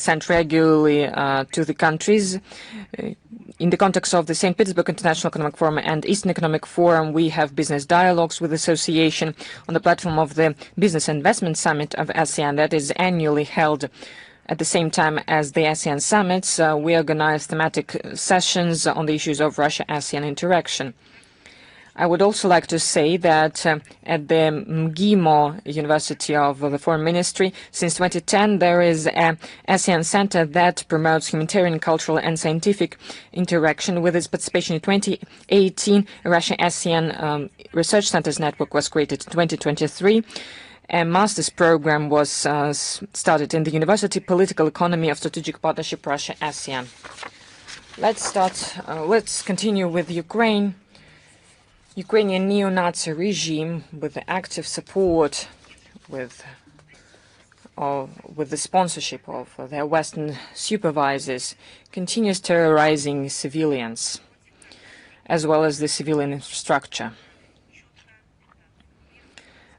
sent regularly to the countries. In the context of the St. Petersburg International Economic Forum and Eastern Economic Forum, we have business dialogues with the association on the platform of the Business Investment Summit of ASEAN that is annually held at the same time as the ASEAN summits. We organize thematic sessions on the issues of Russia-ASEAN interaction. I would also like to say that at the MGIMO University of the Foreign Ministry, since 2010, there is an ASEAN Center that promotes humanitarian, cultural, and scientific interaction. With its participation in 2018, Russia-ASEAN Research Centers Network was created in 2023. A master's program was started in the University Political Economy of Strategic Partnership Russia-ASEAN. Let's continue with Ukraine. Ukrainian neo-Nazi regime, with the active support, with the sponsorship of their Western supervisors, continues terrorizing civilians, as well as the civilian infrastructure.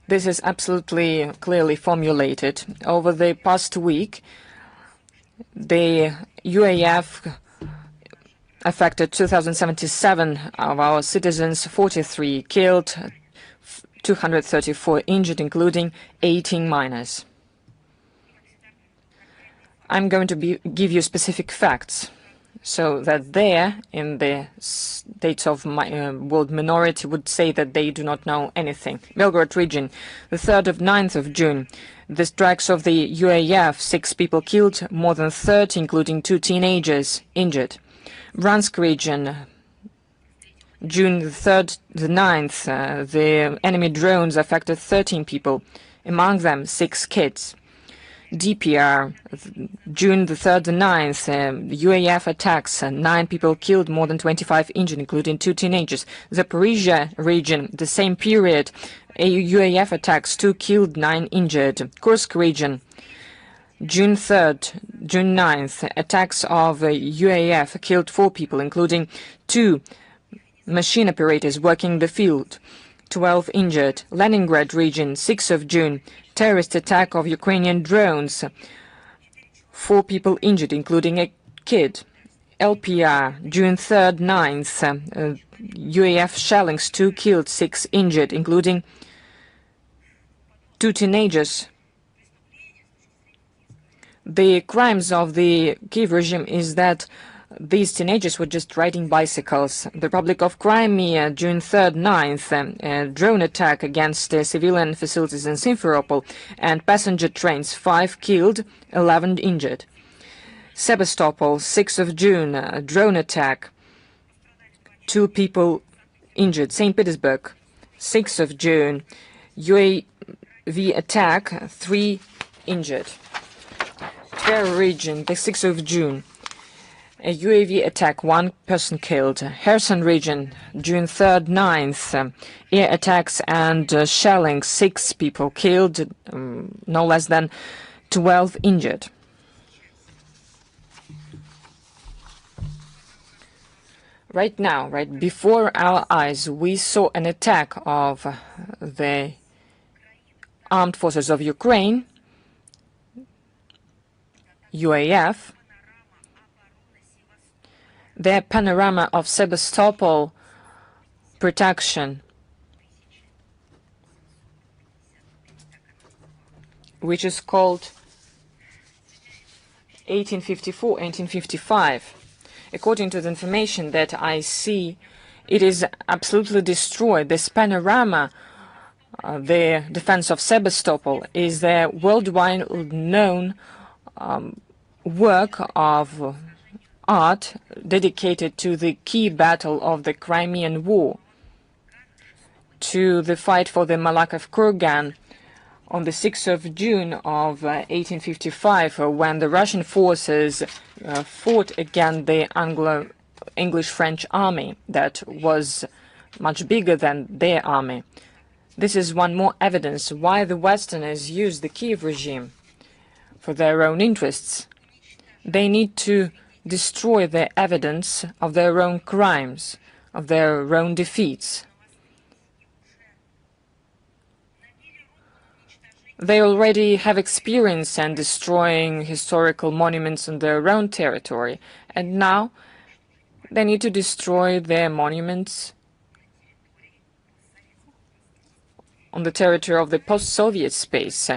This is absolutely clearly formulated. Over the past week, the UAF affected 2,077 of our citizens, 43 killed, 234 injured, including 18 minors. I'm going to give you specific facts, so that there, in the states of world minority, would say that they do not know anything. Belgorod region, the 3rd of 9th of June, the strikes of the UAF, 6 people killed, more than 30, including 2 teenagers, injured. Bryansk region, June the 3rd, the 9th, the enemy drones affected 13 people, among them 6 kids. DPR, June the 3rd, the 9th, UAF attacks, 9 people killed, more than 25 injured, including 2 teenagers. Zaporizhia region, the same period, UAF attacks, 2 killed, 9 injured. Kursk region, June 3rd, June 9th, attacks of UAF killed 4 people, including 2 machine operators working the field, 12 injured. Leningrad region, 6th of June, terrorist attack of Ukrainian drones, 4 people injured, including a kid. LPR, June 3rd, 9th, UAF shellings, 2 killed, 6 injured, including 2 teenagers. The crimes of the Kiev regime is that these teenagers were just riding bicycles. The Republic of Crimea, June 3rd, 9th, a drone attack against civilian facilities in Simferopol and passenger trains, 5 killed, 11 injured. Sebastopol, 6th of June, a drone attack, 2 people injured. St. Petersburg, 6th of June, UAV attack, 3 injured. Tver region, the 6th of June, a UAV attack, 1 person killed. Kherson region, June 3rd, 9th, air attacks and shelling, 6 people killed, no less than 12 injured. Right now, right before our eyes, we saw an attack of the armed forces of Ukraine, UAF. The panorama of Sebastopol protection, which is called 1854-1855. According to the information that I see, it is absolutely destroyed. This panorama, the defense of Sebastopol, is a worldwide known work of art dedicated to the key battle of the Crimean War, to the fight for the Malakoff kurgan on the 6th of June of 1855, when the Russian forces fought against the English-French army that was much bigger than their army. This is one more evidence why the Westerners use the Kiev regime for their own interests. They need to destroy the evidence of their own crimes, of their own defeats. They already have experience in destroying historical monuments on their own territory, and now they need to destroy their monuments on the territory of the post-Soviet space.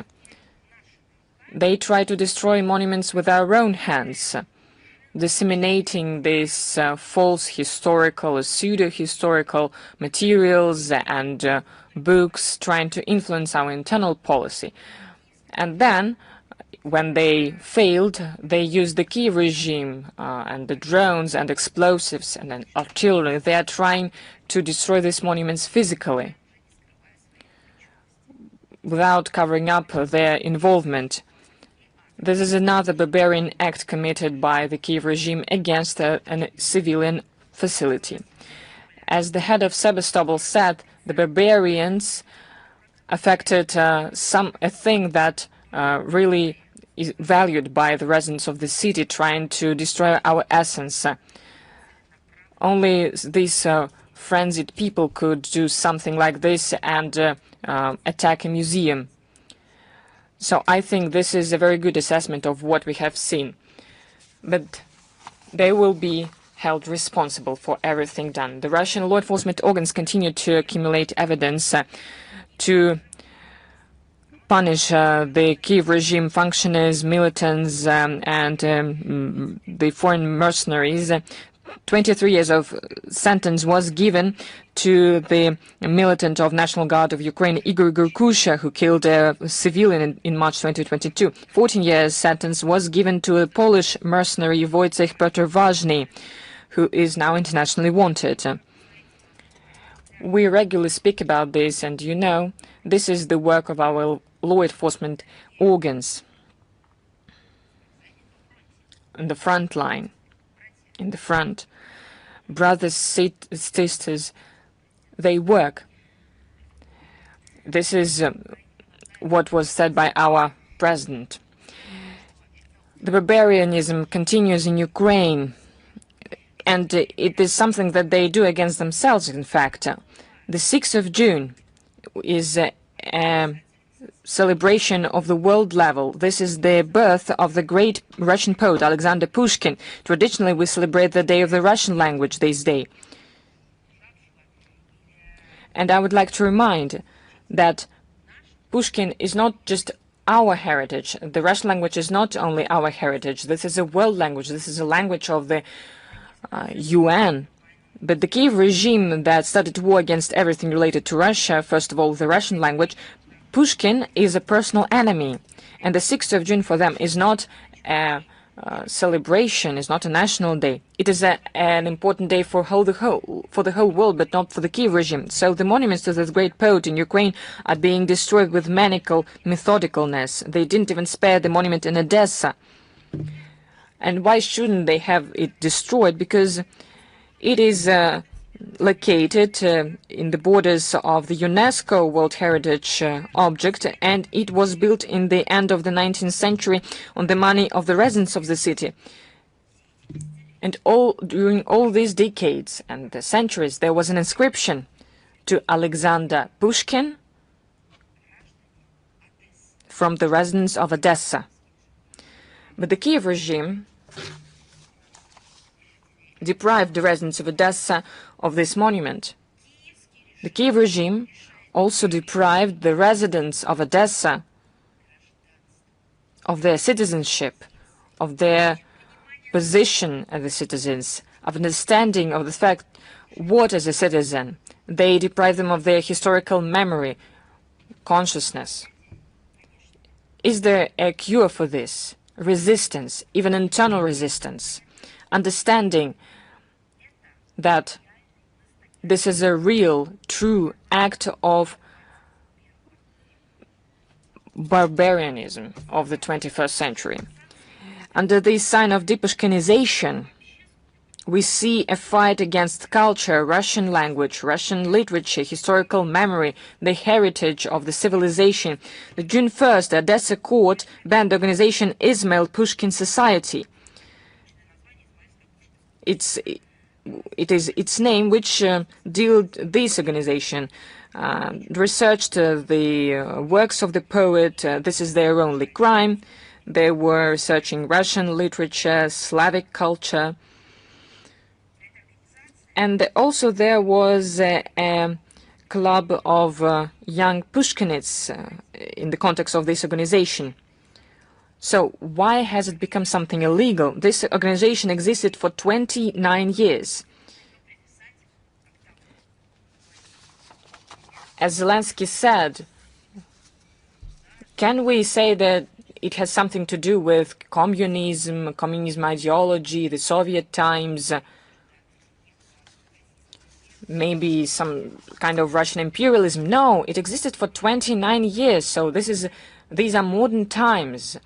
They try to destroy monuments with our own hands, disseminating these false historical or pseudo-historical materials and books, trying to influence our internal policy. And then, when they failed, they used the Kiev regime and the drones and explosives and then artillery. They are trying to destroy these monuments physically without covering up their involvement. This is another barbarian act committed by the Kiev regime against a civilian facility. As the head of Sebastopol said, the barbarians affected a thing that really is valued by the residents of the city, trying to destroy our essence. Only these frenzied people could do something like this and attack a museum. So I think this is a very good assessment of what we have seen. But they will be held responsible for everything done. The Russian law enforcement organs continue to accumulate evidence to punish the Kiev regime functionaries, militants, and the foreign mercenaries. 23 years of sentence was given to the militant of National Guard of Ukraine, Igor Gurkusha, who killed a civilian in March 2022. 14 years sentence was given to a Polish mercenary, Wojciech Piotr Ważny, who is now internationally wanted. We regularly speak about this, and you know, this is the work of our law enforcement organs on the front line. In the front, brothers, sisters, they work. This is what was said by our president. The barbarianism continues in Ukraine, and it is something that they do against themselves, in fact. The 6th of June is a celebration of the world level. This is the birth of the great Russian poet Alexander Pushkin. Traditionally, we celebrate the day of the Russian language this day. And I would like to remind that Pushkin is not just our heritage. The Russian language is not only our heritage. This is a world language. This is a language of the UN. But the Kiev regime that started war against everything related to Russia, first of all, the Russian language, Pushkin is a personal enemy, and the 6th of June for them is not a celebration, is not a national day. It is an important day for the whole world, but not for the Kiev regime. So the monuments to this great poet in Ukraine are being destroyed with maniacal methodicalness. They didn't even spare the monument in Odessa. And why shouldn't they have it destroyed? Because it is located in the borders of the UNESCO World Heritage object, and it was built in the end of the 19th century on the money of the residents of the city. And during all these decades and the centuries, there was an inscription to Alexander Pushkin from the residents of Odessa. But the Kiev regime deprived the residents of Odessa of this monument. The Kiev regime also deprived the residents of Odessa of their citizenship, of their position as citizens, of understanding of the fact what is a citizen. They deprive them of their historical memory, consciousness. Is there a cure for this? Resistance, even internal resistance. Understanding that this is a real, true act of barbarianism of the 21st century. Under this sign of depushkinization, we see a fight against culture, Russian language, Russian literature, historical memory, the heritage of the civilization. The June 1st, the Odessa court banned the organization Ismail Pushkin Society. It is its name which dealt this organization researched the works of the poet. This is their only crime. They were researching Russian literature, Slavic culture. And also there was a club of young Pushkinists in the context of this organization. So why has it become something illegal? This organization existed for 29 years. As Zelensky said, can we say that it has something to do with communism ideology, the Soviet times, maybe some kind of Russian imperialism? No, it existed for 29 years, so these are modern times.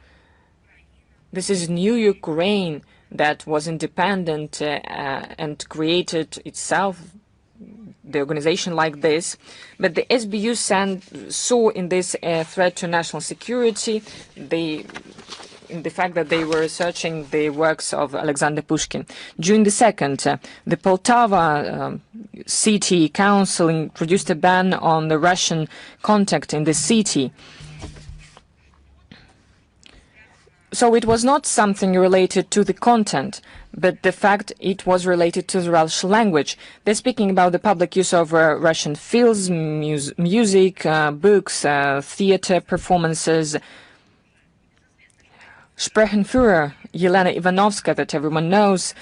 This is new Ukraine that was independent and created itself, the organization like this. But the SBU saw in this a threat to national security, in the fact that they were researching the works of Alexander Pushkin. June the 2nd, the Poltava city council introduced a ban on the Russian contact in the city. So it was not something related to the content, but the fact it was related to the Russian language. They're speaking about the public use of Russian films, music, books, theater performances. Sprachenführer Yelena Ivanovska, that everyone knows,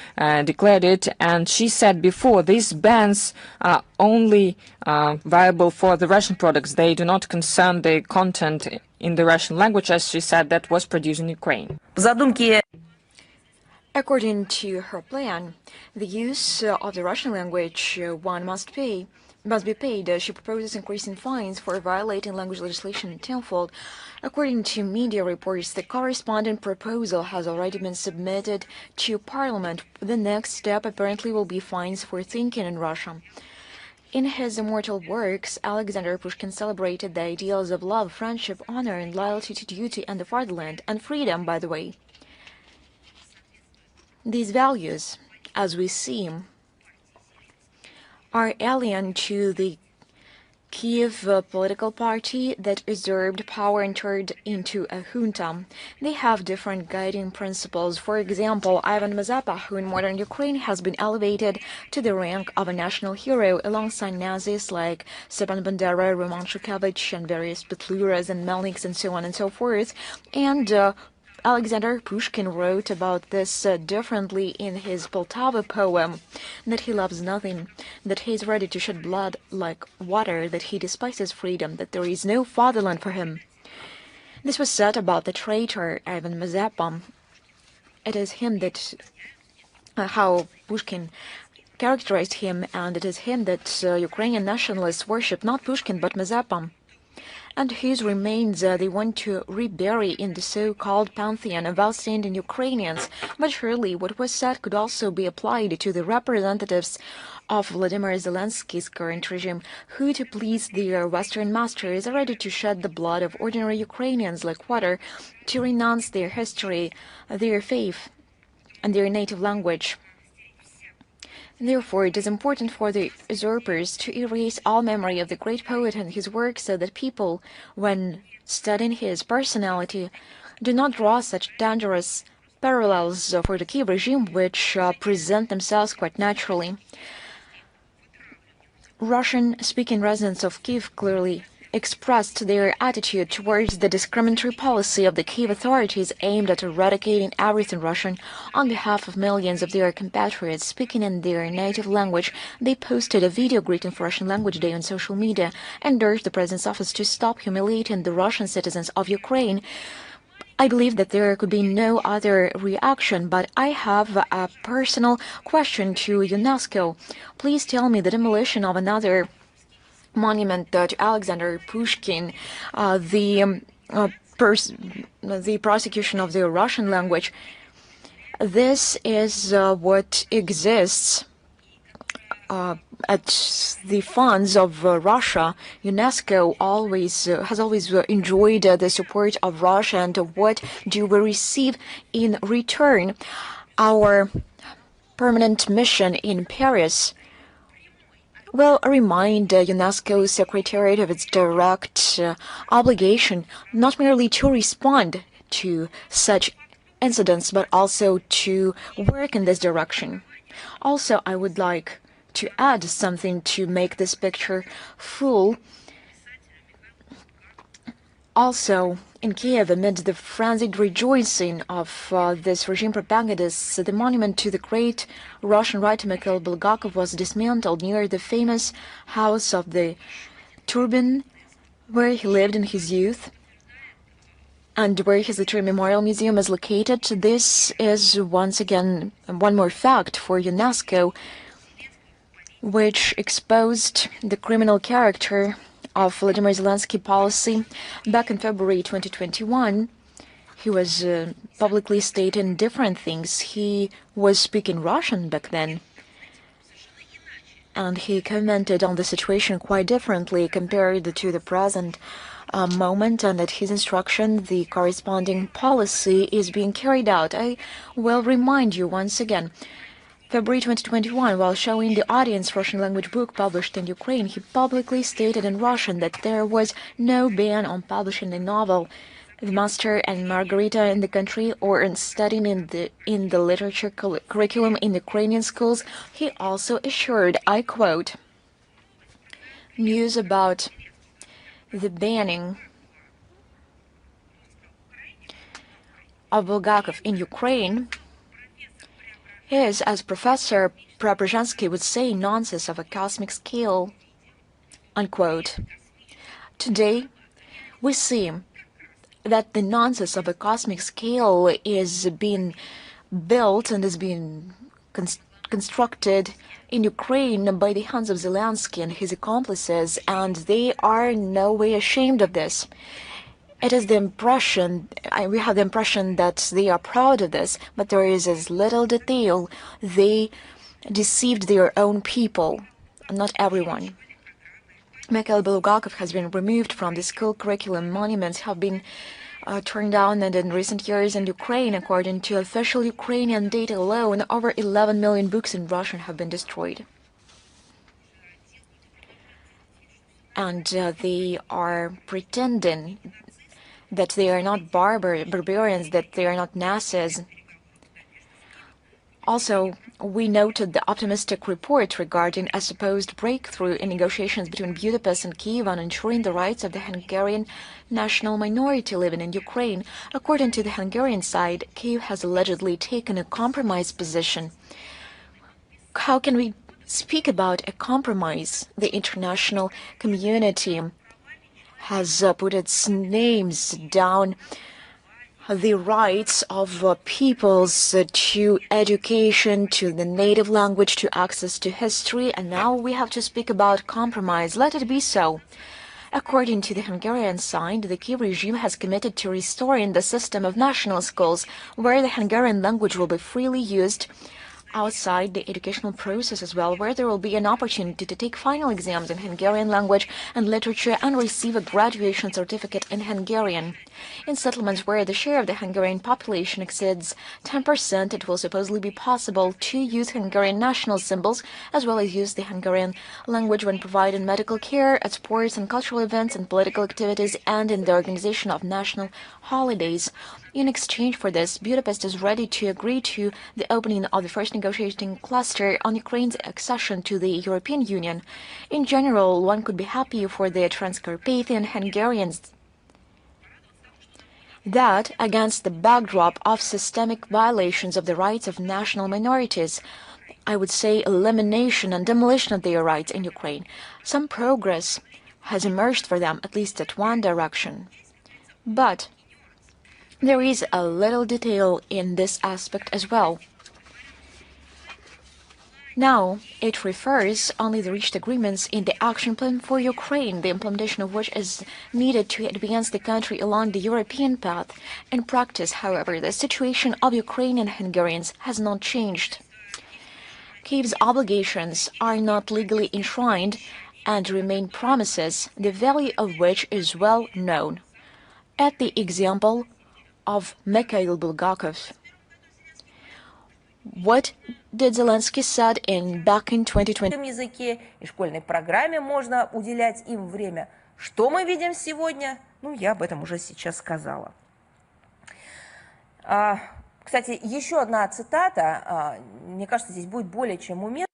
declared it, and she said before these bans are only viable for the Russian products. They do not concern the content in the Russian language, as she said, that was produced in Ukraine. According to her plan, the use of the Russian language must be paid. She proposes increasing fines for violating language legislation tenfold. According to media reports, the corresponding proposal has already been submitted to Parliament. The next step apparently will be fines for thinking in Russian. In his immortal works, Alexander Pushkin celebrated the ideals of love, friendship, honor, and loyalty to duty and the fatherland, and freedom, by the way. These values, as we see, are alien to the Kiev political party that usurped power and turned into a junta. They have different guiding principles. For example, Ivan Mazepa, who in modern Ukraine has been elevated to the rank of a national hero alongside Nazis like Stepan Bandera, Roman Shukevich, and various Petluras and Melniks and so on and so forth. And Alexander Pushkin wrote about this differently in his Poltava poem, that he loves nothing, that he is ready to shed blood like water, that he despises freedom, that there is no fatherland for him. This was said about the traitor Ivan Mazepa. It is him that, how Pushkin characterized him, and it is him that Ukrainian nationalists worship, not Pushkin but Mazepa. And his remains they want to rebury in the so-called pantheon of outstanding Ukrainians. But surely what was said could also be applied to the representatives of Vladimir Zelensky's current regime, who, to please their Western masters, are ready to shed the blood of ordinary Ukrainians like water, to renounce their history, their faith, and their native language. Therefore, it is important for the usurpers to erase all memory of the great poet and his work, so that people, when studying his personality, do not draw such dangerous parallels for the Kiev regime, which present themselves quite naturally. Russian-speaking residents of Kiev clearly expressed their attitude towards the discriminatory policy of the Kiev authorities aimed at eradicating everything Russian on behalf of millions of their compatriots speaking in their native language. They posted a video greeting for Russian Language Day on social media and urged the President's office to stop humiliating the Russian citizens of Ukraine. I believe that there could be no other reaction, but I have a personal question to UNESCO. Please tell me the demolition of another monument to Alexander Pushkin, the prosecution of the Russian language. This is what exists at the funds of Russia. UNESCO has always enjoyed the support of Russia, and what do we receive in return? Our permanent mission in Paris, will remind UNESCO Secretariat of its direct obligation not merely to respond to such incidents, but also to work in this direction. Also, I would like to add something to make this picture full. Also, in Kiev, amid the frenzied rejoicing of this regime propagandists, the monument to the great Russian writer Mikhail Bulgakov was dismantled near the famous house of the Turbin, where he lived in his youth, and where his literary memorial museum is located. This is once again one more fact for UNESCO, which exposed the criminal character of Vladimir Zelensky policy. Back in February 2021, he was publicly stating different things. He was speaking Russian back then, and he commented on the situation quite differently compared to the present moment, and at his instruction the corresponding policy is being carried out. I will remind you once again. February 2021, while showing the audience Russian language book published in Ukraine, he publicly stated in Russian that there was no ban on publishing a novel, The Master and Margarita, in the country, or in studying in the literature curriculum in Ukrainian schools. He also assured, I quote, "News about the banning of Bulgakov in Ukraine is, as Professor Preobrazhensky would say, nonsense of a cosmic scale," unquote. Today, we see that the nonsense of a cosmic scale is being built and is being constructed in Ukraine by the hands of Zelensky and his accomplices, and they are in no way ashamed of this. It is the impression, we have the impression that they are proud of this, but there is as little detail. They deceived their own people, not everyone. Mikhail Bulgakov has been removed from the school curriculum. Monuments have been torn down, and in recent years in Ukraine, according to official Ukrainian data alone, over 11 million books in Russian have been destroyed. And they are pretending that they are not barbarians, that they are not Nazis. Also, we noted the optimistic report regarding a supposed breakthrough in negotiations between Budapest and Kyiv on ensuring the rights of the Hungarian national minority living in Ukraine. According to the Hungarian side, Kyiv has allegedly taken a compromise position. How can we speak about a compromise? The international community has put its names down the rights of peoples to education, to the native language, to access to history, and now we have to speak about compromise. Let it be so. According to the Hungarian side, the Kyiv regime has committed to restoring the system of national schools, where the Hungarian language will be freely used outside the educational process as well, where there will be an opportunity to take final exams in Hungarian language and literature and receive a graduation certificate in Hungarian. In settlements where the share of the Hungarian population exceeds 10%, it will supposedly be possible to use Hungarian national symbols as well as use the Hungarian language when providing medical care, at sports and cultural events and political activities, and in the organization of national holidays. In exchange for this, Budapest is ready to agree to the opening of the first negotiating cluster on Ukraine's accession to the European Union. In general, one could be happy for the Transcarpathian Hungarians that, against the backdrop of systemic violations of the rights of national minorities, I would say elimination and demolition of their rights in Ukraine, some progress has emerged for them, at least at one direction. But there is a little detail in this aspect as well. Now, it refers only the reached agreements in the action plan for Ukraine, the implementation of which is needed to advance the country along the European path. In practice, however, the situation of Ukrainian Hungarians has not changed. Kyiv's obligations are not legally enshrined and remain promises, the value of which is well known. At the example of Mikhail Bulgakov, What did Zelensky said back in 2020? языке и школьной программе можно уделять им время. Что мы видим сегодня? Ну, я об этом уже сейчас сказала. Кстати, еще одна цитата, мне кажется, здесь будет более чем уместна.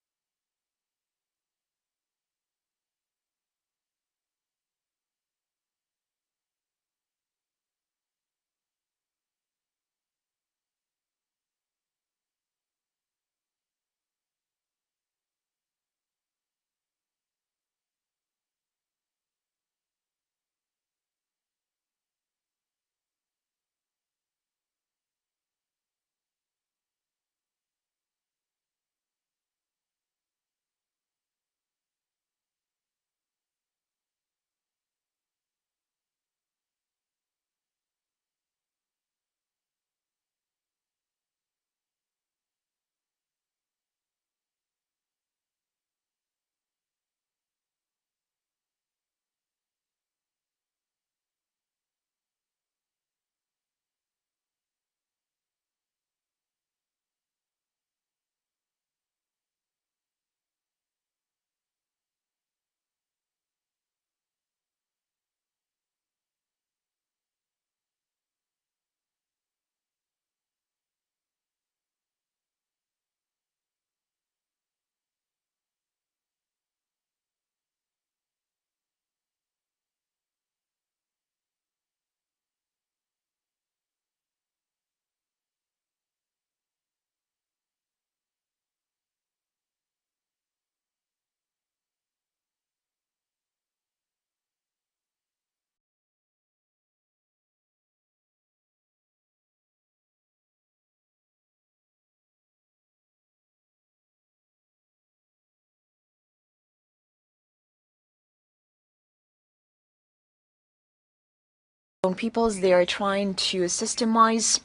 Peoples, they are trying to systemize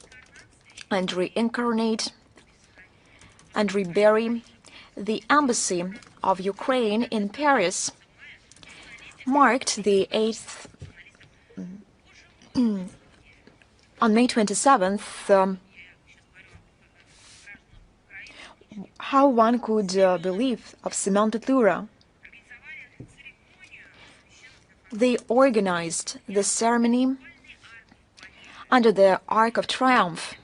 and reincarnate and rebury the embassy of Ukraine in Paris marked the 8th on May 27th. How one could believe of Semyon Petlura? They organized the ceremony under the Arc of Triumph,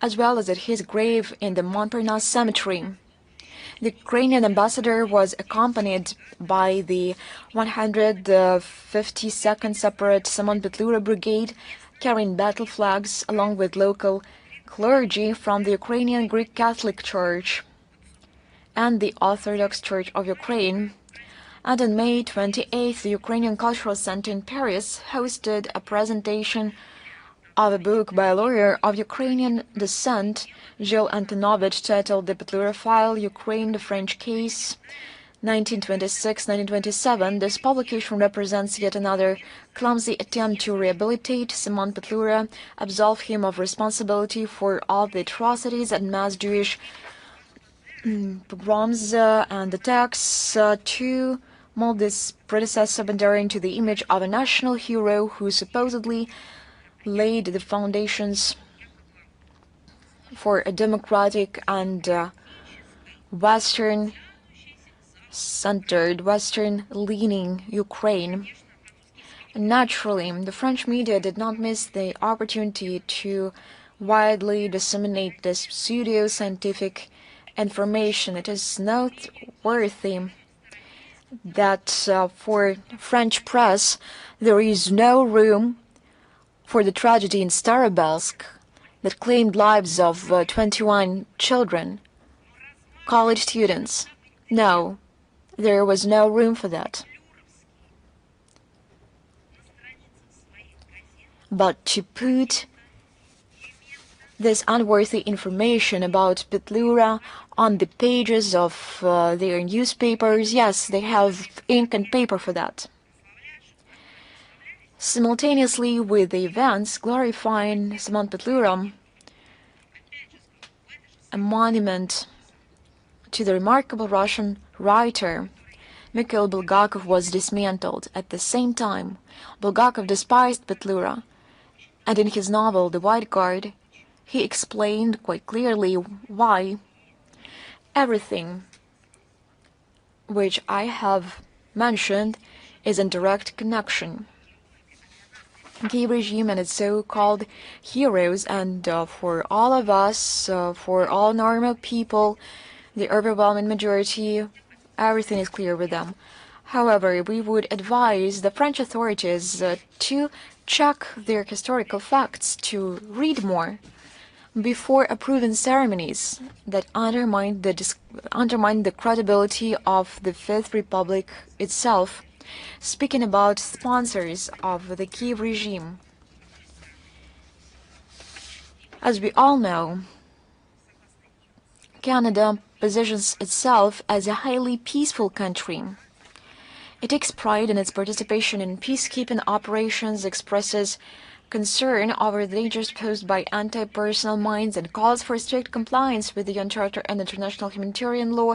as well as at his grave in the Montparnasse Cemetery. The Ukrainian ambassador was accompanied by the 152nd Separate Semyon Petlura Brigade, carrying battle flags along with local clergy from the Ukrainian Greek Catholic Church and the Orthodox Church of Ukraine. And on May 28th, the Ukrainian Cultural Center in Paris hosted a presentation of a book by a lawyer of Ukrainian descent, Gilles Antonovich, titled The Petlura File, Ukraine, the French Case, 1926-1927. This publication represents yet another clumsy attempt to rehabilitate Semyon Petlura, absolve him of responsibility for all the atrocities and mass Jewish pogroms and attacks, to mold this predecessor Bandera into the image of a national hero who supposedly laid the foundations for a democratic and Western-centered, Western-leaning Ukraine. Naturally, the French media did not miss the opportunity to widely disseminate this pseudo-scientific information. It is noteworthy that for French press there is no room for the tragedy in Starobelsk that claimed lives of 21 children, college students. No, there was no room for that. But to put this unworthy information about Petlura on the pages of their newspapers, yes, they have ink and paper for that. Simultaneously with the events glorifying Semyon Petlura, a monument to the remarkable Russian writer Mikhail Bulgakov was dismantled. At the same time, Bulgakov despised Petlura, and in his novel The White Guard, he explained quite clearly why everything which I have mentioned is in direct connection. Kiev regime and its so-called heroes, and for all of us, for all normal people, the overwhelming majority, everything is clear with them. However, we would advise the French authorities to check their historical facts, to read more before approving ceremonies that undermine the credibility of the Fifth Republic itself. Speaking about sponsors of the Kiev regime, as we all know, Canada positions itself as a highly peaceful country. It takes pride in its participation in peacekeeping operations, expresses concern over the dangers posed by anti-personnel mines, and calls for strict compliance with the UN Charter and international humanitarian law,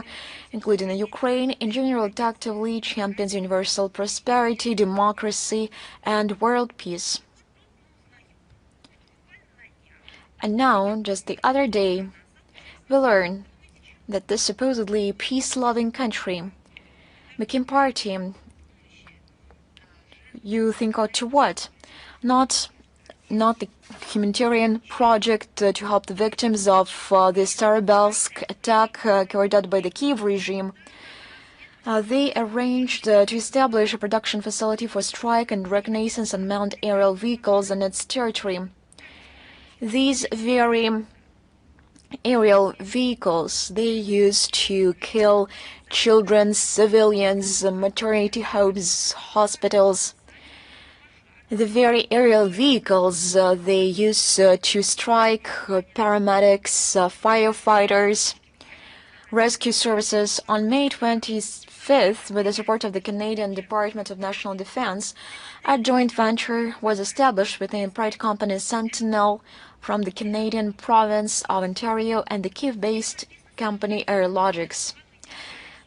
including Ukraine. In general, it actively champions universal prosperity, democracy, and world peace. And now, just the other day, we learned that this supposedly peace-loving country became party. You think out to what? Not the humanitarian project to help the victims of the Starobelsk attack carried out by the Kiev regime. They arranged to establish a production facility for strike and reconnaissance unmanned aerial vehicles on its territory. These very aerial vehicles they used to kill children, civilians, maternity homes, hospitals. The very aerial vehicles they use to strike paramedics, firefighters, rescue services. On May 25th, with the support of the Canadian Department of National Defence, a joint venture was established within private company Sentinel from the Canadian province of Ontario and the Kiev-based company Aerologics.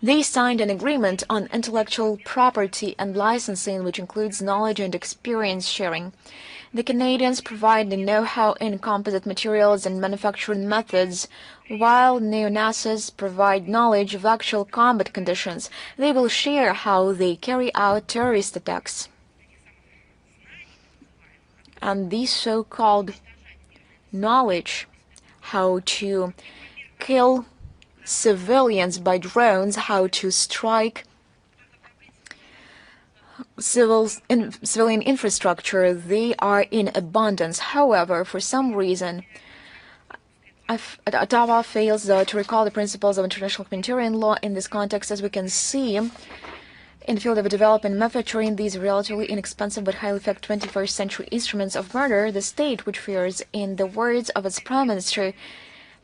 They signed an agreement on intellectual property and licensing, which includes knowledge and experience sharing. The Canadians provide the know-how in composite materials and manufacturing methods, while neo-Nazis provide knowledge of actual combat conditions. They will share how they carry out terrorist attacks. And this so-called knowledge, how to kill civilians by drones, how to strike civilian infrastructure, they are in abundance. However, for some reason, Ottawa fails to recall the principles of international humanitarian law in this context. As we can see, in the field of development and manufacturing these relatively inexpensive but highly effective 21st century instruments of murder, the state, which fears, in the words of its prime minister,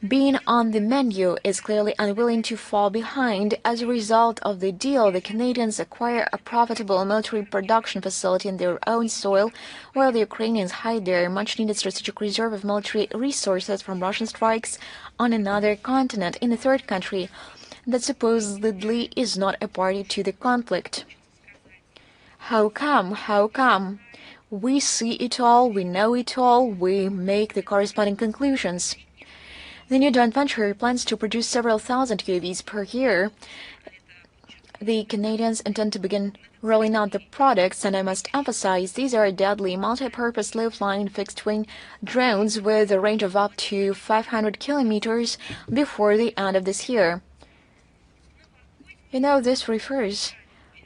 being on the menu, is clearly unwilling to fall behind. As a result of the deal, the Canadians acquire a profitable military production facility in their own soil, while the Ukrainians hide their much-needed strategic reserve of military resources from Russian strikes on another continent, in a third country that supposedly is not a party to the conflict. How come? How come? We see it all, we know it all, we make the corresponding conclusions. The new joint venture plans to produce several thousand UAVs per year. The Canadians intend to begin rolling out the products, and I must emphasize these are deadly, multi-purpose, low-flying, fixed-wing drones with a range of up to 500 kilometers before the end of this year. You know, this refers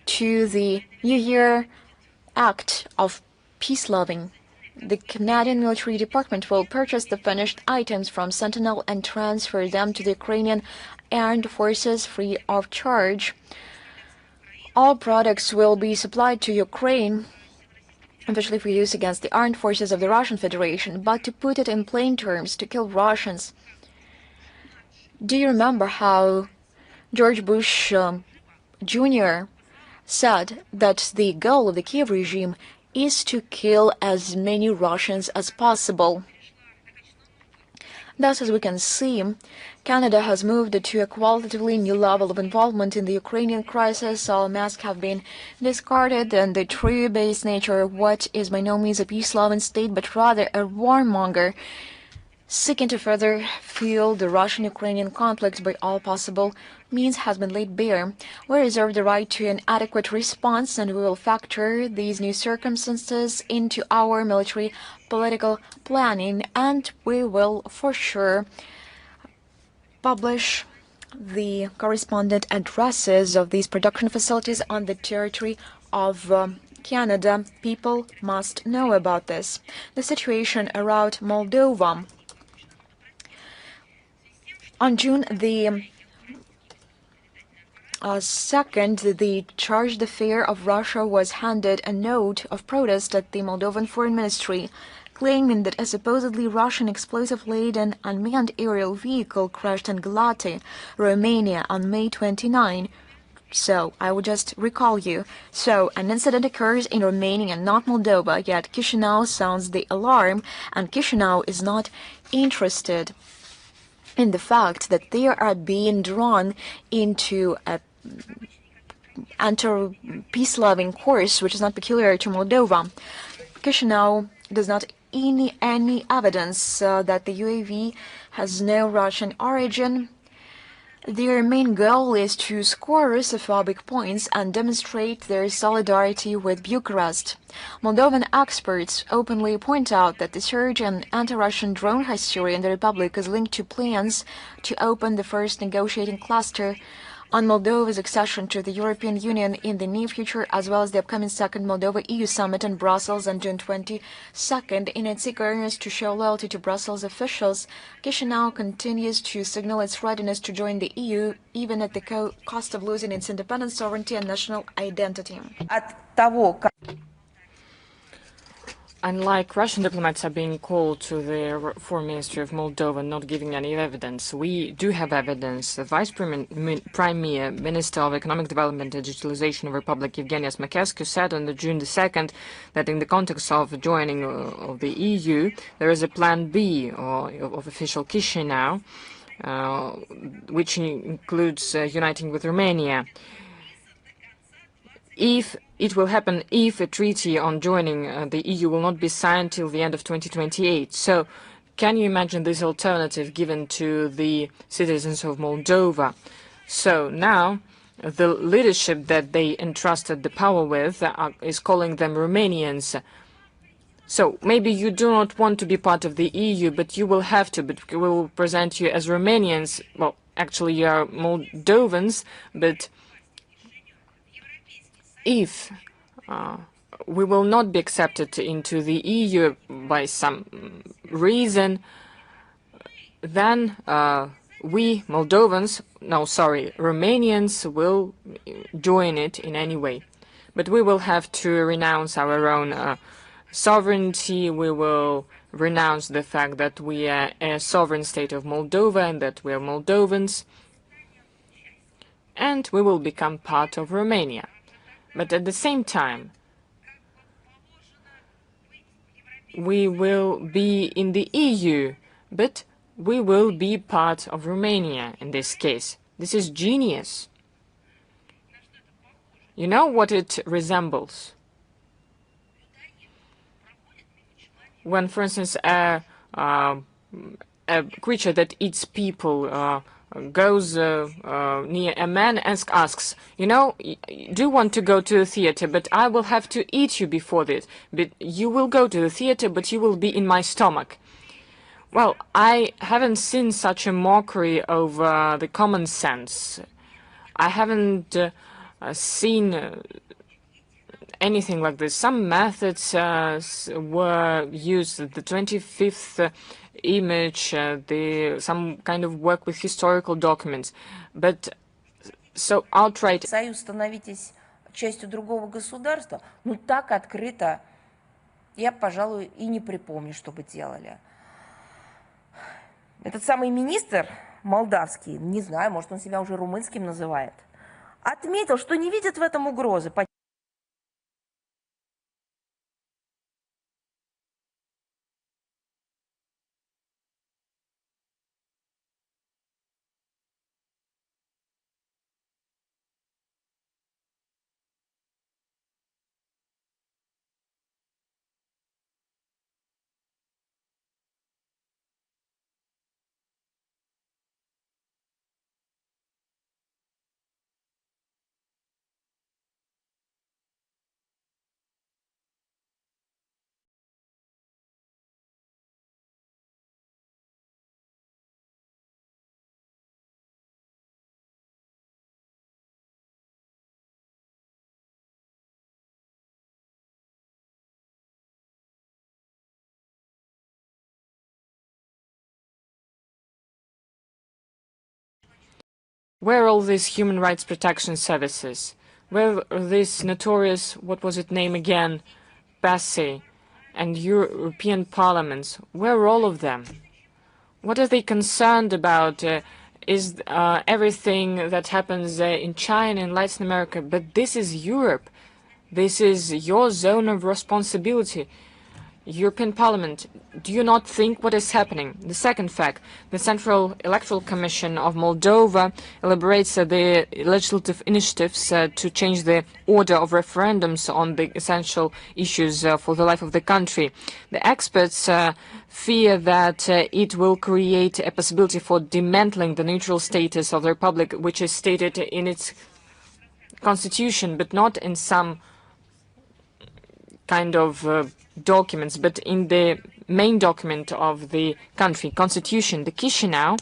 to the New Year Act of peace-loving. The Canadian Military Department will purchase the finished items from Sentinel and transfer them to the Ukrainian Armed Forces free of charge. All products will be supplied to Ukraine, especially for use against the armed forces of the Russian Federation. But to put it in plain terms, to kill Russians. Do you remember how George Bush Jr. said that the goal of the Kiev regime is to kill as many Russians as possible? Thus, as we can see, Canada has moved to a qualitatively new level of involvement in the Ukrainian crisis. All masks have been discarded, and the true-based nature of what is by no means a peace-loving state, but rather a warmonger, seeking to further fuel the Russian-Ukrainian conflict by all possible means has been laid bare. We reserve the right to an adequate response, and we will factor these new circumstances into our military political planning, and we will for sure publish the correspondent addresses of these production facilities on the territory of Canada. People must know about this. The situation around Moldova. On June the 2nd, the chargé d'affaires of Russia was handed a note of protest at the Moldovan Foreign Ministry, claiming that a supposedly Russian explosive-laden unmanned aerial vehicle crashed in Galati, Romania on May 29. So, I would just recall you. So, an incident occurs in Romania and not Moldova, yet Chisinau sounds the alarm, and Chisinau is not interested in the fact that they are being drawn into a anti-peace-loving course, which is not peculiar to Moldova. Chisinau does not any evidence that the UAV has no Russian origin. Their main goal is to score Russophobic points and demonstrate their solidarity with Bucharest. Moldovan experts openly point out that the surge in anti-Russian drone hysteria in the Republic is linked to plans to open the first negotiating cluster on Moldova's accession to the European Union in the near future, as well as the upcoming second Moldova-EU summit in Brussels on June 22nd. In its eagerness to show loyalty to Brussels officials, Chisinau continues to signal its readiness to join the EU, even at the cost of losing its independence, sovereignty, and national identity. Unlike Russian diplomats are being called to the Foreign Ministry of Moldova not giving any evidence, we do have evidence. The Vice Premier, Minister of Economic Development and Digitalization of Republic, Evgenia Smakescu, said on June the 2nd that in the context of joining of the EU, there is a plan B of official Chisinau, which includes uniting with Romania. If it will happen if a treaty on joining the EU will not be signed till the end of 2028. So can you imagine this alternative given to the citizens of Moldova? So now the leadership that they entrusted the power with is calling them Romanians. So maybe you do not want to be part of the EU, but you will have to, but we will present you as Romanians. Well, actually you are Moldovans, but if we will not be accepted into the EU by some reason, then we Moldovans, no, sorry, Romanians will join it in any way. But we will have to renounce our own sovereignty. We will renounce the fact that we are a sovereign state of Moldova and that we are Moldovans. And we will become part of Romania. But at the same time, we will be in the EU, but we will be part of Romania in this case. This is genius. You know what it resembles? When, for instance, a creature that eats people goes near a man and asks, you know, do you want to go to the theater, but I will have to eat you before this. But you will go to the theater, but you will be in my stomach. Well, I haven't seen such a mockery of the common sense. I haven't seen anything like this. Some methods were used. The 25th image, some kind of work with historical documents. But so outright... Союз становитесь частью другого государства, ну так открыто я, пожалуй, и не припомню, чтобы делали. Этот самый министр молдавский, не знаю, может, он себя уже румынским называет, отметил, что не видит в этом угрозы. Where are all these human rights protection services? Where are these notorious, what was its name again, PASI and European parliaments? Where are all of them? What are they concerned about? Is everything that happens in China and Latin America? But this is Europe. This is your zone of responsibility. European Parliament, do you not think what is happening? The second fact, the Central Electoral Commission of Moldova elaborates the legislative initiatives to change the order of referendums on the essential issues for the life of the country. The experts fear that it will create a possibility for dismantling the neutral status of the Republic, which is stated in its constitution, but not in some kind of documents, but in the main document of the country, constitution. The Chisinau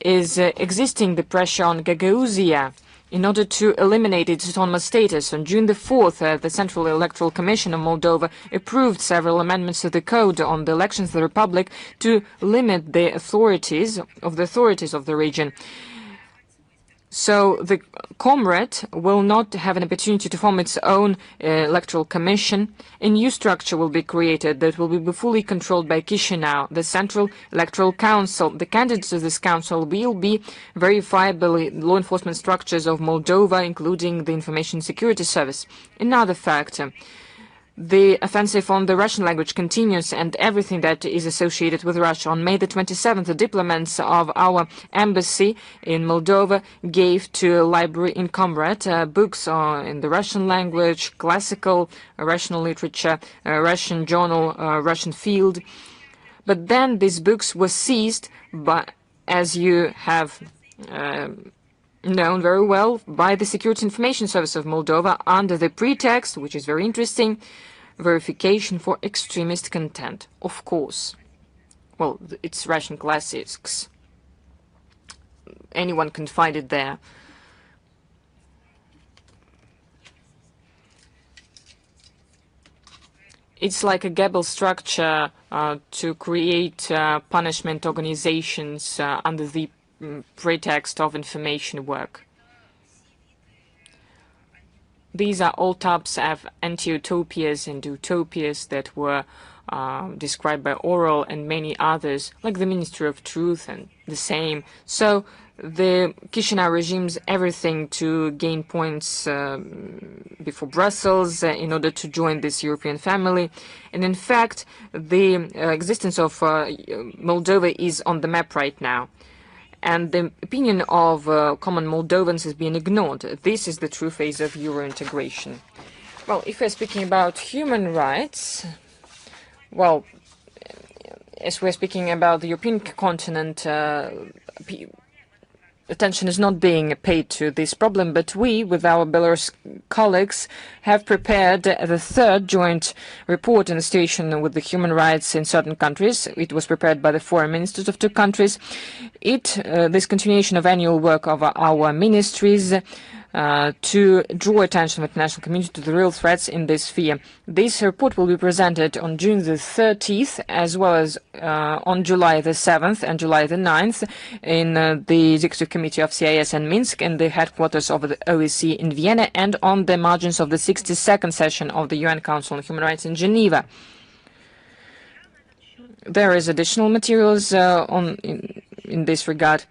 is existing the pressure on Gagauzia in order to eliminate its autonomous status. On June the 4th, the Central Electoral Commission of Moldova approved several amendments to the code on the elections of the Republic to limit the authorities of the region. So the Comrade will not have an opportunity to form its own electoral commission. A new structure will be created that will be fully controlled by Chisinau, the Central Electoral Council. The candidates to this council will be verified by law enforcement structures of Moldova, including the Information Security Service. Another fact, the offensive on the Russian language continues and everything that is associated with Russia. On May the 27th, the diplomats of our embassy in Moldova gave to a library in Comrade books in the Russian language, classical Russian literature, Russian journal, Russian field. But then these books were seized, as you have known very well, by the Security Information Service of Moldova under the pretext, which is very interesting, verification for extremist content. Of course. Well, it's Russian classics. Anyone can find it there. It's like a Goebbels structure to create punishment organizations under the pretext of information work. These are all types of anti-utopias and utopias that were described by Orwell and many others, like the Ministry of Truth and the same. So the Chisinau regime's everything to gain points before Brussels in order to join this European family. And in fact, the existence of Moldova is on the map right now. And the opinion of common Moldovans is being ignored. This is the true phase of Euro integration. Well, if we're speaking about human rights, well, as we're speaking about the European continent, attention is not being paid to this problem, but we, with our Belarus colleagues, have prepared the third joint report on the situation with the human rights in certain countries. It was prepared by the foreign ministers of two countries. This continuation of annual work of our ministries to draw attention of the international community to the real threats in this sphere. This report will be presented on June the 30th, as well as on July the 7th and July the 9th in the Executive Committee of CIS in Minsk, in the headquarters of the OSCE in Vienna, and on the margins of the 62nd session of the UN Council on Human Rights in Geneva. There is additional materials in this regard.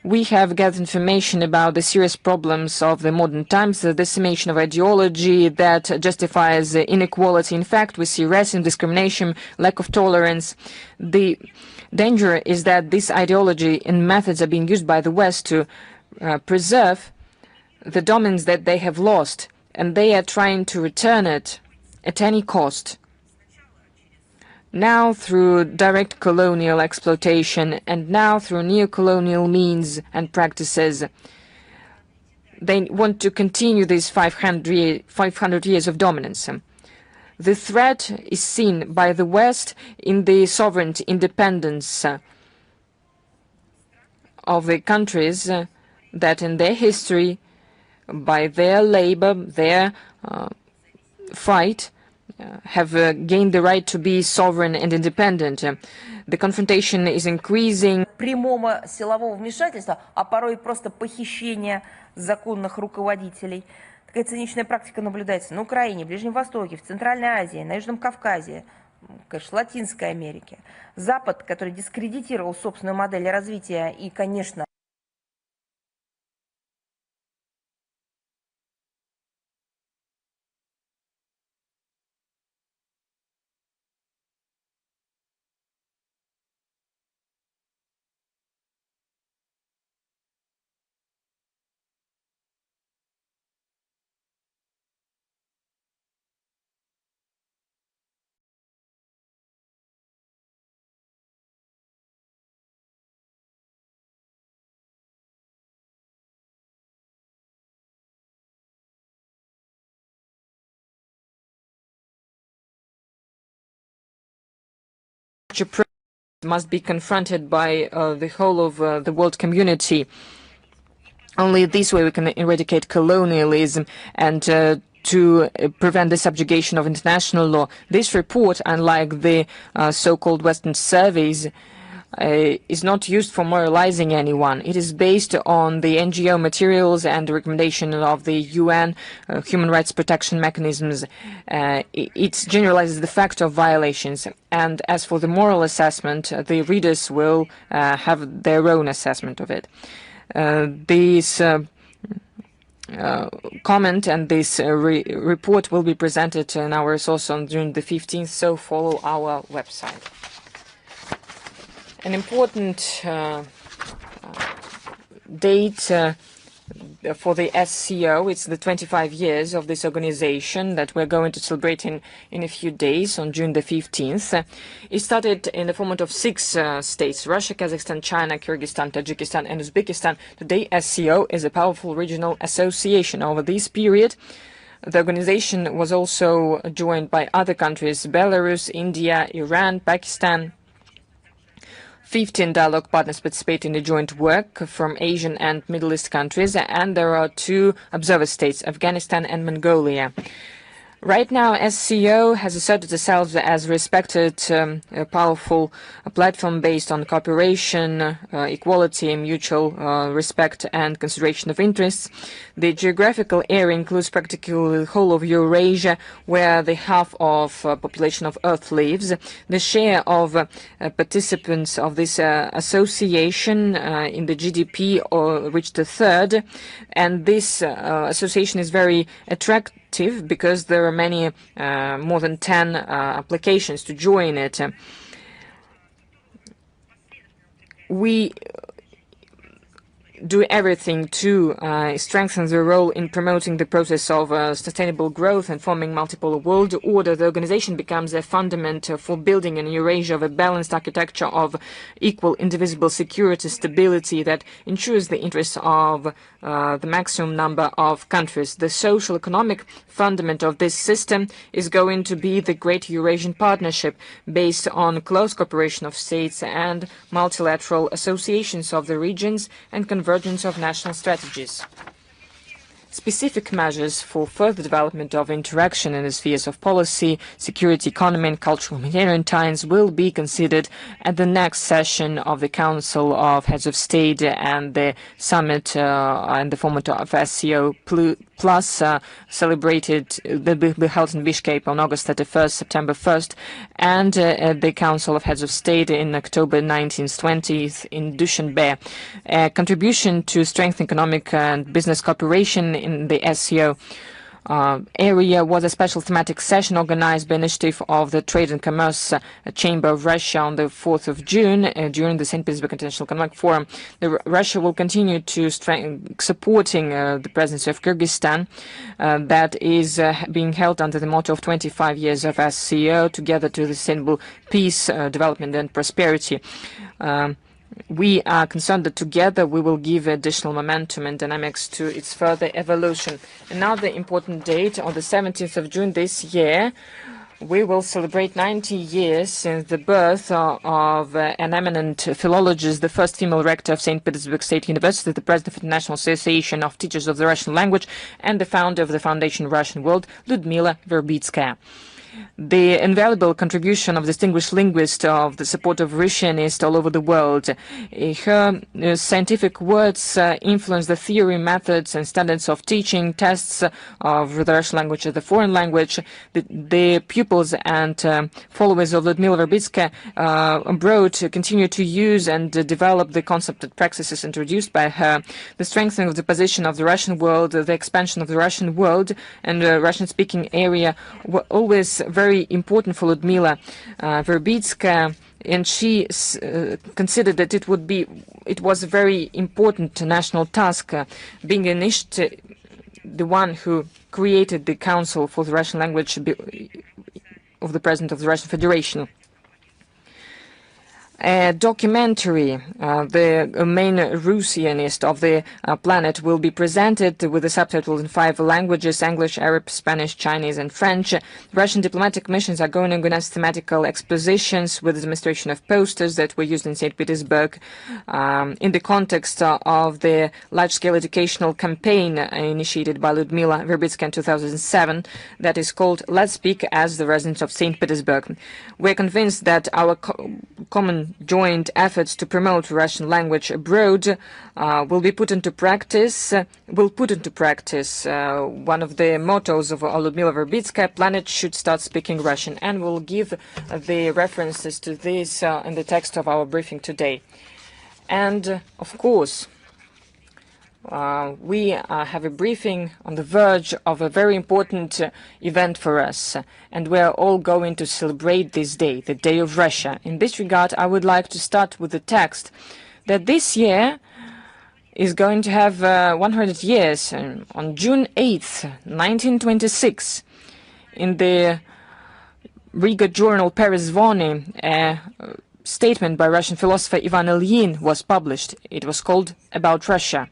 We have gathered information about the serious problems of the modern times, the decimation of ideology that justifies inequality. In fact, we see racism, discrimination, lack of tolerance. The danger is that this ideology and methods are being used by the West to preserve the dominance that they have lost, and they are trying to return it at any cost. Now through direct colonial exploitation, and now through neo-colonial means and practices. They want to continue these 500 years of dominance. The threat is seen by the West in the sovereignty, independence of the countries that in their history, by their labor, their fight, have gained the right to be sovereign and independent. The confrontation is increasing. Прямого силового вмешательства, а порой просто похищения законных руководителей. Такая циничная практика наблюдается на Украине, в Ближнем Востоке, в Центральной Азии, на Южном Кавказе, конечно, в Латинской Америке. Запад, который дискредитировал собственную модель развития и, конечно, must be confronted by the whole of the world community. Only this way we can eradicate colonialism and to prevent the subjugation of international law. This report, unlike the so-called Western surveys, is not used for moralizing anyone. It is based on the NGO materials and the recommendation of the UN human rights protection mechanisms. It generalizes the fact of violations. And as for the moral assessment, the readers will have their own assessment of it. This comment and this report will be presented in our resource on June the 15th, so follow our website. An important date for the SCO, it's the 25 years of this organization that we're going to celebrate in a few days on June the 15th. It started in the format of 6 states: Russia, Kazakhstan, China, Kyrgyzstan, Tajikistan, and Uzbekistan. Today, SCO is a powerful regional association. Over this period, the organization was also joined by other countries: Belarus, India, Iran, Pakistan. 15 dialogue partners participate in the joint work from Asian and Middle East countries, and there are 2 observer states, Afghanistan and Mongolia. Right now, SCO has asserted itself as a respected, powerful platform based on cooperation, equality, mutual respect and consideration of interests. The geographical area includes practically the whole of Eurasia, where the half of population of Earth lives. The share of participants of this association in the GDP reached a third, and this association is very attractive because there are many, more than 10 applications to join it. We do everything to strengthen the role in promoting the process of sustainable growth and forming multiple world order. The organization becomes a fundament for building an Eurasia of a balanced architecture of equal, indivisible security, stability that ensures the interests of the maximum number of countries. The social economic fundament of this system is going to be the Great Eurasian Partnership, based on close cooperation of states and multilateral associations of the regions and convergence of national strategies. Specific measures for further development of interaction in the spheres of policy, security, economy, and cultural humanitarian ties will be considered at the next session of the Council of Heads of State and the summit in the format of SCO Plus, celebrated, will be held in Bishkek on August 31st, September 1st, and the Council of Heads of State in October 19th, 20th in Dushanbe. A contribution to strengthen economic and business cooperation in the SCO area was a special thematic session organized by initiative of the Trade and Commerce Chamber of Russia on the 4th of June during the St. Petersburg International Economic Forum. Russia will continue to supporting the presidency of Kyrgyzstan that is being held under the motto of 25 years of SCO, together to the sustainable peace, development and prosperity. We are concerned that together we will give additional momentum and dynamics to its further evolution. Another important date, on the 17th of June this year, we will celebrate 90 years since the birth of an eminent philologist, the first female rector of St. Petersburg State University, the president of the National Association of Teachers of the Russian Language, and the founder of the Foundation Russian World, Lyudmila Verbitskaya. the invaluable contribution of distinguished linguist of the support of Russianists all over the world. Her scientific words influence the theory, methods, and standards of teaching, tests of the Russian language as a foreign language. The pupils and followers of Lyudmila Verbitskaya abroad continue to use and develop the concept and practices introduced by her. The strengthening of the position of the Russian world, the expansion of the Russian world and the Russian-speaking area were always very important for Lyudmila Verbitskaya, and she considered that it was a very important national task, being the one who created the Council for the Russian Language of the President of the Russian Federation. A documentary, the main Russianist of the planet, will be presented with the subtitles in 5 languages: English, Arab, Spanish, Chinese, and French. Russian diplomatic missions are going to organize thematical expositions with the demonstration of posters that were used in St. Petersburg in the context of the large-scale educational campaign initiated by Lyudmila Verbitskaya in 2007 that is called Let's Speak as the Residents of St. Petersburg. We're convinced that our common joint efforts to promote Russian language abroad will put into practice one of the mottos of Lyudmila Verbitskaya: planet should start speaking Russian, and we'll give the references to this in the text of our briefing today. And of course, we have a briefing on the verge of a very important event for us, and we are all going to celebrate this day, the Day of Russia. In this regard, I would like to start with the text that this year is going to have 100 years. On June 8th, 1926, in the Riga journal Peresvony, a statement by Russian philosopher Ivan Ilyin was published. It was called About Russia.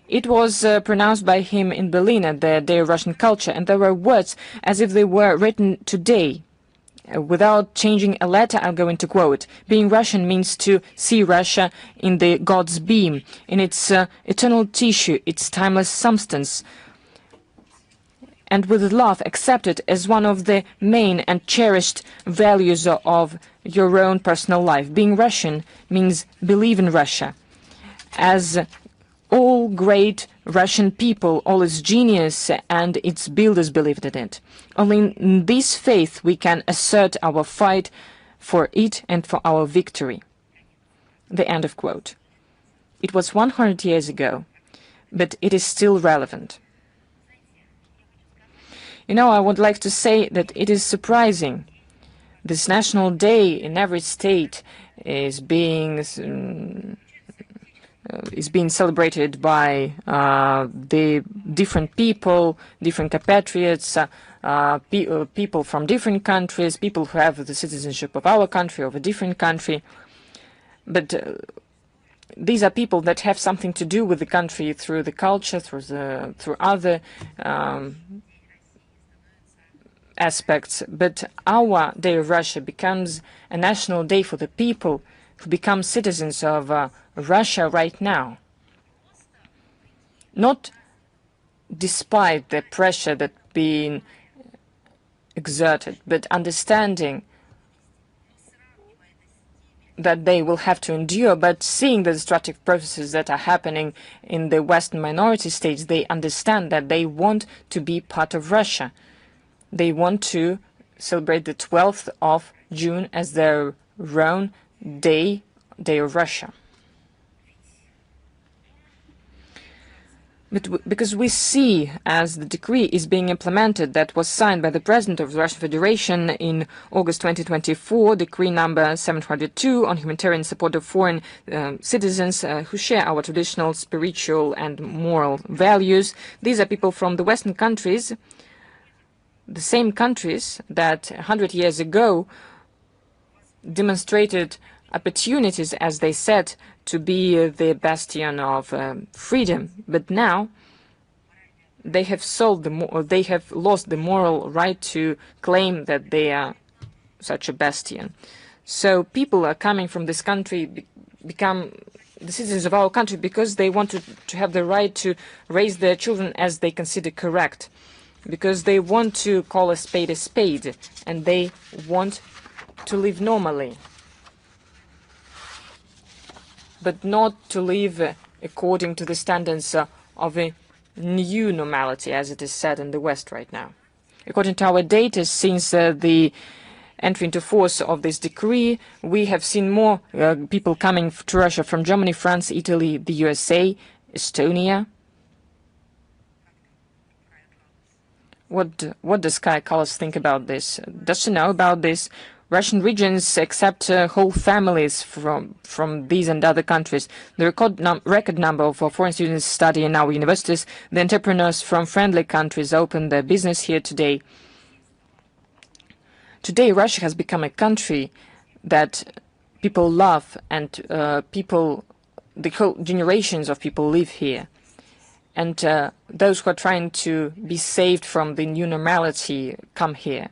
It was pronounced by him in Berlin at the Day of Russian Culture, and there were words as if they were written today. Without changing a letter, I'm going to quote: being Russian means to see Russia in the God's beam, in its eternal tissue, its timeless substance, and with love accept it as one of the main and cherished values of your own personal life. Being Russian means believe in Russia. As all great Russian people, all its genius and its builders believed in it. Only in this faith we can assert our fight for it and for our victory. The end of quote. It was 100 years ago, but it is still relevant. You know, I would like to say that it is surprising. This national day in every state is being celebrated by the different people, different compatriots, people from different countries, people who have the citizenship of our country, of a different country. But these are people that have something to do with the country through the culture, through other aspects. But our Day of Russia becomes a national day for the people who become citizens of Russia right now. Not despite the pressure that's being exerted, but understanding that they will have to endure, but seeing the destructive processes that are happening in the Western minority states, they understand that they want to be part of Russia. They want to celebrate the 12th of June as their own Day of Russia. But because we see, as the decree is being implemented that was signed by the President of the Russian Federation in August 2024, decree number 702 on humanitarian support of foreign citizens who share our traditional, spiritual and moral values. These are people from the Western countries, the same countries that 100 years ago demonstrated opportunities, as they said, to be the bastion of freedom. But now they have lost the moral right to claim that they are such a bastion. So people are coming from this country, become the citizens of our country because they want to have the right to raise their children as they consider correct. because they want to call a spade, and they want to live normally, but not to live according to the standards of a new normality, as it is said in the West right now. According to our data, since the entry into force of this decree, we have seen more people coming to Russia from Germany, France, Italy, the USA, Estonia. What does Kaya Kallas think about this? Does she know about this? Russian regions accept whole families from these and other countries. The record number of foreign students study in our universities. The entrepreneurs from friendly countries open their business here today. Today, Russia has become a country that people love, and the whole generations of people live here. And those who are trying to be saved from the new normality come here.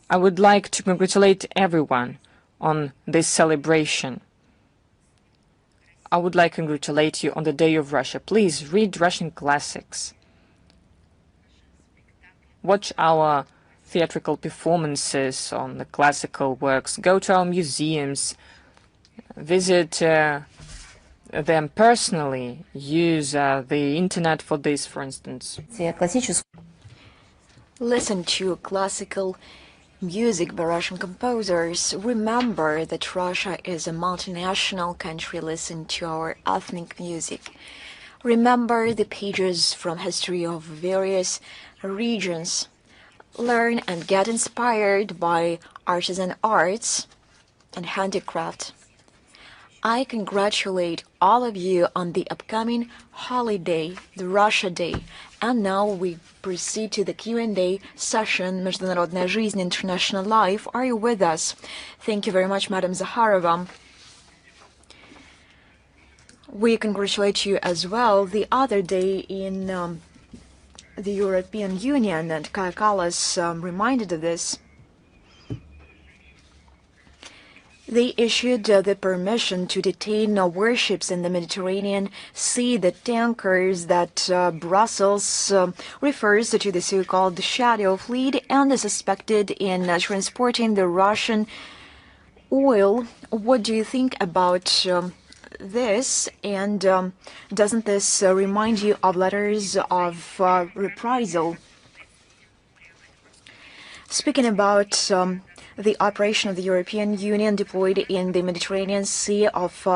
I would like to congratulate everyone on this celebration. I would like to congratulate you on the Day of Russia. Please read Russian classics. Watch our theatrical performances on the classical works. Go to our museums. Visit them personally. Use the internet for this, for instance. Listen to classical music by Russian composers. Remember that Russia is a multinational country. Listen to our ethnic music. Remember the pages from history of various regions. Learn and get inspired by artisan arts and handicraft. I congratulate all of you on the upcoming holiday, the Russia Day. And now we proceed to the Q&A session, Международная жизнь, International Life. Are you with us? Thank you very much, Madam Zakharova. We congratulate you as well. The other day in the European Union, and Kaya Kallas reminded of this, they issued the permission to detain warships in the Mediterranean Sea, the tankers that Brussels refers to the so-called Shadow Fleet, and is suspected in transporting the Russian oil. What do you think about this? And doesn't this remind you of letters of reprisal? Speaking about the operation of the European Union deployed in the Mediterranean Sea of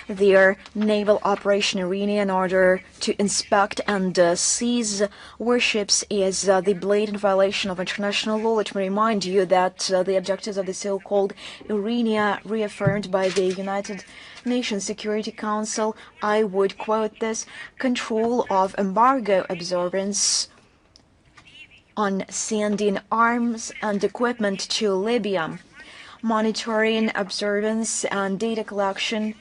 their naval operation Irina in order to inspect and seize warships is the blatant violation of international law. Let me remind you that the objectives of the so-called Irina, reaffirmed by the United Nations Security Council, I would quote this: control of embargo observance on sending arms and equipment to Libya, monitoring observance and data collection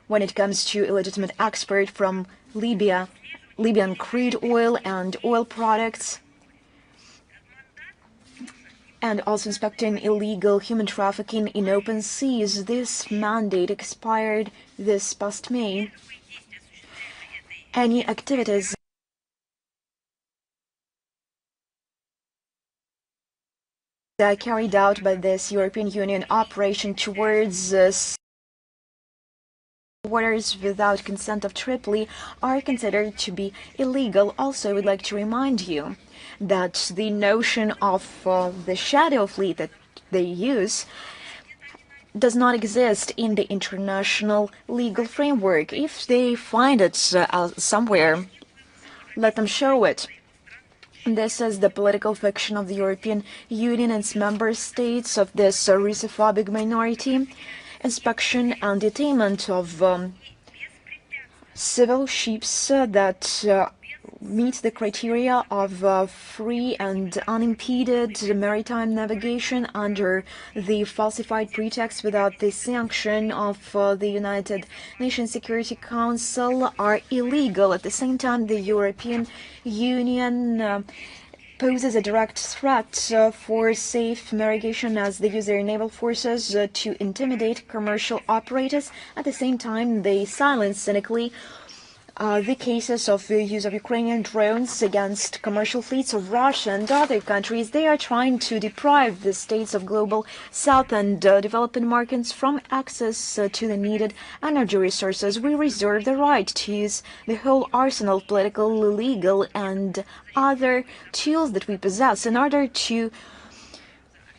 when it comes to illegitimate export from Libyan crude oil and oil products, and also inspecting illegal human trafficking in open seas. This mandate expired this past May. Any activities carried out by this European Union operation towards waters without consent of Tripoli are considered to be illegal. Also, I would like to remind you that the notion of the shadow fleet that they use does not exist in the international legal framework. If they find it somewhere, let them show it. This is the political fiction of the European Union and its member states of this Russophobic minority. Inspection and detainment of civil ships that meet the criteria of free and unimpeded maritime navigation under the falsified pretext without the sanction of the United Nations Security Council are illegal. At the same time, the European Union poses a direct threat for safe navigation as they use their naval forces to intimidate commercial operators. At the same time, they silence cynically the cases of the use of Ukrainian drones against commercial fleets of Russia and other countries. They are trying to deprive the states of global south and developing markets from access to the needed energy resources. We reserve the right to use the whole arsenal of political, legal, and other tools that we possess in order to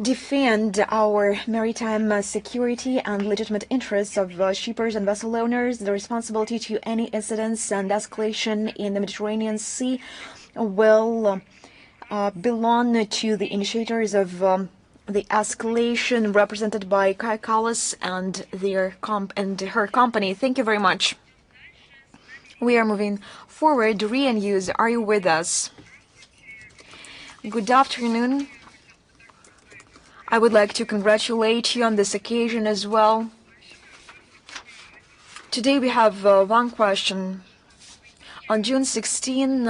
defend our maritime security and legitimate interests of shippers and vessel owners. The responsibility to any incidents and escalation in the Mediterranean Sea will belong to the initiators of the escalation, represented by Kai Kallas and her company. Thank you very much. We are moving forward. RIA News, are you with us? Good afternoon. I would like to congratulate you on this occasion as well. Today we have one question. On June 16,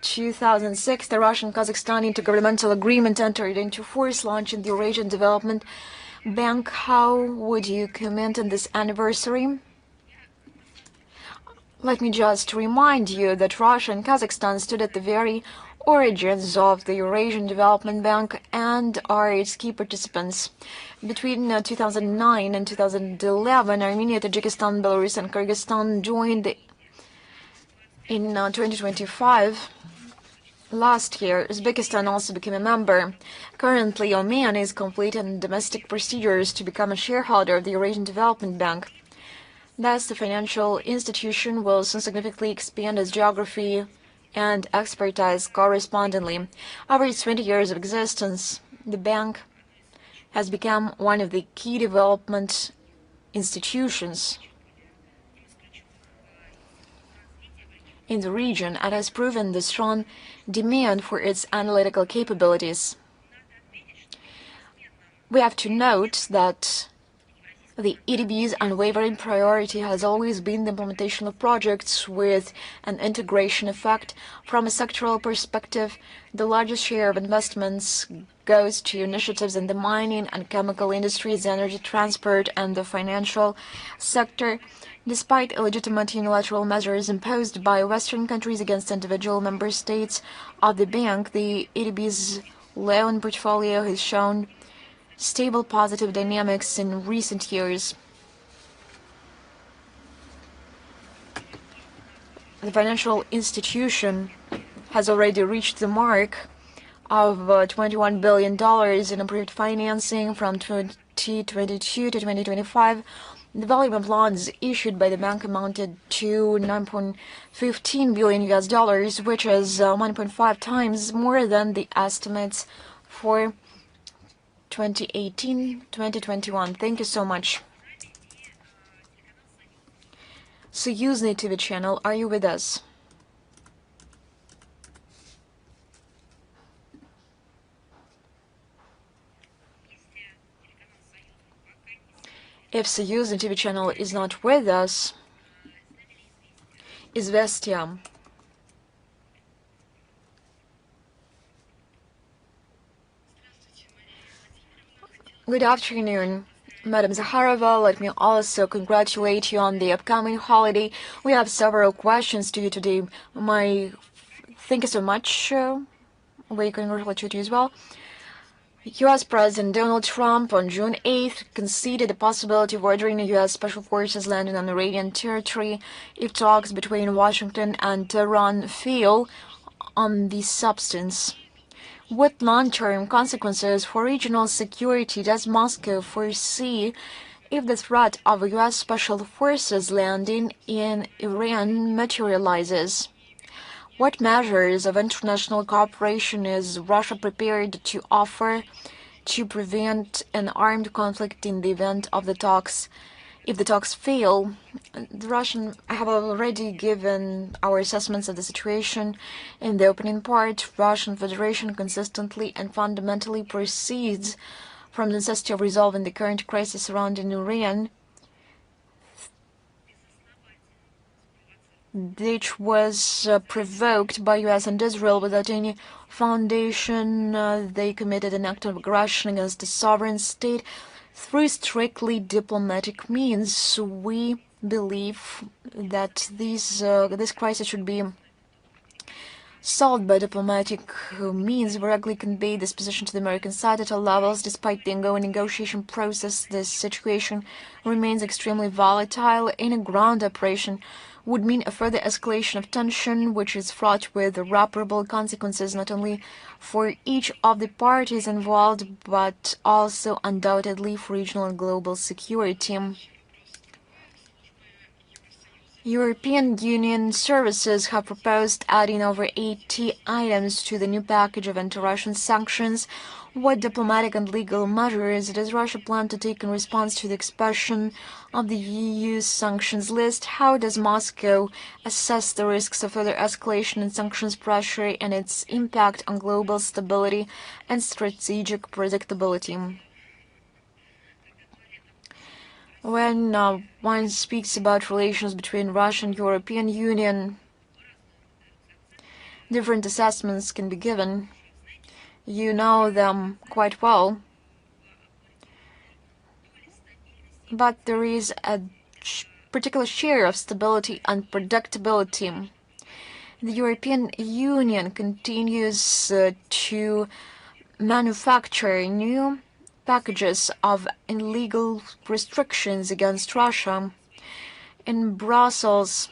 2006, the Russian-Kazakhstan intergovernmental agreement entered into force, launching the Eurasian Development Bank. How would you comment on this anniversary? Let me just remind you that Russia and Kazakhstan stood at the very origins of the Eurasian Development Bank and are its key participants. Between 2009 and 2011, Armenia, Tajikistan, Belarus, and Kyrgyzstan joined. In 2025, last year, Uzbekistan also became a member. Currently, Oman is completing domestic procedures to become a shareholder of the Eurasian Development Bank. Thus, the financial institution will soon significantly expand its geography and expertise correspondingly. Over its 20 years of existence, the bank has become one of the key development institutions in the region and has proven the strong demand for its analytical capabilities. We have to note that the EDB's unwavering priority has always been the implementation of projects with an integration effect. From a sectoral perspective, the largest share of investments goes to initiatives in the mining and chemical industries, energy transport, and the financial sector. Despite illegitimate unilateral measures imposed by Western countries against individual member states of the bank, the EDB's loan portfolio has shown stable positive dynamics in recent years. The financial institution has already reached the mark of $21 billion in approved financing from 2022 to 2025. The volume of loans issued by the bank amounted to $9.15 billion, which is 1.5 times more than the estimates for 2018-2021. Thank you so much. Союзный TV channel, are you with us? If Союзный TV channel is not with us, Известия. Good afternoon, Madam Zakharova. Let me also congratulate you on the upcoming holiday. We have several questions to you today. Thank you so much. We congratulate you as well. U.S. President Donald Trump on June 8th conceded the possibility of ordering U.S. Special Forces landing on Iranian territory if talks between Washington and Tehran fail on the substance. What long-term consequences for regional security does Moscow foresee if the threat of U.S. Special Forces landing in Iran materializes? What measures of international cooperation is Russia prepared to offer to prevent an armed conflict in the event of the talks? If the talks fail, I have already given our assessments of the situation in the opening part. Russian Federation consistently and fundamentally proceeds from the necessity of resolving the current crisis surrounding Iran, which was provoked by U.S. and Israel without any foundation. They committed an act of aggression against a sovereign state through strictly diplomatic means. We belief that this crisis should be solved by diplomatic means. We regularly conveyed this position to the American side at all levels. Despite the ongoing negotiation process, this situation remains extremely volatile. Any ground operation would mean a further escalation of tension, which is fraught with irreparable consequences not only for each of the parties involved, but also undoubtedly for regional and global security. European Union services have proposed adding over 80 items to the new package of anti-Russian sanctions. What diplomatic and legal measures does Russia plan to take in response to the expansion of the EU's sanctions list? How does Moscow assess the risks of further escalation in sanctions pressure and its impact on global stability and strategic predictability? When one speaks about relations between Russia and European Union, different assessments can be given. You know them quite well. But there is a particular share of stability and predictability. The European Union continues to manufacture new packages of illegal restrictions against Russia. In Brussels,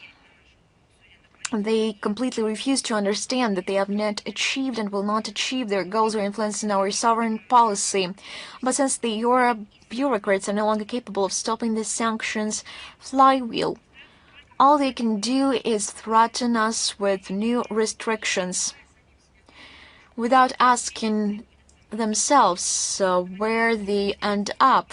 they completely refuse to understand that they have not achieved and will not achieve their goals or influence in our sovereign policy. But since the Euro bureaucrats are no longer capable of stopping this sanctions flywheel, all they can do is threaten us with new restrictions without asking themselves where they end up.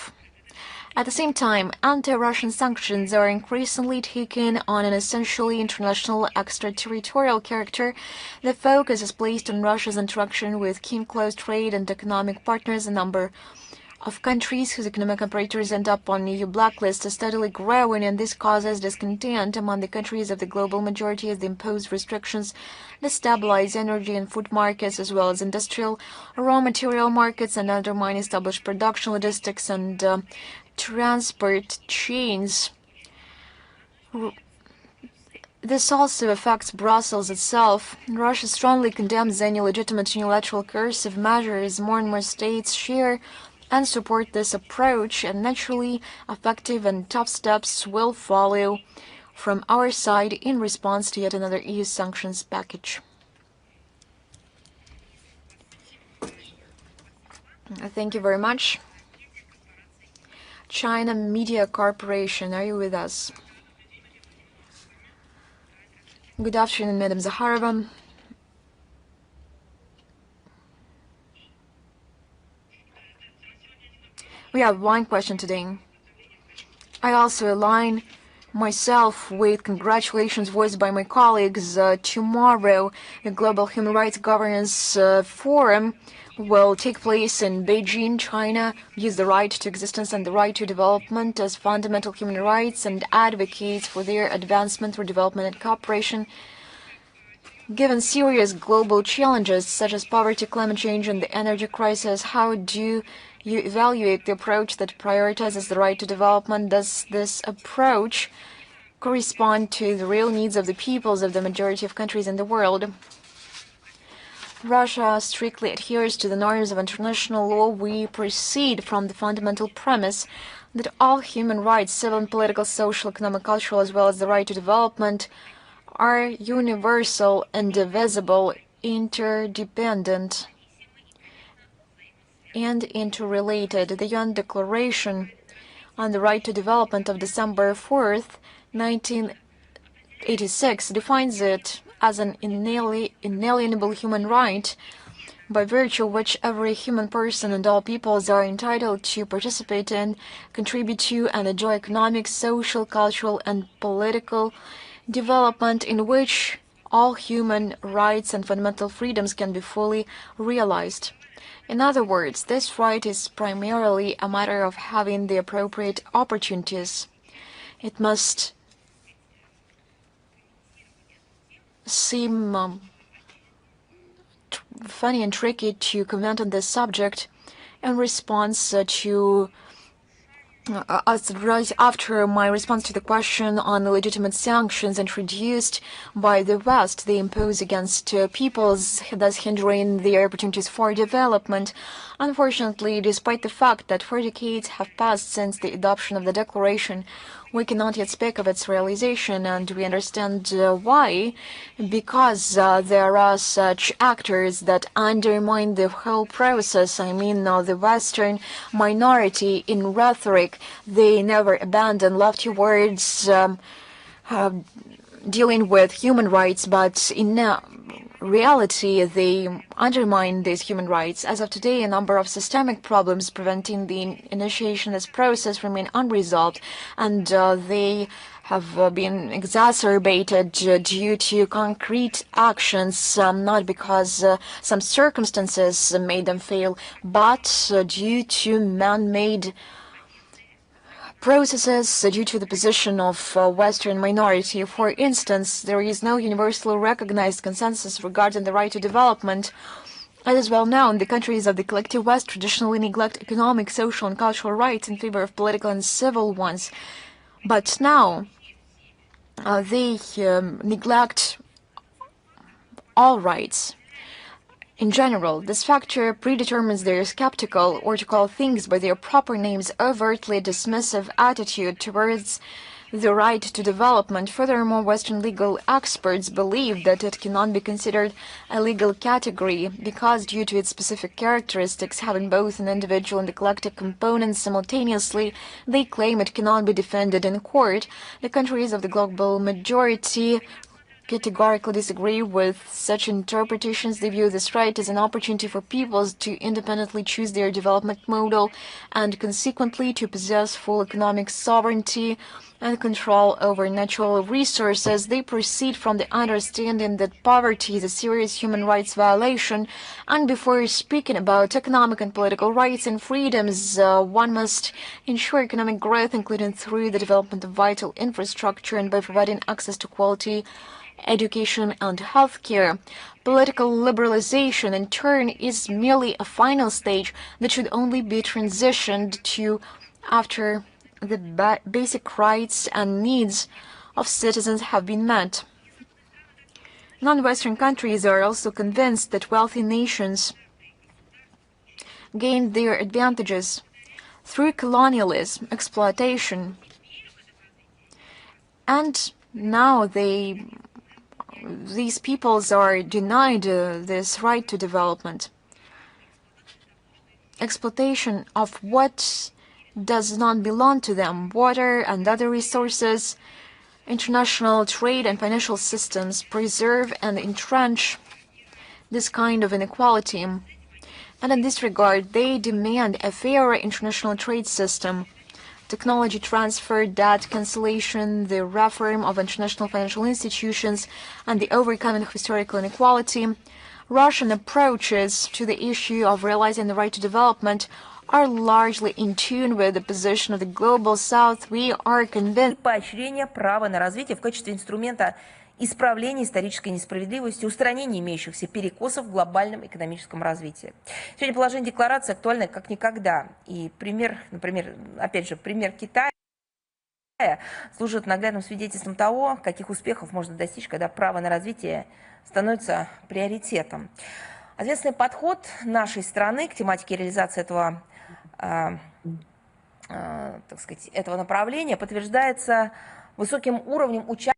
At the same time, anti-Russian sanctions are increasingly taking on an essentially international extraterritorial character. The focus is placed on Russia's interaction with key close trade and economic partners. A number of countries whose economic operators end up on EU blacklist is steadily growing, and this causes discontent among the countries of the global majority as the imposed restrictions destabilize energy and food markets as well as industrial raw material markets and undermine established production, logistics, and transport chains. This also affects Brussels itself. Russia strongly condemns any legitimate unilateral coercive measures. More and more states share and support this approach, and naturally effective and tough steps will follow from our side in response to yet another EU sanctions package. Thank you very much. China Media Corporation, are you with us? Good afternoon, Madam Zakharova. We have one question today. I also align myself with congratulations voiced by my colleagues. Tomorrow, the Global Human Rights Governance Forum will take place in Beijing. China views the right to existence and the right to development as fundamental human rights and advocates for their advancement through development and cooperation. Given serious global challenges such as poverty, climate change, and the energy crisis, how do you evaluate the approach that prioritizes the right to development? Does this approach correspond to the real needs of the peoples of the majority of countries in the world? Russia strictly adheres to the norms of international law. We proceed from the fundamental premise that all human rights, civil and political, social, economic, cultural, as well as the right to development, are universal, indivisible, interdependent, and interrelated. The UN Declaration on the Right to Development of December 4th, 1986 defines it as an inalienable human right by virtue of which every human person and all peoples are entitled to participate in, contribute to, and enjoy economic, social, cultural, and political development in which all human rights and fundamental freedoms can be fully realized. In other words, this right is primarily a matter of having the appropriate opportunities. It must seem funny and tricky to comment on this subject in response to as right after my response to the question on the legitimate sanctions introduced by the West, they impose against peoples, thus hindering their opportunities for development. Unfortunately, despite the fact that 4 decades have passed since the adoption of the declaration, we cannot yet speak of its realization, and we understand why. Because there are such actors that undermine the whole process. I mean, the Western minority in rhetoric, they never abandon lofty words dealing with human rights, but in reality, they undermine these human rights. As of today, a number of systemic problems preventing the initiation of this process remain unresolved, and they have been exacerbated due to concrete actions, not because some circumstances made them fail, but due to man-made processes due to the position of Western minority. For instance, there is no universally recognized consensus regarding the right to development. As is well known, the countries of the collective West traditionally neglect economic, social, and cultural rights in favor of political and civil ones. But now, they neglect all rights. In general, this factor predetermines their skeptical, or to call things by their proper names, overtly dismissive attitude towards the right to development. Furthermore, Western legal experts believe that it cannot be considered a legal category because, due to its specific characteristics, having both an individual and a collective component simultaneously, they claim it cannot be defended in court. The countries of the global majority categorically disagree with such interpretations. They view this right as an opportunity for peoples to independently choose their development model and consequently to possess full economic sovereignty and control over natural resources. They proceed from the understanding that poverty is a serious human rights violation, and before speaking about economic and political rights and freedoms, one must ensure economic growth, including through the development of vital infrastructure and by providing access to quality education and healthcare. Political liberalization, in turn, is merely a final stage that should only be transitioned to after the basic rights and needs of citizens have been met. Non-Western countries are also convinced that wealthy nations gained their advantages through colonialism, exploitation, and now these peoples are denied this right to development. Exploitation of what does not belong to them, water and other resources, international trade and financial systems preserve and entrench this kind of inequality. And in this regard, they demand a fairer international trade system, technology transfer, debt cancellation, the reform of international financial institutions, and the overcoming of historical inequality. Russian approaches to the issue of realizing the right to development are largely in tune with the position of the global South. We are convinced поощрение права на развитие в качестве инструмента исправления исторической несправедливости, устранения имеющихся перекосов в глобальном экономическом развитии. Сегодня положение декларации актуально как никогда. И пример, например, опять же, пример Китая служит наглядным свидетельством того, каких успехов можно достичь, когда право на развитие становится приоритетом. Ответственный подход нашей страны к тематике реализации этого, так сказать, этого направления подтверждается высоким уровнем участия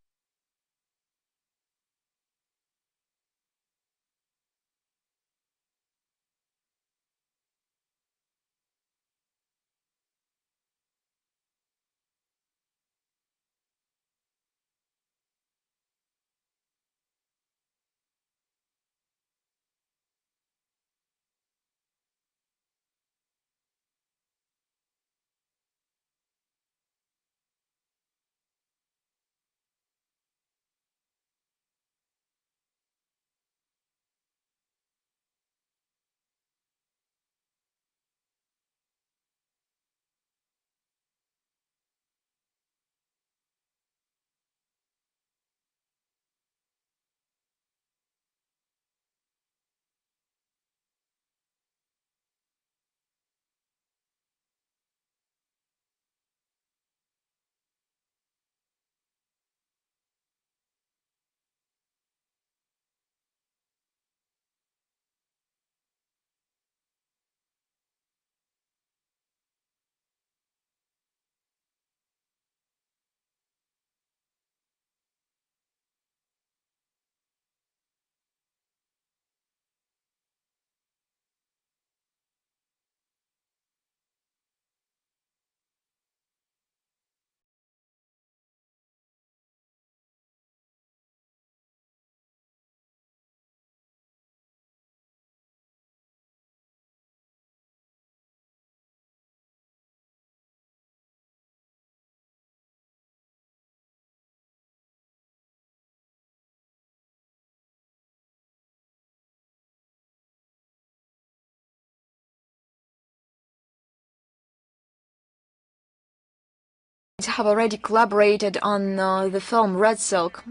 have already collaborated on the film Red Silk.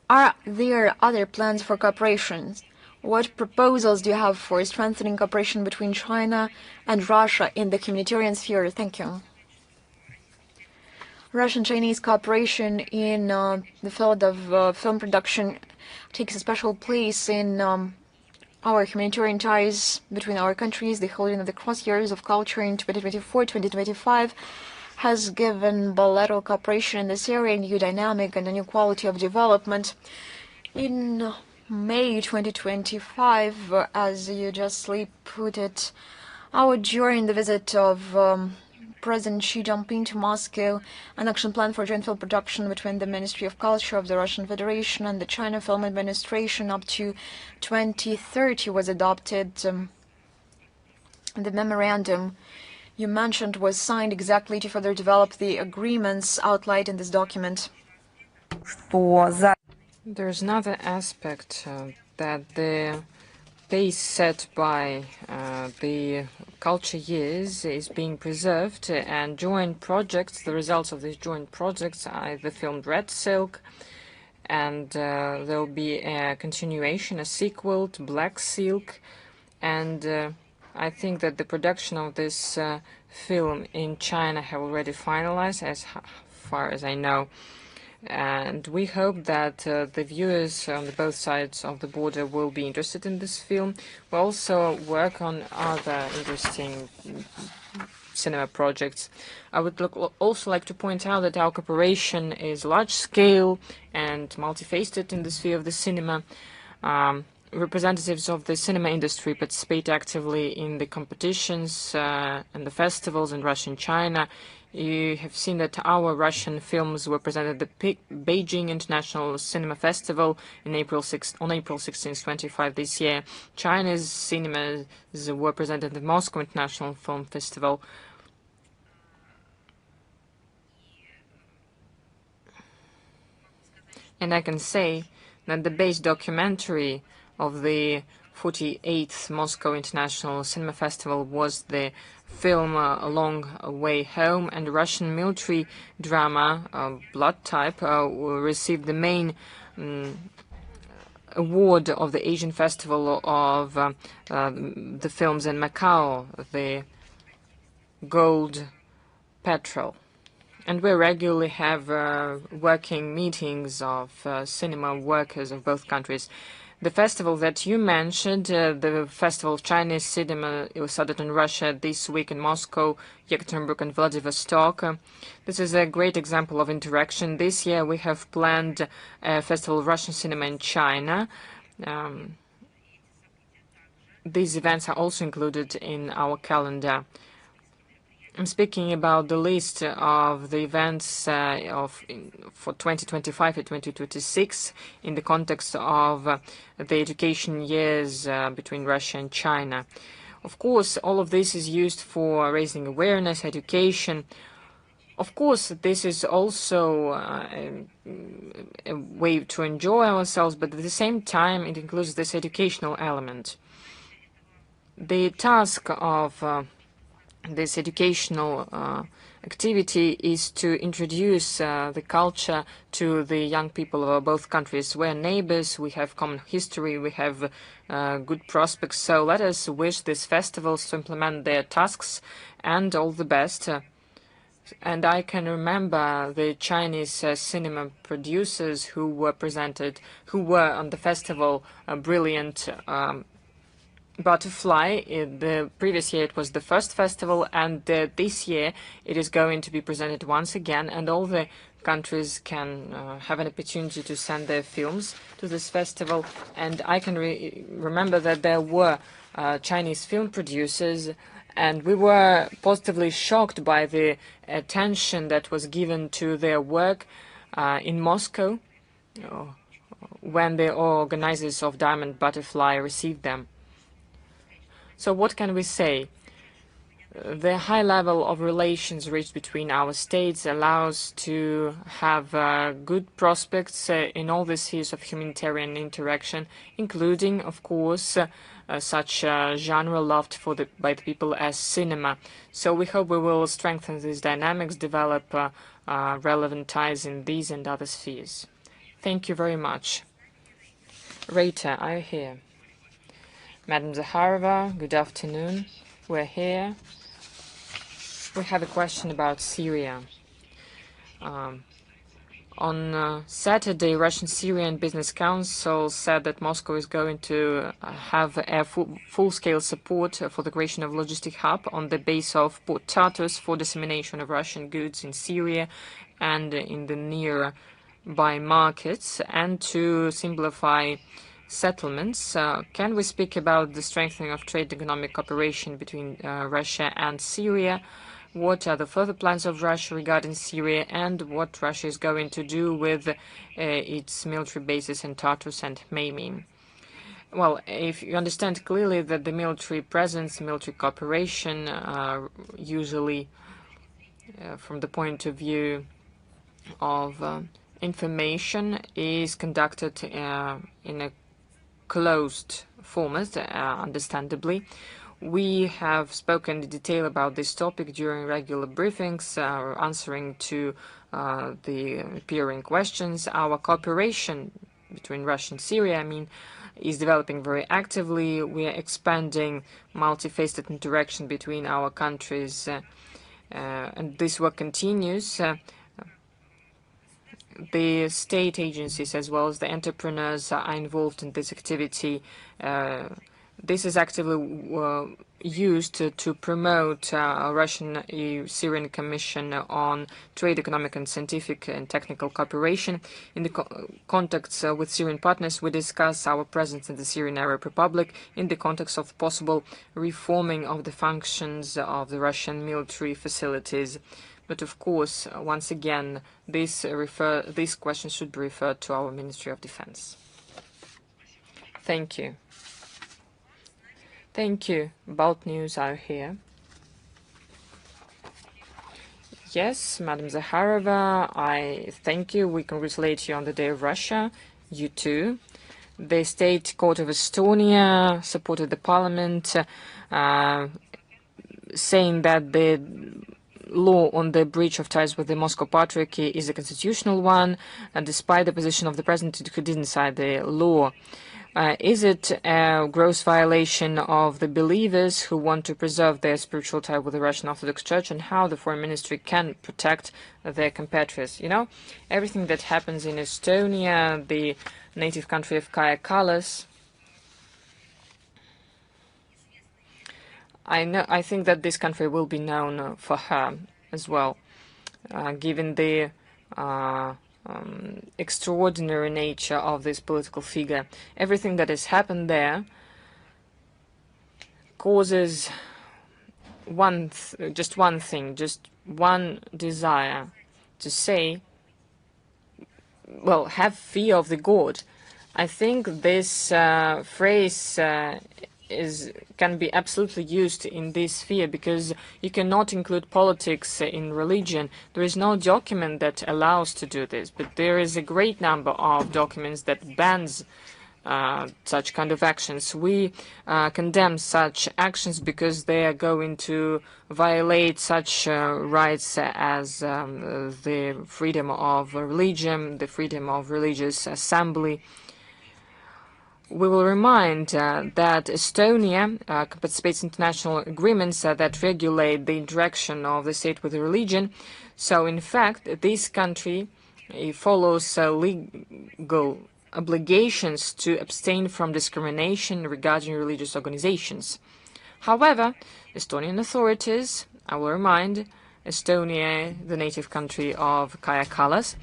Are there other plans for cooperation? What proposals do you have for strengthening cooperation between China and Russia in the humanitarian sphere? Thank you. Russian-Chinese cooperation in the field of film production takes a special place in our humanitarian ties between our countries. The holding of the cross years of culture in 2024-2025 has given bilateral cooperation in this area a new dynamic and a new quality of development. In May 2025, as you justly put it, during the visit of President Xi Jinping to Moscow, an action plan for joint film production between the Ministry of Culture of the Russian Federation and the China Film Administration up to 2030 was adopted. The memorandum you mentioned was signed exactly to further develop the agreements outlined in this document. There's another aspect that the pace set by the culture years is being preserved, and joint projects, the results of these joint projects are the film Red Silk, and there will be a continuation, a sequel to Black Silk, and I think that the production of this film in China have already finalized, as far as I know. And we hope that the viewers on both sides of the border will be interested in this film. We also work on other interesting cinema projects. I would also like to point out that our cooperation is large-scale and multifaceted in the sphere of the cinema. Representatives of the cinema industry participate actively in the competitions and the festivals in Russia and China. You have seen that our Russian films were presented at the Beijing International Cinema Festival on April 16, 25 this year. China's cinemas were presented at the Moscow International Film Festival. And I can say that the base documentary of the 48th Moscow International Cinema Festival was the film A Long Way Home, and Russian military drama Blood Type received the main award of the Asian Festival of the films in Macau, the Gold Petrel. And we regularly have working meetings of cinema workers of both countries. The festival that you mentioned, the Festival of Chinese Cinema, it was started in Russia this week in Moscow, Yekaterinburg, and Vladivostok. This is a great example of interaction. This year we have planned a Festival of Russian Cinema in China. These events are also included in our calendar. I'm speaking about the list of the events for 2025 and 2026 in the context of the education years between Russia and China. Of course, all of this is used for raising awareness, education. Of course, this is also a way to enjoy ourselves, but at the same time, it includes this educational element. The task of this educational activity is to introduce the culture to the young people of both countries. We're neighbors, we have common history, we have good prospects, so let us wish these festivals to implement their tasks, and all the best. And I can remember the Chinese cinema producers who were on the festival, brilliant Butterfly. The previous year it was the first festival, and this year it is going to be presented once again, and all the countries can have an opportunity to send their films to this festival. And I can remember that there were Chinese film producers, and we were positively shocked by the attention that was given to their work in Moscow when the organizers of Diamond Butterfly received them. So what can we say? The high level of relations reached between our states allows to have good prospects in all the spheres of humanitarian interaction, including, of course, such a genre loved by the people as cinema. So we hope we will strengthen these dynamics, develop relevant ties in these and other spheres. Thank you very much. Rita, are you here? Madam Zakharova, good afternoon. We're here. We have a question about Syria. On Saturday, Russian-Syrian Business Council said that Moscow is going to have a full-scale support for the creation of logistic hub on the base of Port Tartus for dissemination of Russian goods in Syria and in the nearby markets, and to simplify settlements. Can we speak about the strengthening of trade and economic cooperation between Russia and Syria? What are the further plans of Russia regarding Syria, and what Russia is going to do with its military bases in Tartus and Maymin? Well, if you understand clearly that the military presence, military cooperation, usually from the point of view of information, is conducted in a closed format, understandably. We have spoken in detail about this topic during regular briefings, answering to the appearing questions. Our cooperation between Russia and Syria, is developing very actively. We are expanding multifaceted interaction between our countries, and this work continues. The state agencies as well as the entrepreneurs are involved in this activity. This is actively used to promote a Russian-Syrian Commission on Trade, Economic and Scientific and Technical Cooperation. In the contacts with Syrian partners, we discuss our presence in the Syrian Arab Republic in the context of possible reforming of the functions of the Russian military facilities. But of course, once again, these questions should be referred to our Ministry of Defense. Thank you. Thank you. Bold News are here. Yes, Madam Zakharova, I thank you. We congratulate you on the Day of Russia. You too. The State Court of Estonia supported the parliament, saying that the law on the breach of ties with the Moscow Patriarchy is a constitutional one, despite the position of the president who didn't sign the law. Is it a gross violation of the believers who want to preserve their spiritual tie with the Russian Orthodox Church, and how the foreign ministry can protect their compatriots? You know, everything that happens in Estonia, the native country of Kaja Kallas, I think that this country will be known for her as well, given the extraordinary nature of this political figure. Everything that has happened there causes just one thing, just one desire to say, well, have fear of the God. I think this phrase can be absolutely used in this sphere, because you cannot include politics in religion. There is no document that allows to do this, but there is a great number of documents that bans such kind of actions. We condemn such actions because they are going to violate such rights as the freedom of religion, the freedom of religious assembly. We will remind that Estonia participates in international agreements that regulate the interaction of the state with the religion. So, in fact, this country follows legal obligations to abstain from discrimination regarding religious organizations. However, Estonian authorities, I will remind, Estonia, the native country of Kaja Kallas,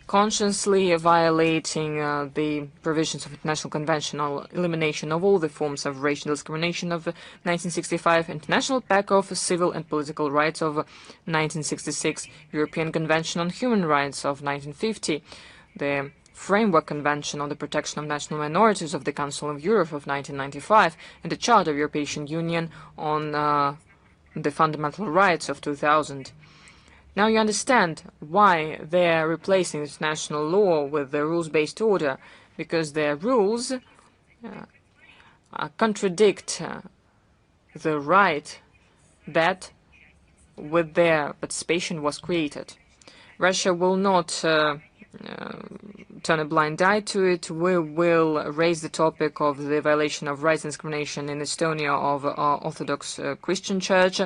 consciously violating the provisions of International Convention on Elimination of all the forms of racial discrimination of 1965, International Pact of Civil and Political Rights of 1966, European Convention on Human Rights of 1950, the Framework Convention on the Protection of National Minorities of the Council of Europe of 1995, and the Charter of the European Union on the fundamental rights of 2000. Now you understand why they're replacing international law with the rules-based order, because their rules contradict the right that, with their participation, was created. Russia will not turn a blind eye to it. We will raise the topic of the violation of rights and discrimination in Estonia of Orthodox Christian Church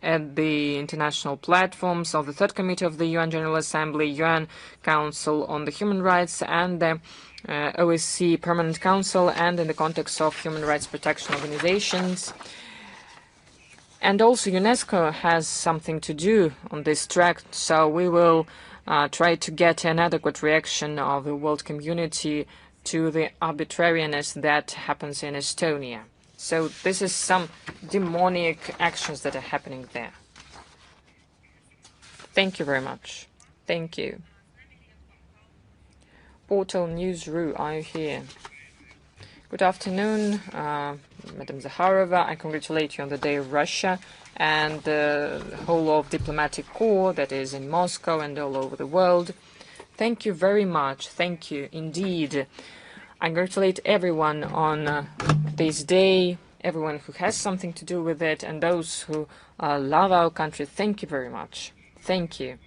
at the international platforms of the Third Committee of the UN General Assembly, UN Council on the Human Rights, and the OSCE Permanent Council, and in the context of human rights protection organizations. And also UNESCO has something to do on this track, so we will try to get an adequate reaction of the world community to the arbitrariness that happens in Estonia. So this is some demonic actions that are happening there. Thank you very much. Thank you. Portal News.ru, are you here? Good afternoon, Madam Zakharova. I congratulate you on the Day of Russia and the whole of diplomatic corps that is in Moscow and all over the world. Thank you very much. Thank you indeed. I congratulate everyone on this day, everyone who has something to do with it, and those who love our country. Thank you very much. Thank you.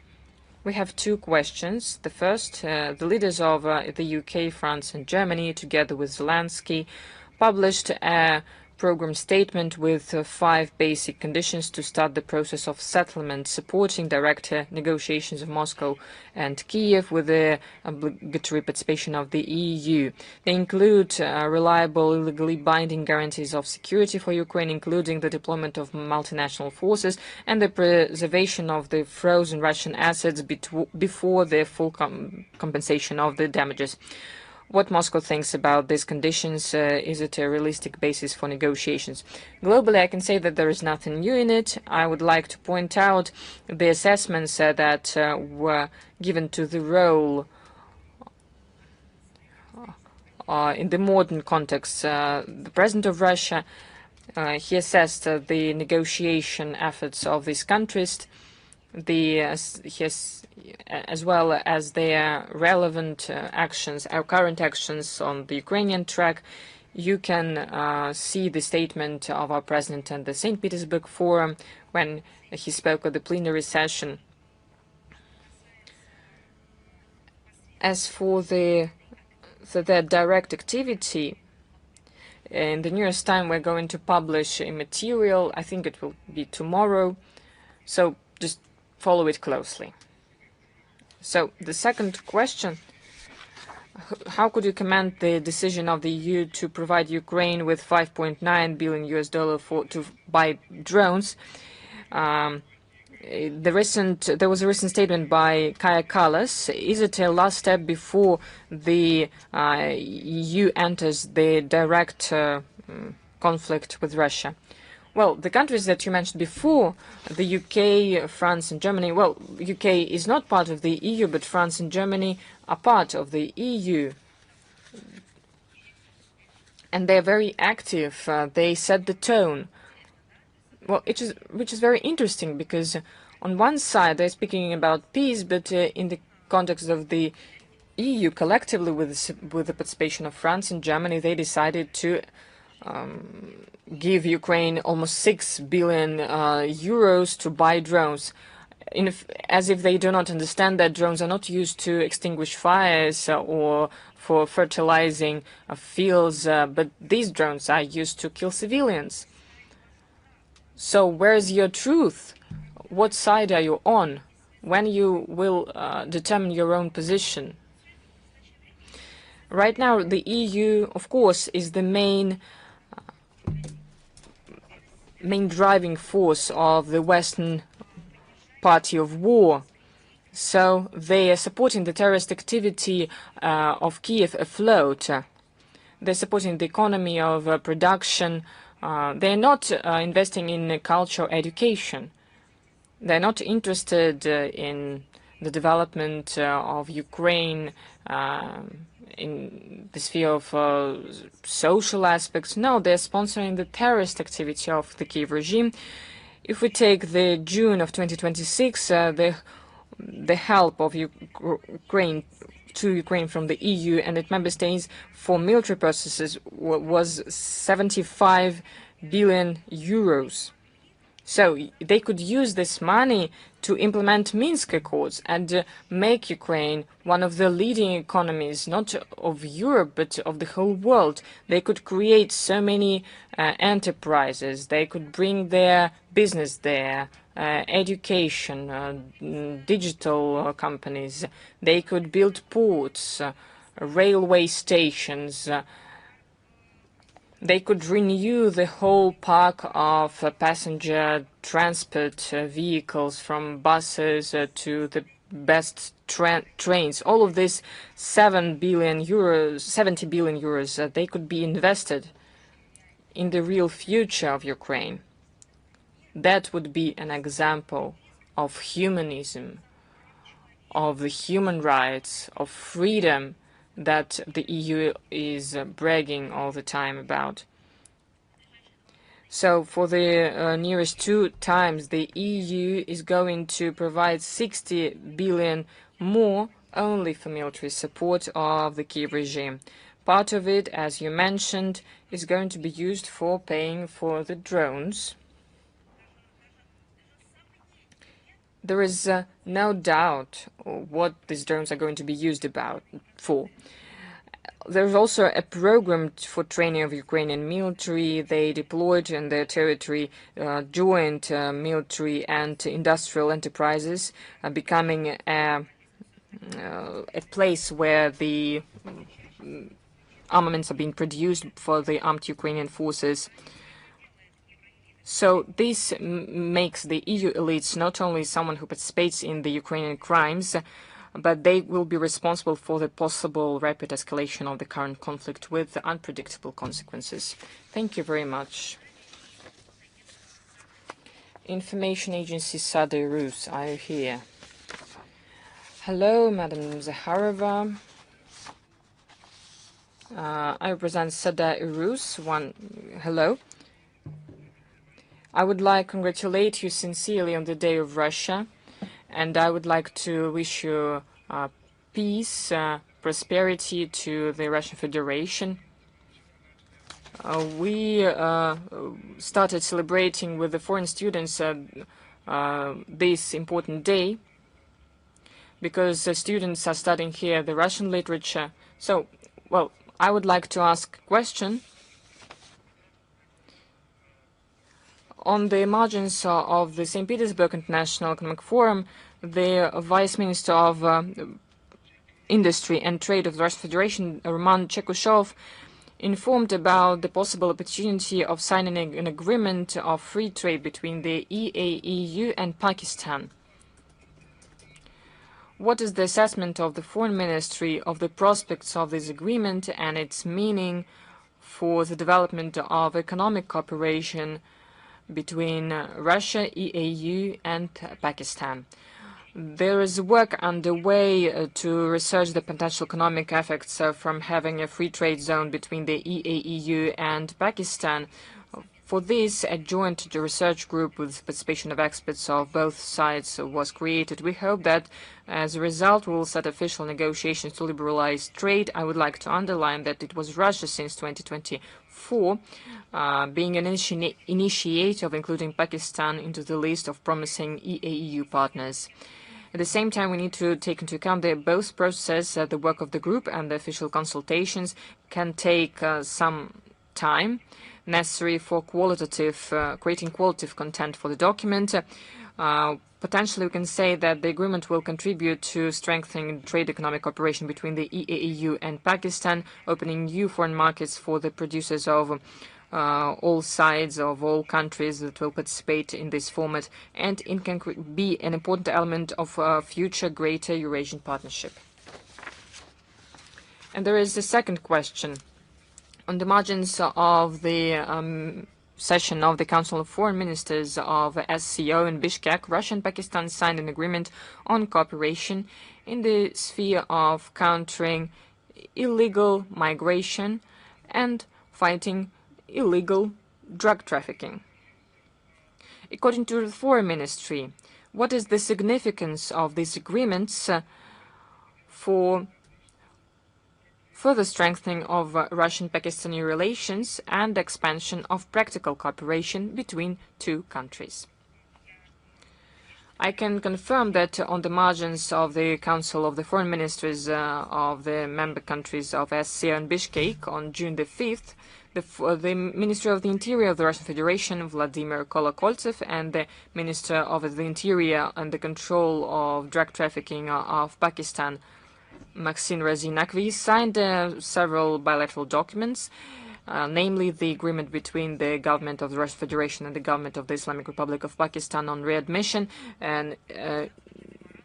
We have two questions. The first, the leaders of the UK, France and Germany, together with Zelensky, published a program statement with 5 basic conditions to start the process of settlement, supporting direct negotiations of Moscow and Kiev with the obligatory participation of the EU. They include reliable, legally binding guarantees of security for Ukraine, including the deployment of multinational forces and the preservation of the frozen Russian assets before the full compensation of the damages. What Moscow thinks about these conditions, is it a realistic basis for negotiations? Globally, I can say that there is nothing new in it. I would like to point out the assessments that were given to the role in the modern context. The President of Russia, he assessed the negotiation efforts of these countries, as well as their relevant actions, our current actions on the Ukrainian track. You can see the statement of our president at the St. Petersburg Forum when he spoke at the plenary session. As for the direct activity, in the nearest time we're going to publish a material. I think it will be tomorrow, so just follow it closely. So the second question, how could you comment the decision of the EU to provide Ukraine with $5.9 billion to buy drones? There was a recent statement by Kaja Kallas. Is it a last step before the EU enters the direct conflict with Russia? Well, the countries that you mentioned before, the UK, France and Germany, well, UK is not part of the EU, but France and Germany are part of the EU. And they're very active. They set the tone. Well, which is very interesting, because on one side they're speaking about peace, but in the context of the EU collectively, with the participation of France and Germany, they decided to give Ukraine almost 6 billion euros to buy drones, as if they do not understand that drones are not used to extinguish fires or for fertilizing fields, but these drones are used to kill civilians. So where's your truth? What side are you on? When you will determine your own position? Right now, the EU, of course, is the main driving force of the Western party of war. So they are supporting the terrorist activity of Kiev afloat. They're supporting the economy of production. They're not investing in culture or education. They're not interested in the development of Ukraine in the sphere of social aspects. No, they're sponsoring the terrorist activity of the Kiev regime. If we take the June of 2026, the help of Ukraine to Ukraine from the EU and its member states for military purposes was 75 billion euros. So they could use this money to implement Minsk Accords and make Ukraine one of the leading economies, not of Europe, but of the whole world. They could create so many enterprises. They could bring their business there, education, digital companies. They could build ports, railway stations. They could renew the whole park of passenger transport vehicles, from buses to the best trains. All of this 70 billion euros, they could be invested in the real future of Ukraine. That would be an example of humanism, of the human rights, of freedom that the EU is bragging all the time about. So for the nearest 2 times, the EU is going to provide 60 billion more only for military support of the Kiev regime. Part of it, as you mentioned, is going to be used for paying for the drones. There is no doubt what these drones are going to be used for. There's also a program for training of Ukrainian military. They deployed in their territory joint military and industrial enterprises, becoming a place where the armaments are being produced for the armed Ukrainian forces. So this makes the EU elites not only someone who participates in the Ukrainian crimes, but they will be responsible for the possible rapid escalation of the current conflict with unpredictable consequences. Thank you very much. Information Agency Sada Rus, are you here? Hello, Madam Zakharova. I represent Sada Rus. Hello. I would like to congratulate you sincerely on the Day of Russia, and I would like to wish you peace, prosperity to the Russian Federation. We started celebrating with the foreign students this important day because the students are studying here the Russian literature. So, well, I would like to ask a question. On the margins of the St. Petersburg International Economic Forum, the Vice Minister of Industry and Trade of the Russian Federation, Roman Chekushov, informed about the possible opportunity of signing an agreement of free trade between the EAEU and Pakistan. What is the assessment of the Foreign Ministry of the prospects of this agreement and its meaning for the development of economic cooperation between Russia, EAU, and Pakistan? There is work underway to research the potential economic effects from having a free trade zone between the EAEU and Pakistan. For this, a joint research group with participation of experts of both sides was created. We hope that as a result we will start official negotiations to liberalize trade. I would like to underline that it was Russia since 2024 being an initiator of including Pakistan into the list of promising EAEU partners. At the same time, we need to take into account that both processes, the work of the group and the official consultations, can take some time necessary for creating qualitative content for the document. Potentially, we can say that the agreement will contribute to strengthening trade economic cooperation between the EAEU and Pakistan, opening new foreign markets for the producers of all sides of all countries that will participate in this format, and it can be an important element of future greater Eurasian partnership. And there is a second question. On the margins of the session of the Council of Foreign Ministers of SCO in Bishkek, Russia and Pakistan signed an agreement on cooperation in the sphere of countering illegal migration and fighting illegal drug trafficking. According to the Foreign Ministry, what is the significance of these agreements for further strengthening of Russian-Pakistani relations and expansion of practical cooperation between two countries? I can confirm that on the margins of the Council of the Foreign Ministers of the member countries of SCO in Bishkek on June the 5th, the Minister of the Interior of the Russian Federation, Vladimir Kolokoltsev, and the Minister of the Interior and the Control of Drug Trafficking of Pakistan, Maxine Razi-Naqvi, signed several bilateral documents, namely the agreement between the government of the Russian Federation and the government of the Islamic Republic of Pakistan on readmission, and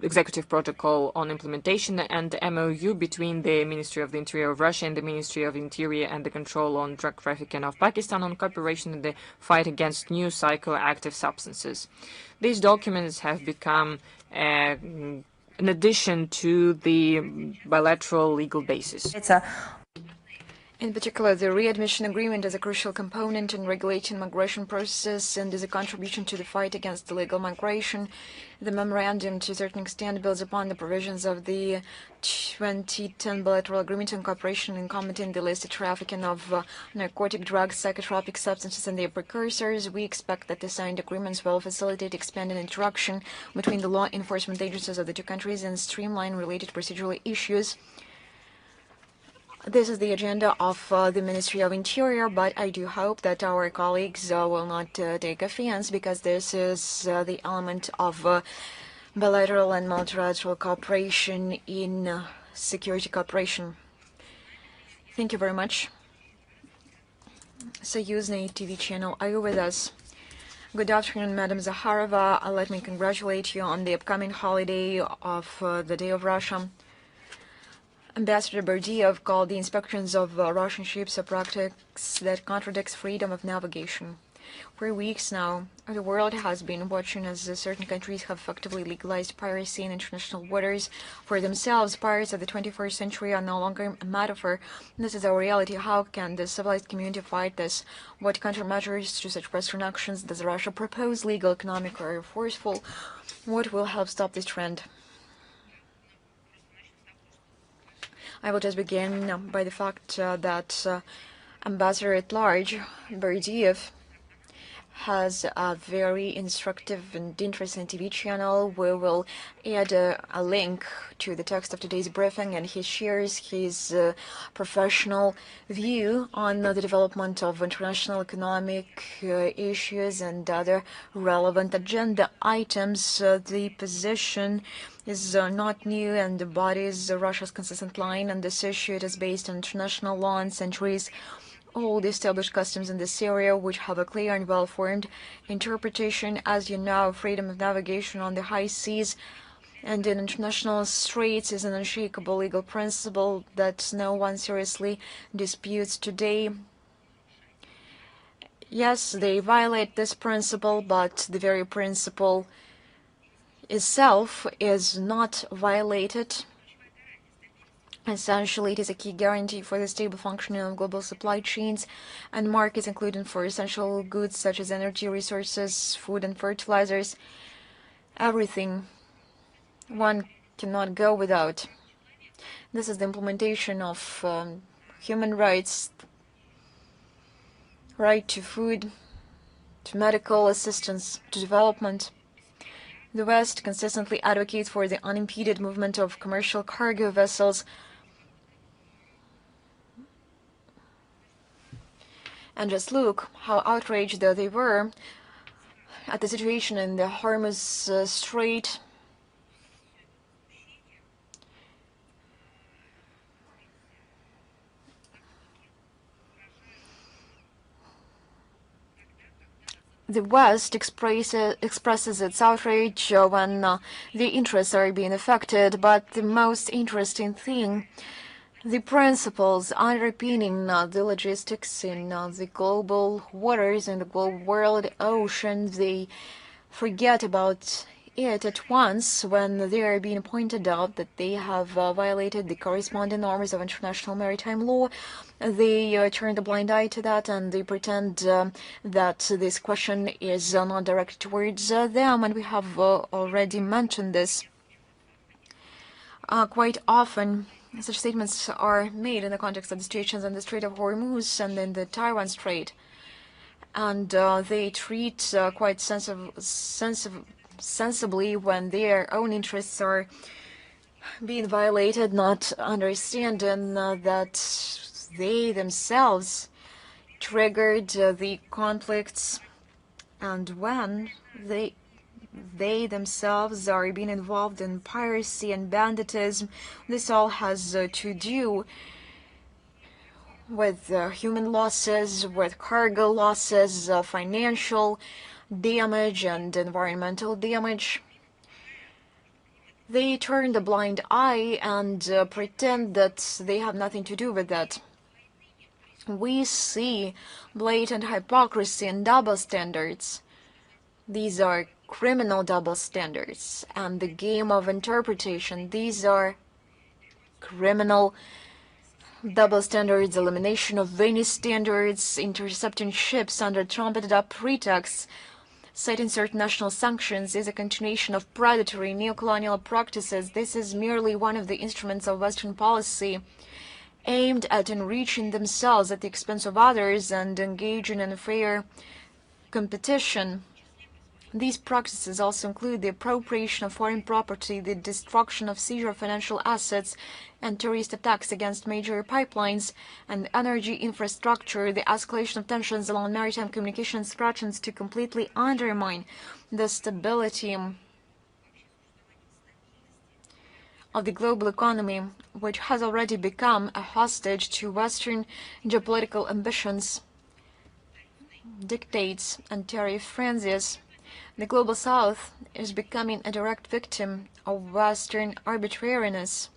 executive protocol on implementation, and MOU between the Ministry of the Interior of Russia and the Ministry of Interior and the Control on Drug Trafficking of Pakistan on cooperation in the fight against new psychoactive substances. These documents have become an addition to the bilateral legal basis. In particular, the readmission agreement is a crucial component in regulating migration process and is a contribution to the fight against illegal migration. The memorandum, to a certain extent, builds upon the provisions of the 2010 bilateral agreement on cooperation in combating the illicit trafficking of narcotic drugs, psychotropic substances, and their precursors. We expect that the signed agreements will facilitate expanded interaction between the law enforcement agencies of the two countries and streamline related procedural issues. This is the agenda of the Ministry of Interior, but I do hope that our colleagues will not take offense, because this is the element of bilateral and multilateral cooperation in security cooperation. Thank you very much. Soyuzny TV channel, are you with us? Good afternoon, Madam Zakharova. Let me congratulate you on the upcoming holiday of the Day of Russia. Ambassador Berdiev called the inspections of Russian ships a practice that contradicts freedom of navigation. For weeks now, the world has been watching as certain countries have effectively legalized piracy in international waters for themselves. Pirates of the 21st century are no longer a metaphor. This is our reality. How can the civilized community fight this? What countermeasures to such Western actions does Russia propose, legal, economic, or forceful? What will help stop this trend? I will just begin by the fact that Ambassador at Large, Berdiev, has a very instructive and interesting TV channel. We will add a link to the text of today's briefing, and he shares his professional view on the development of international economic issues and other relevant agenda items. The position is not new and embodies Russia's consistent line on this issue. It is based on international law and centuries old established customs in this area, which have a clear and well-formed interpretation. As you know, freedom of navigation on the high seas and in international straits is an unshakable legal principle that no one seriously disputes today. Yes, they violate this principle, but the very principle itself is not violated. Essentially, it is a key guarantee for the stable functioning of global supply chains and markets, including for essential goods such as energy resources, food and fertilizers, everything one cannot go without. This is the implementation of human rights, right to food, to medical assistance, to development. The West consistently advocates for the unimpeded movement of commercial cargo vessels. And just look how outraged they were at the situation in the Hormuz Strait. The West expresses its outrage when the interests are being affected, but the most interesting thing, the principles underpinning the logistics in the global waters and the global world ocean, they forget about it at once when they are being pointed out that they have violated the corresponding norms of international maritime law. They turn a blind eye to that, and they pretend that this question is not directed towards them, and we have already mentioned this quite often. Such statements are made in the context of the situations in the Strait of Hormuz and in the Taiwan Strait, and they treat quite sensibly when their own interests are being violated, not understanding that they themselves triggered the conflicts, and when they themselves are being involved in piracy and banditism. This all has to do with human losses, with cargo losses, financial damage, and environmental damage. They turn a blind eye and pretend that they have nothing to do with that. We see blatant hypocrisy and double standards. These are criminal double standards, and the game of interpretation. These are criminal double standards, elimination of Venice standards, intercepting ships under trumpeted up pretexts, citing certain national sanctions is a continuation of predatory neocolonial practices. This is merely one of the instruments of Western policy aimed at enriching themselves at the expense of others and engaging in fair competition. These practices also include the appropriation of foreign property, the destruction of seizure of financial assets, and terrorist attacks against major pipelines and energy infrastructure, the escalation of tensions along maritime communication threatens to completely undermine the stability of the global economy, which has already become a hostage to Western geopolitical ambitions, dictates, and tariff frenzies. The Global South is becoming a direct victim of Western arbitrariness,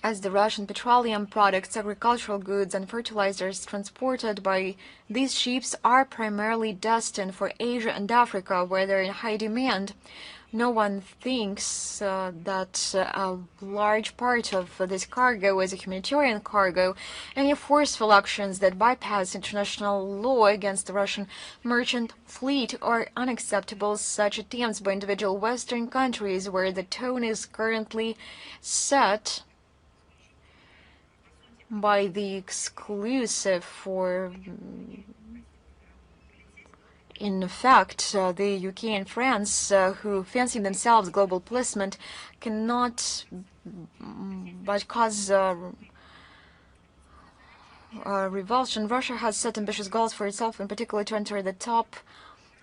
as the Russian petroleum products, agricultural goods, and fertilizers transported by these ships are primarily destined for Asia and Africa, where they're in high demand. No one thinks that a large part of this cargo is a humanitarian cargo. Any forceful actions that bypass international law against the Russian merchant fleet are unacceptable. Such attempts by individual Western countries, where the tone is currently set by the exclusive for, in fact, the UK and France, who fancy themselves global policemen, cannot but cause revulsion. Russia has set ambitious goals for itself, in particular to enter the top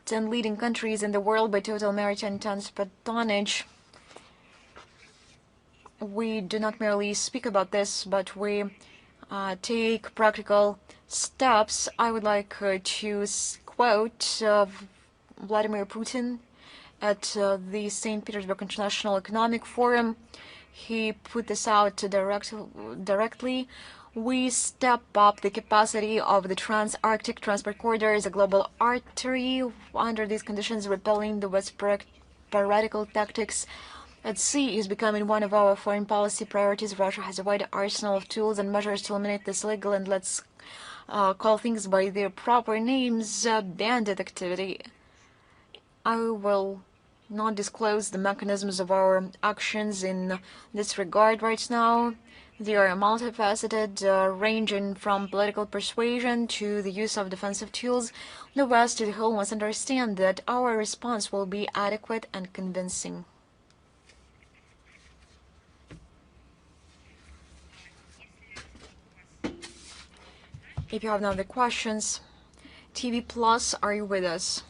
10 leading countries in the world by total maritime transport tonnage. We do not merely speak about this, but we take practical steps. I would like to quote Vladimir Putin at the St. Petersburg International Economic Forum. He put this out directly. We step up the capacity of the trans-Arctic transport corridor as a global artery. Under these conditions, repelling the West's piratical tactics at sea is becoming one of our foreign policy priorities. Russia has a wide arsenal of tools and measures to eliminate this illegal, and let's call things by their proper names, bandit activity. I will not disclose the mechanisms of our actions in this regard right now. They are multifaceted, ranging from political persuasion to the use of defensive tools. The West as a whole must understand that our response will be adequate and convincing. If you have no other questions, TV Plus, are you with us?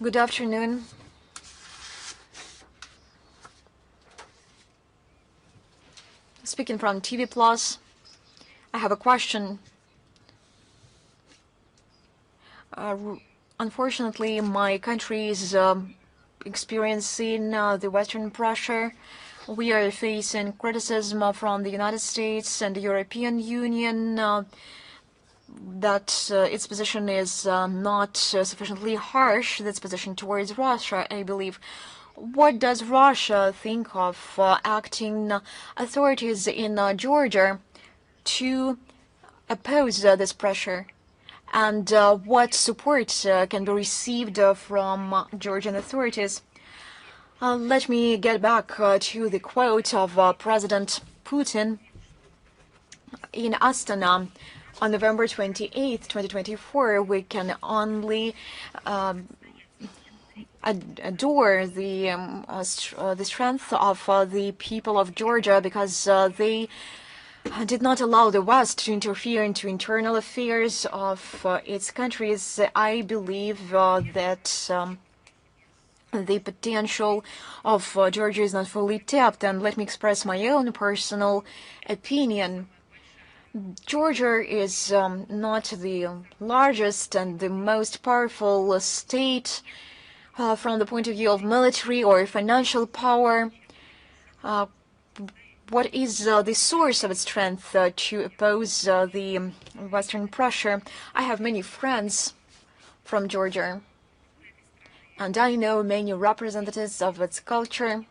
Good afternoon. Speaking from TV Plus, I have a question. Unfortunately, my country is experiencing the Western pressure. We are facing criticism from the United States and the European Union that its position is not sufficiently harsh, its position towards Russia, I believe. What does Russia think of acting authorities in Georgia to oppose this pressure? And what support can be received from Georgian authorities? Let me get back to the quote of President Putin in Astana on November 28th, 2024. We can only adore the strength of the people of Georgia, because they did not allow the West to interfere into internal affairs of its countries. I believe that the potential of Georgia is not fully tapped, and let me express my own personal opinion. Georgia is not the largest and the most powerful state from the point of view of military or financial power. What is the source of its strength to oppose the Western pressure? I have many friends from Georgia, and I know many representatives of its culture.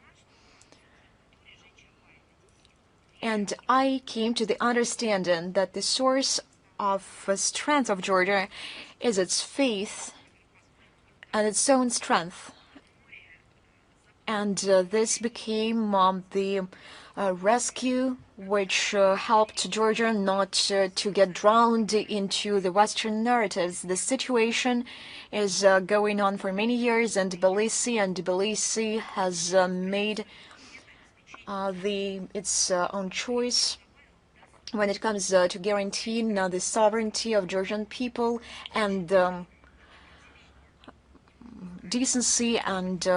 And I came to the understanding that the source of strength of Georgia is its faith and its own strength. And this became the rescue which helped Georgia not to get drowned into the Western narratives. The situation is going on for many years, and Tbilisi has made its own choice when it comes to guaranteeing the sovereignty of Georgian people and decency and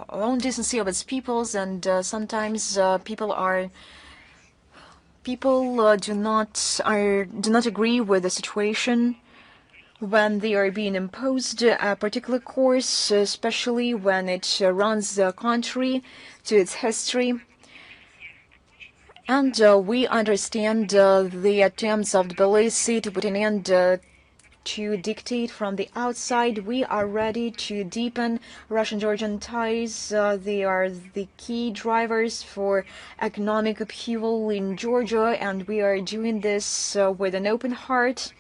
own decency of its peoples. And sometimes people do not agree with the situation when they are being imposed a particular course, especially when it runs contrary to its history. And we understand the attempts of Tbilisi to put an end to dictate from the outside. We are ready to deepen Russian-Georgian ties. They are the key drivers for economic upheaval in Georgia, and we are doing this with an open heart.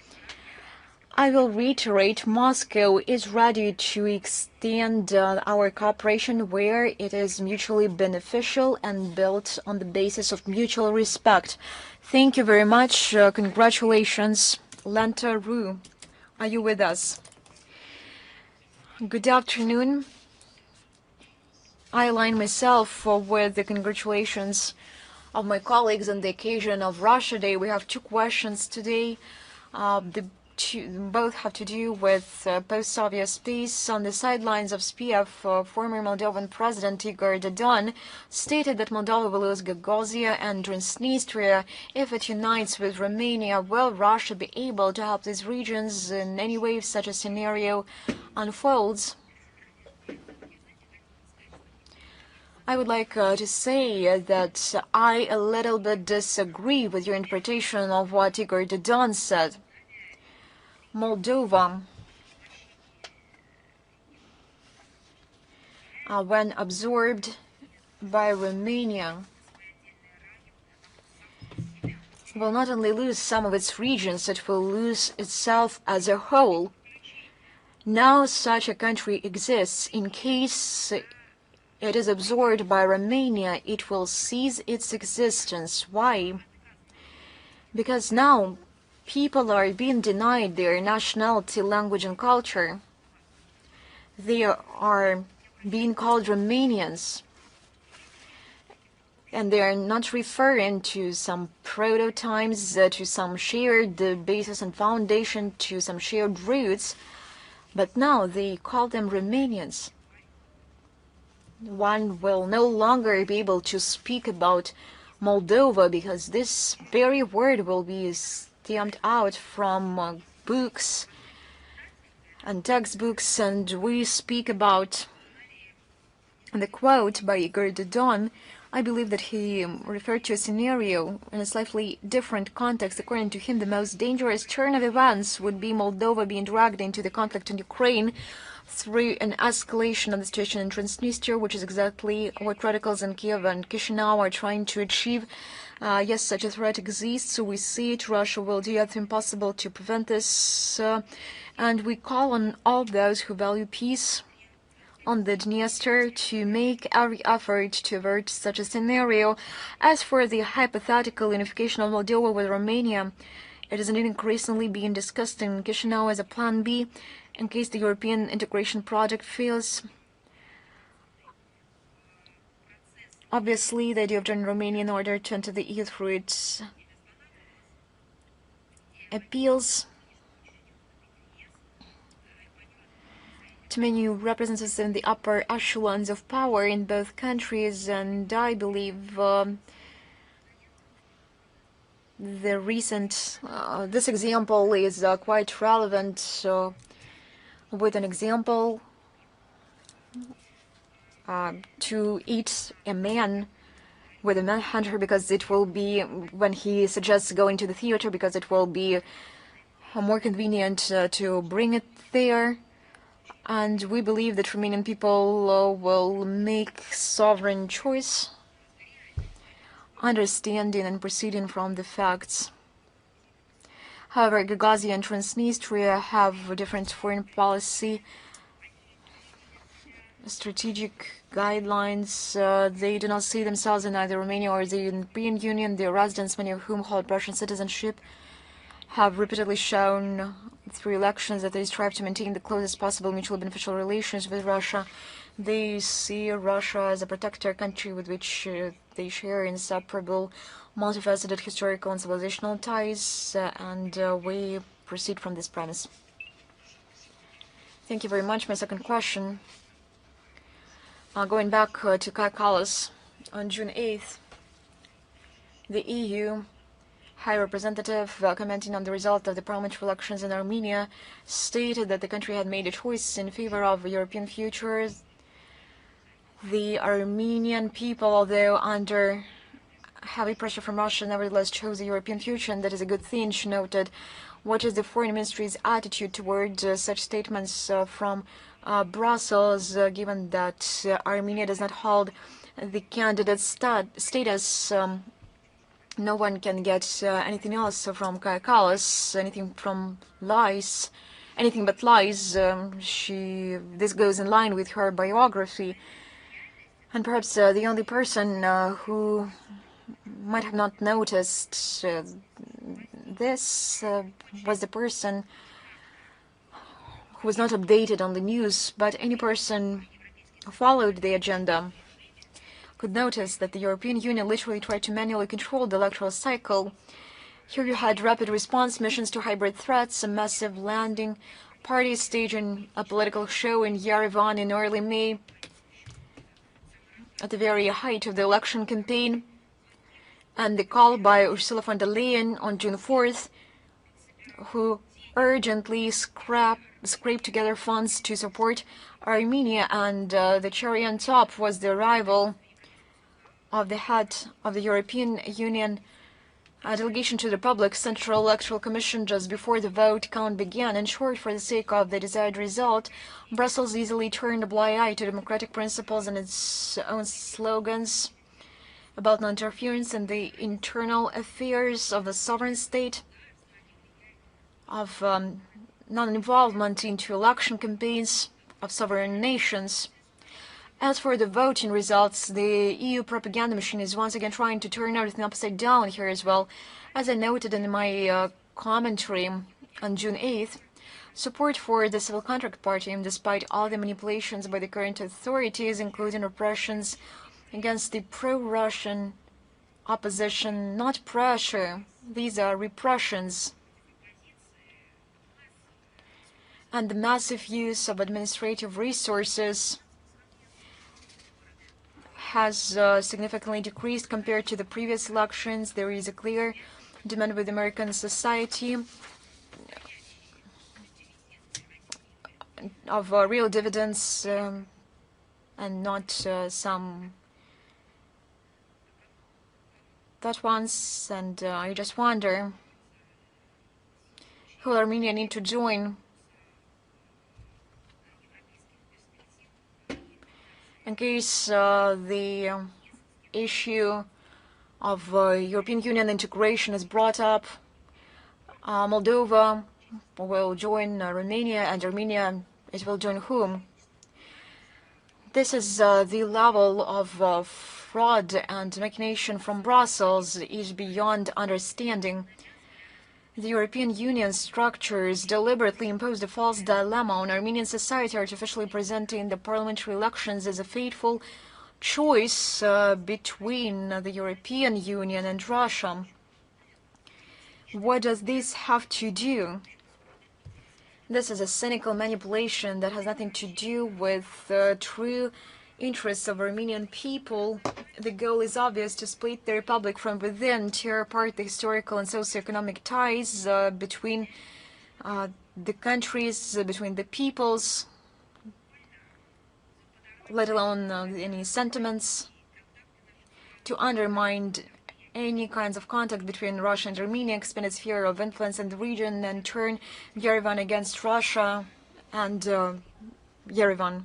I will reiterate, Moscow is ready to extend our cooperation where it is mutually beneficial and built on the basis of mutual respect. Thank you very much. Congratulations. Lanta Ru, are you with us? Good afternoon. I align myself with the congratulations of my colleagues on the occasion of Russia Day. We have two questions today. Both have to do with post-Soviet space. On the sidelines of SPF, former Moldovan President Igor Dodon stated that Moldova will lose Gagauzia and Transnistria if it unites with Romania. Will Russia be able to help these regions in any way if such a scenario unfolds? I would like to say that I a little bit disagree with your interpretation of what Igor Dodon said. Moldova, when absorbed by Romania, will not only lose some of its regions, it will lose itself as a whole. Now such a country exists. In case it is absorbed by Romania, it will cease its existence. Why? Because now people are being denied their nationality, language, and culture. They are being called Romanians, and they are not referring to some prototypes, to some shared basis and foundation, to some shared roots, but now they call them Romanians. One will no longer be able to speak about Moldova because this very word will be stamped out from books and textbooks, and we speak about the quote by Igor Dodon I believe that he referred to a scenario in a slightly different context. According to him, the most dangerous turn of events would be Moldova being dragged into the conflict in Ukraine through an escalation of the situation in Transnistria, which is exactly what radicals in Kiev and Chisinau are trying to achieve. Yes, such a threat exists, so we see it. Russia will do everything possible to prevent this, and we call on all those who value peace on the Dniester to make every effort to avert such a scenario. As for the hypothetical unification of Moldova with Romania, it is indeed increasingly being discussed in Chisinau as a plan B in case the European integration project fails. Obviously, the idea of joining Romania in order to enter the EU through its appeals to many representatives in the upper echelons of power in both countries, and I believe the recent this example is quite relevant. With an example, to eat a man with a manhunter, because it will be, when he suggests going to the theater, because it will be more convenient to bring it there. And we believe that Romanian people will make sovereign choice, understanding and proceeding from the facts. However, Gagauzia and Transnistria have a different foreign policy, strategic guidelines. They do not see themselves in either Romania or the European Union. Their residents, many of whom hold Russian citizenship, have repeatedly shown through elections that they strive to maintain the closest possible mutually beneficial relations with Russia. They see Russia as a protector country with which they share inseparable, multifaceted historical and civilizational ties, and we proceed from this premise. Thank you very much. My second question, going back to Kai Kallas, on June 8th, the EU High Representative, commenting on the result of the parliamentary elections in Armenia, stated that the country had made a choice in favor of a European future. The Armenian people, although under heavy pressure from Russia, nevertheless chose a European future, and that is a good thing, she noted. What is the foreign ministry's attitude toward such statements from Brussels, given that Armenia does not hold the candidate status? No one can get anything else from Kai Kallas, anything from lies, anything but lies. This goes in line with her biography. And perhaps the only person who might have not noticed this was the person who was not updated on the news, but any person who followed the agenda could notice that the European Union literally tried to manually control the electoral cycle. Here you had rapid response missions to hybrid threats, a massive landing, parties staging a political show in Yerevan in early May, at the very height of the election campaign, and the call by Ursula von der Leyen on June 4th, who urgently scraped together funds to support Armenia, and the cherry on top was the arrival of the head of the European Union delegation to the Republic Central Electoral Commission just before the vote count began. In short, for the sake of the desired result, Brussels easily turned a blind eye to democratic principles and its own slogans about non-interference in the internal affairs of the sovereign state, of non-involvement into election campaigns of sovereign nations. As for the voting results, the EU propaganda machine is once again trying to turn everything upside down here as well. As I noted in my commentary on June 8th, support for the Civil Contract Party, despite all the manipulations by the current authorities, including repressions against the pro-Russian opposition, not pressure, these are repressions, and the massive use of administrative resources has significantly decreased compared to the previous elections. There is a clear demand with American society of real dividends and not some that once, and I just wonder who Armenia need to join in case the issue of European Union integration is brought up. Moldova will join Romania, and Armenia, it will join whom? This is the level of fraud and machination from Brussels is beyond understanding. The European Union structures deliberately imposed a false dilemma on Armenian society, artificially presenting the parliamentary elections as a fateful choice between the European Union and Russia. What does this have to do? This is a cynical manipulation that has nothing to do with the true interests of Armenian people. The goal is obvious: to split the republic from within, tear apart the historical and socioeconomic ties between the countries, between the peoples, let alone any sentiments, to undermine any kinds of contact between Russia and Armenia, expand its sphere of influence in the region, and turn Yerevan against Russia and Yerevan.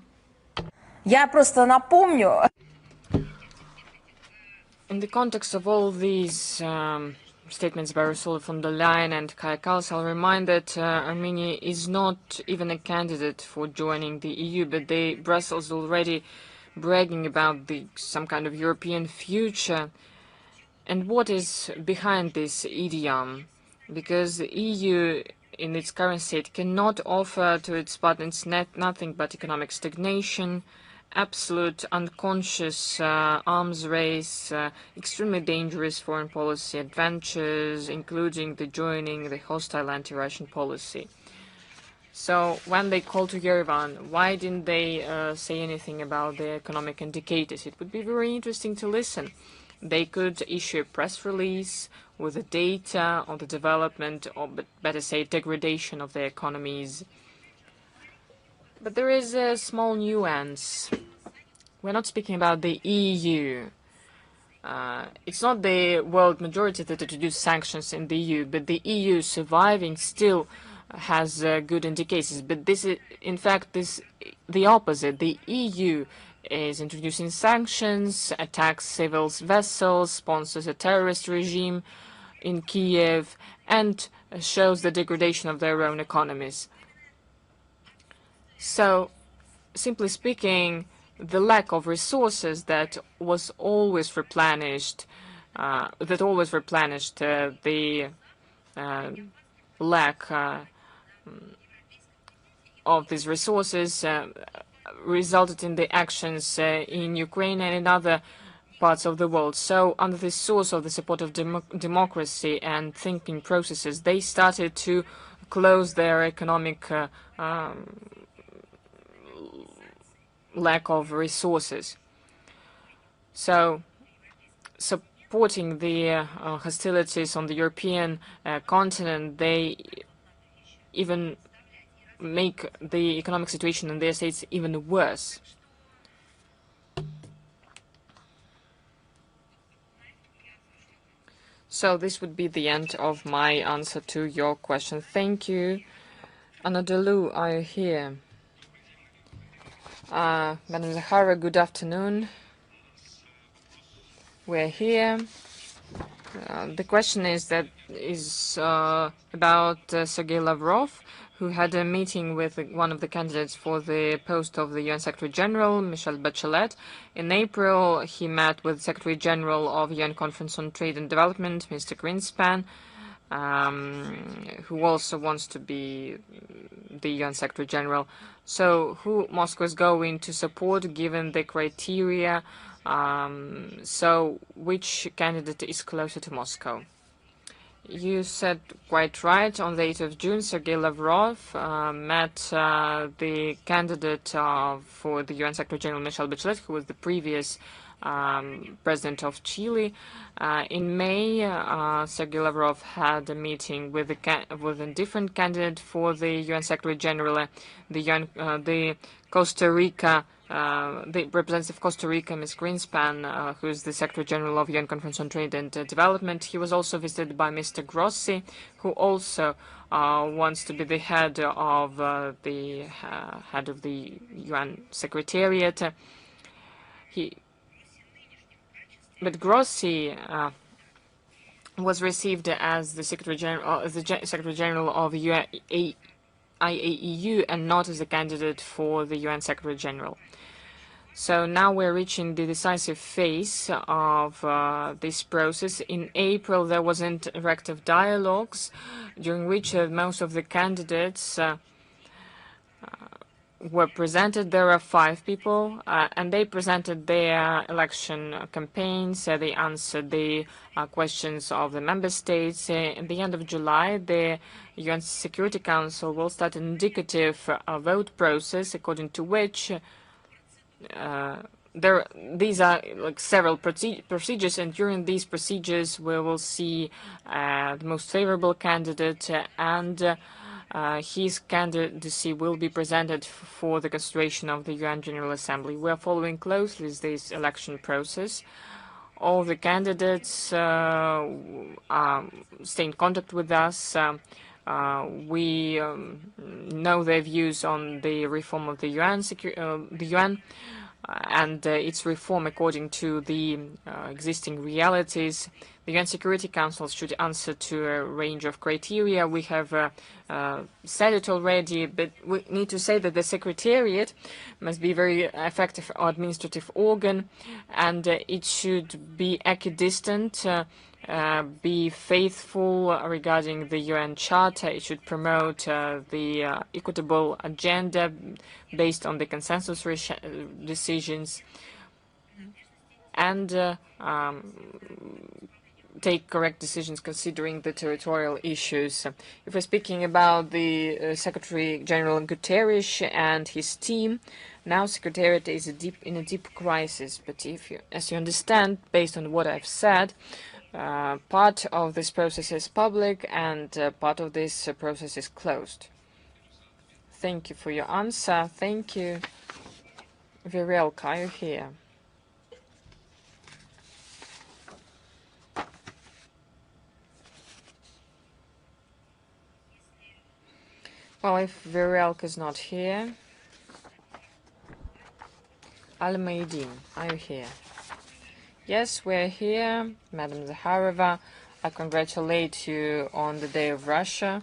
Я просто напомню. In the context of all these statements by Ursula von der Leyen and Kaja Kallas, I'll remind that Armenia is not even a candidate for joining the EU, but Brussels already bragging about some kind of European future. And what is behind this idiom? Because the EU, in its current state, cannot offer to its partners nothing but economic stagnation, absolute unconscious arms race, extremely dangerous foreign policy adventures, including the joining the hostile anti-Russian policy. So when they called to Yerevan, why didn't they say anything about the economic indicators? It would be very interesting to listen. They could issue a press release with the data on the development, or better say degradation of their economies. But there is a small nuance. We're not speaking about the EU. It's not the world majority that introduced sanctions in the EU, but the EU surviving still has good indicators. But this is, in fact, the opposite. The EU is introducing sanctions, attacks civil vessels, sponsors a terrorist regime in Kiev, and shows the degradation of their own economies. So, simply speaking, the lack of resources that was always replenished, the lack of these resources resulted in the actions in Ukraine and in other parts of the world. So under the source of the support of democracy and thinking processes, they started to close their economic lack of resources. So supporting the hostilities on the European continent, they even make the economic situation in their states even worse. So this would be the end of my answer to your question. Thank you. Anadolu, are you here? Madam Zakharova, good afternoon. We're here. The question is about Sergei Lavrov, who had a meeting with one of the candidates for the post of the UN Secretary General, Michelle Bachelet. In April, he met with Secretary General of UN Conference on Trade and Development, Mr. Greenspan, who also wants to be the UN Secretary General. So who Moscow is going to support given the criteria? So which candidate is closer to Moscow? You said quite right. On the 8th of June, Sergei Lavrov met the candidate for the UN Secretary General, Michelle Bachelet, who was the previous president of Chile. In May, Sergei Lavrov had a meeting with a different candidate for the UN Secretary General, the Costa Rica the representative of Costa Rica, Ms. Greenspan, who is the Secretary General of UN Conference on Trade and Development. He was also visited by Mr. Grossi, who also wants to be the head of the UN Secretariat. But Grossi was received as the Secretary General of the IAEU and not as a candidate for the UN Secretary General. So now we're reaching the decisive phase of this process. In April, there was interactive dialogues during which most of the candidates were presented. There are 5 people, and they presented their election campaigns. They answered the questions of the member states. At the end of July, the UN Security Council will start an indicative vote process, according to which these are like several procedures, and during these procedures we will see the most favorable candidate, and his candidacy will be presented for the consideration of the UN General Assembly. We are following closely this election process. All the candidates stay in contact with us. We know their views on the reform of the UN, and its reform according to the existing realities. The UN Security Council should answer to a range of criteria. We have said it already, but we need to say that the Secretariat must be a very effective administrative organ, and it should be equidistant, be faithful regarding the UN Charter. It should promote the equitable agenda based on the consensus decisions, and take correct decisions considering the territorial issues. If we're speaking about the Secretary General Guterres and his team, now Secretariat is in a deep crisis. But as you understand, based on what I've said, part of this process is public and part of this process is closed. Thank you for your answer. Thank you. Virelka, are you here? Well, if Virelka is not here, Al-Maidin, are you here? Yes, we're here, Madam Zakharova. I congratulate you on the Day of Russia.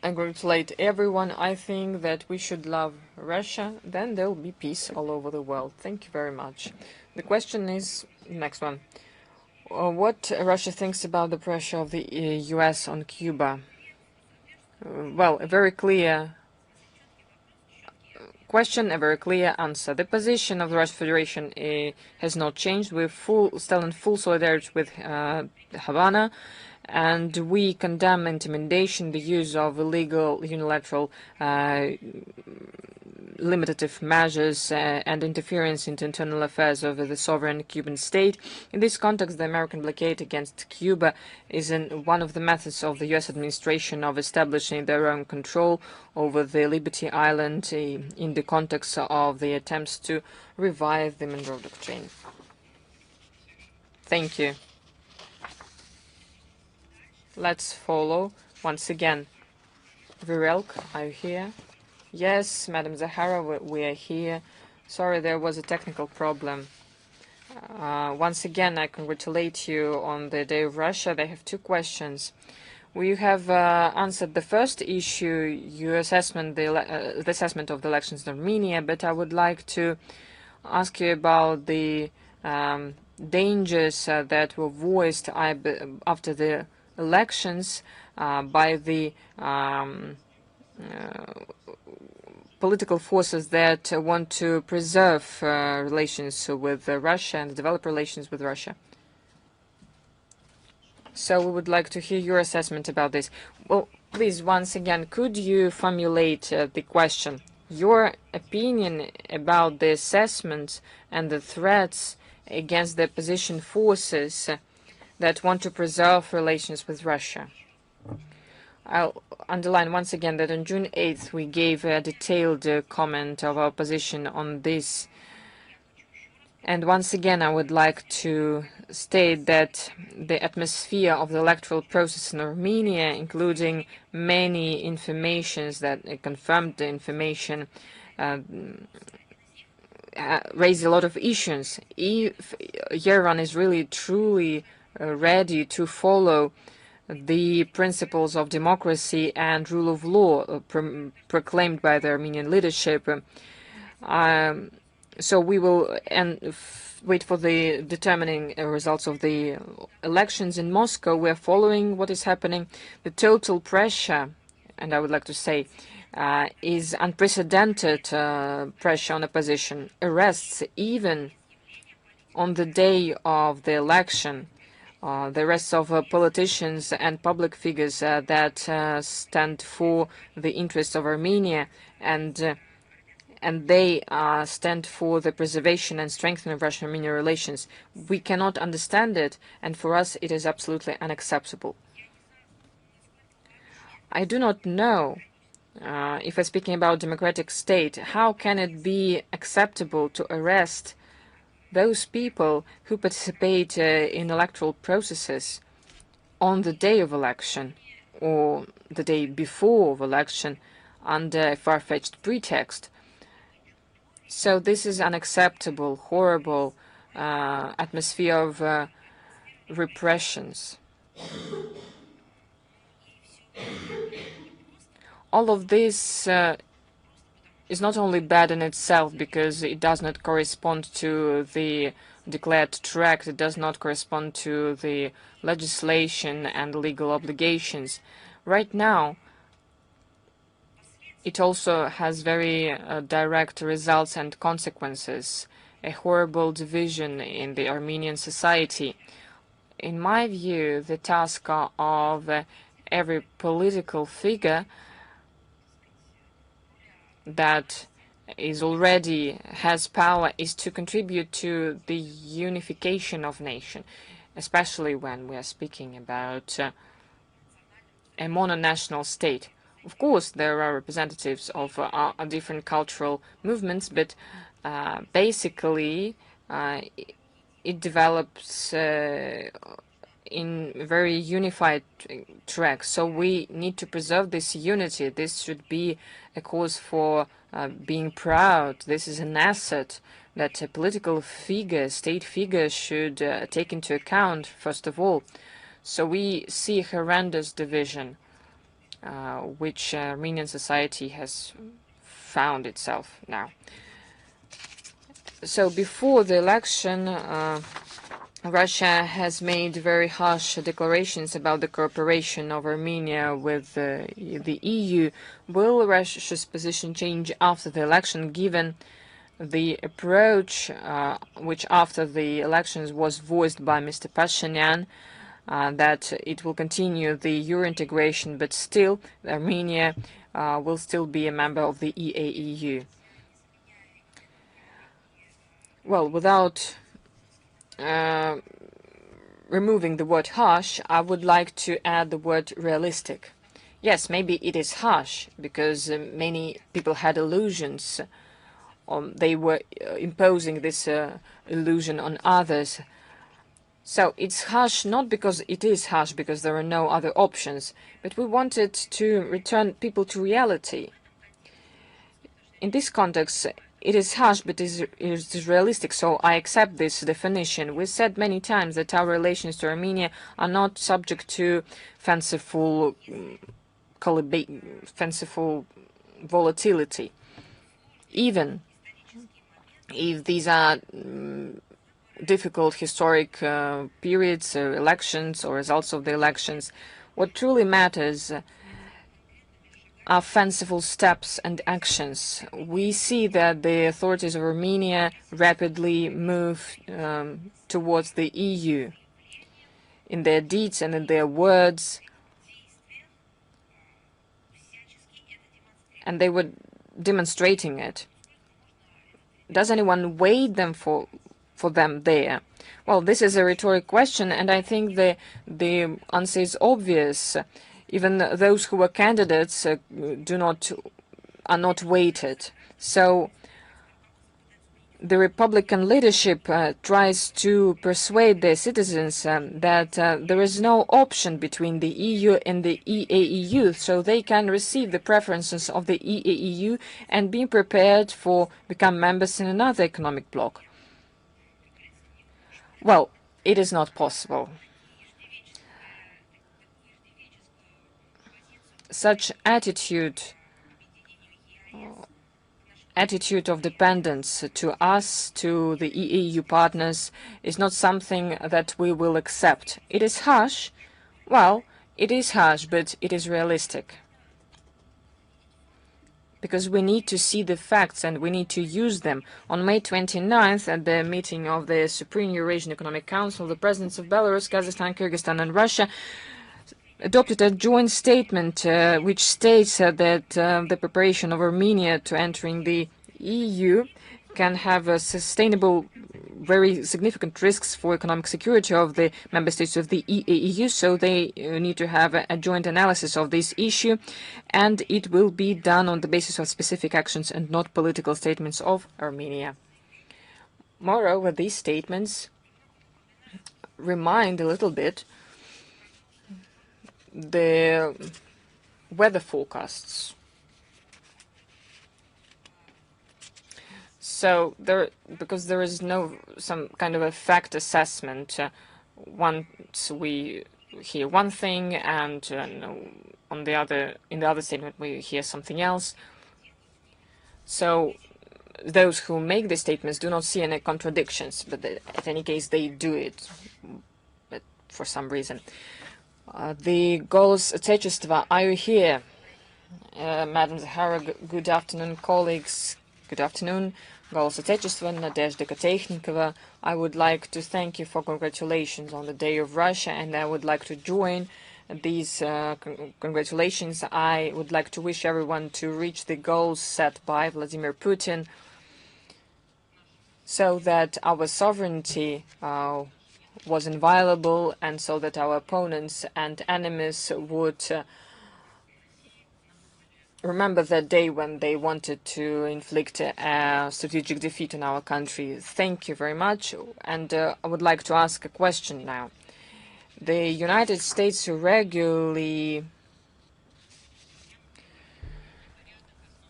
I congratulate everyone. I think that we should love Russia. Then there will be peace all over the world. Thank you very much. The question is, next one. What Russia thinks about the pressure of the US on Cuba? Well, a very clear question, a very clear answer. The position of the Russian Federation has not changed. We're still in full solidarity with Havana, and we condemn intimidation, the use of illegal unilateral limitative measures and interference into internal affairs of the sovereign Cuban state. In this context, the American blockade against Cuba is one of the methods of the U.S. administration of establishing their own control over the Liberty Island in the context of the attempts to revive the Monroe Doctrine. Thank you. Let's follow once again. Virelk, are you here? Yes, Madam Zakharova, we are here. Sorry, there was a technical problem. Once again, I congratulate you on the Day of Russia. I have 2 questions. We have answered the first issue, your assessment, the assessment of the elections in Armenia, but I would like to ask you about the dangers that were voiced after the elections by the political forces that want to preserve relations with Russia and develop relations with Russia. So we would like to hear your assessment about this. Well, please, once again, could you formulate the question, your opinion about the assessment and the threats against the opposition forces that want to preserve relations with Russia? I'll underline once again that on June 8th we gave a detailed comment of our position on this. And once again, I would like to state that the atmosphere of the electoral process in Armenia, including many informations that confirmed the information, raise a lot of issues. If Yerevan is really truly ready to follow the principles of democracy and rule of law proclaimed by the Armenian leadership, so we will wait for the determining results of the elections in Moscow. We are following what is happening. The total pressure, and I would like to say, is unprecedented pressure on opposition. Arrests even on the day of the election. The arrests of politicians and public figures that stand for the interests of Armenia, and they stand for the preservation and strengthening of Russian-Armenian relations. We cannot understand it, and for us it is absolutely unacceptable. I do not know, if we're speaking about democratic state, how can it be acceptable to arrest those people who participate in electoral processes on the day of election or the day before of election under a far-fetched pretext. So this is unacceptable, horrible atmosphere of repressions. All of this is not only bad in itself because it does not correspond to the declared track, it does not correspond to the legislation and legal obligations. Right now, it also has very direct results and consequences, a horrible division in the Armenian society. In my view, the task of every political figure that has power is to contribute to the unification of nation, especially when we are speaking about a mononational state. Of course, there are representatives of different cultural movements, but basically it develops in very unified track. So we need to preserve this unity. This should be a cause for being proud. This is an asset that a political figure, state figure, should take into account, first of all. So we see a horrendous division which Armenian society has found itself now. So before the election, Russia has made very harsh declarations about the cooperation of Armenia with the EU. Will Russia's position change after the election, given the approach which after the elections was voiced by Mr. Pashinyan, that it will continue the Euro integration, but still Armenia will still be a member of the EAEU? Well, without removing the word harsh, I would like to add the word realistic. Yes, maybe it is harsh because many people had illusions. They were imposing this illusion on others. So it's harsh not because it is harsh, because there are no other options, but we wanted to return people to reality. In this context, it is harsh, but it is realistic, so I accept this definition. We said many times that our relations to Armenia are not subject to fanciful volatility. Even if these are difficult historic periods, elections, or results of the elections, what truly matters are fanciful steps and actions. We see that the authorities of Armenia rapidly move towards the EU in their deeds and in their words, and they were demonstrating it. Does anyone wait them for them there? Well, this is a rhetoric question, and I think the answer is obvious. Even those who were candidates are not weighted. So the Republican leadership tries to persuade their citizens that there is no option between the EU and the EAEU, so they can receive the preferences of the EAEU and be prepared for become members in another economic bloc. Well, it is not possible. Such attitude of dependence to us, to the EAU partners, is not something that we will accept. It is harsh. Well, it is harsh, but it is realistic. Because we need to see the facts and we need to use them. On May 29th, at the meeting of the Supreme Eurasian Economic Council, the presidents of Belarus, Kazakhstan, Kyrgyzstan, and Russia adopted a joint statement which states that the preparation of Armenia to entering the EU can have a sustainable, very significant risks for economic security of the member states of the EAEU, so they need to have a joint analysis of this issue, and it will be done on the basis of specific actions and not political statements of Armenia. Moreover, these statements remind a little bit the weather forecasts. So because there is no some kind of a fact assessment, once we hear one thing and in the other statement we hear something else. So those who make the statements do not see any contradictions, but in any case they do it, but for some reason. The Голос Отечества, are you here? Madam Zakharova, good afternoon, colleagues. Good afternoon. Голос Отечества, Nadezhda Kotechnikova. I would like to thank you for congratulations on the Day of Russia, and I would like to join these congratulations. I would like to wish everyone to reach the goals set by Vladimir Putin so that our sovereignty was inviolable, and so that our opponents and enemies would remember that day when they wanted to inflict a strategic defeat on our country. Thank you very much. And I would like to ask a question now. The United States regularly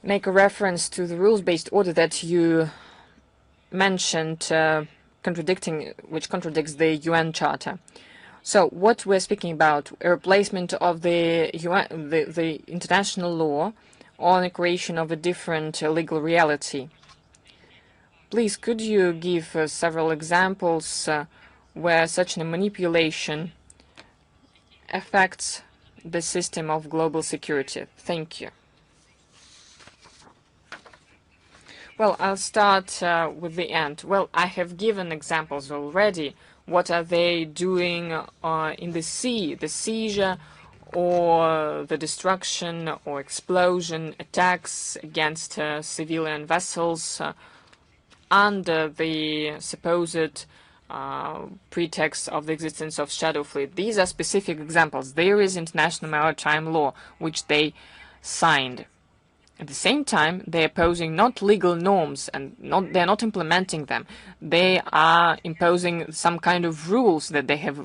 make a reference to the rules-based order that you mentioned, which contradicts the UN Charter. So what we're speaking about, a replacement of the international law on the creation of a different legal reality. Please, could you give several examples where such a manipulation affects the system of global security? Thank you. Well, I'll start with the end. Well, I have given examples already. What are they doing in the sea, the seizure or the destruction or explosion, attacks against civilian vessels under the supposed pretext of the existence of shadow fleet? These are specific examples. There is international maritime law, which they signed. At the same time, they're opposing not legal norms and they're not implementing them. They are imposing some kind of rules that they have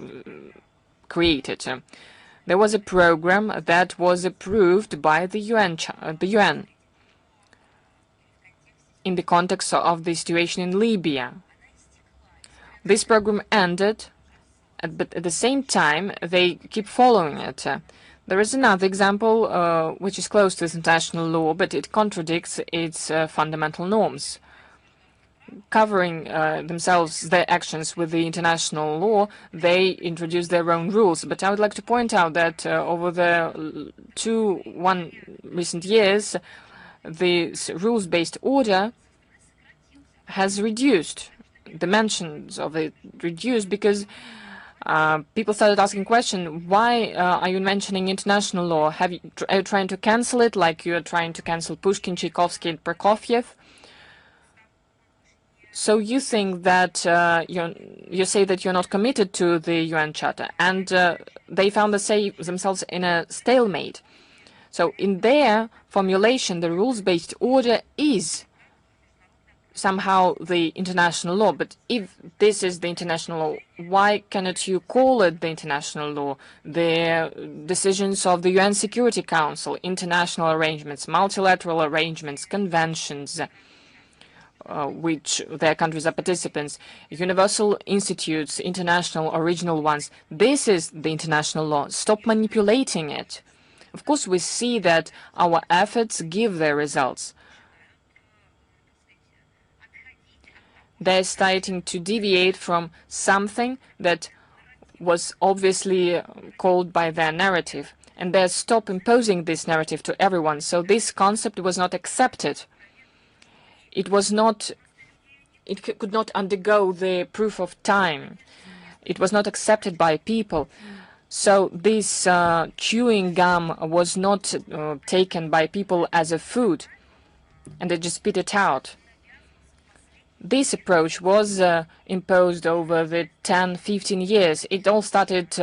created. There was a program that was approved by the UN in the context of the situation in Libya. This program ended, but at the same time, they keep following it. There is another example which is close to international law, but it contradicts its fundamental norms. Covering themselves, their actions with the international law, they introduce their own rules. But I would like to point out that over the recent years, the rules-based order has reduced. Dimensions of it reduced because people started asking question, why are you mentioning international law? Are you trying to cancel it like you are trying to cancel Pushkin, Tchaikovsky, and Prokofiev? So you think that you say that you're not committed to the UN Charter, and they found themselves in a stalemate. So in their formulation, the rules-based order is somehow the international law. But if this is the international law, why cannot you call it the international law? The decisions of the UN Security Council, international arrangements, multilateral arrangements, conventions, which their countries are participants, universal institutes, international, original ones. This is the international law. Stop manipulating it. Of course, we see that our efforts give their results. They're starting to deviate from something that was obviously called by their narrative, and they stop imposing this narrative to everyone. So this concept was not accepted. It could not undergo the proof of time. It was not accepted by people. So this chewing gum was not taken by people as a food, and they just spit it out. This approach was imposed over the 10-15 years. It all started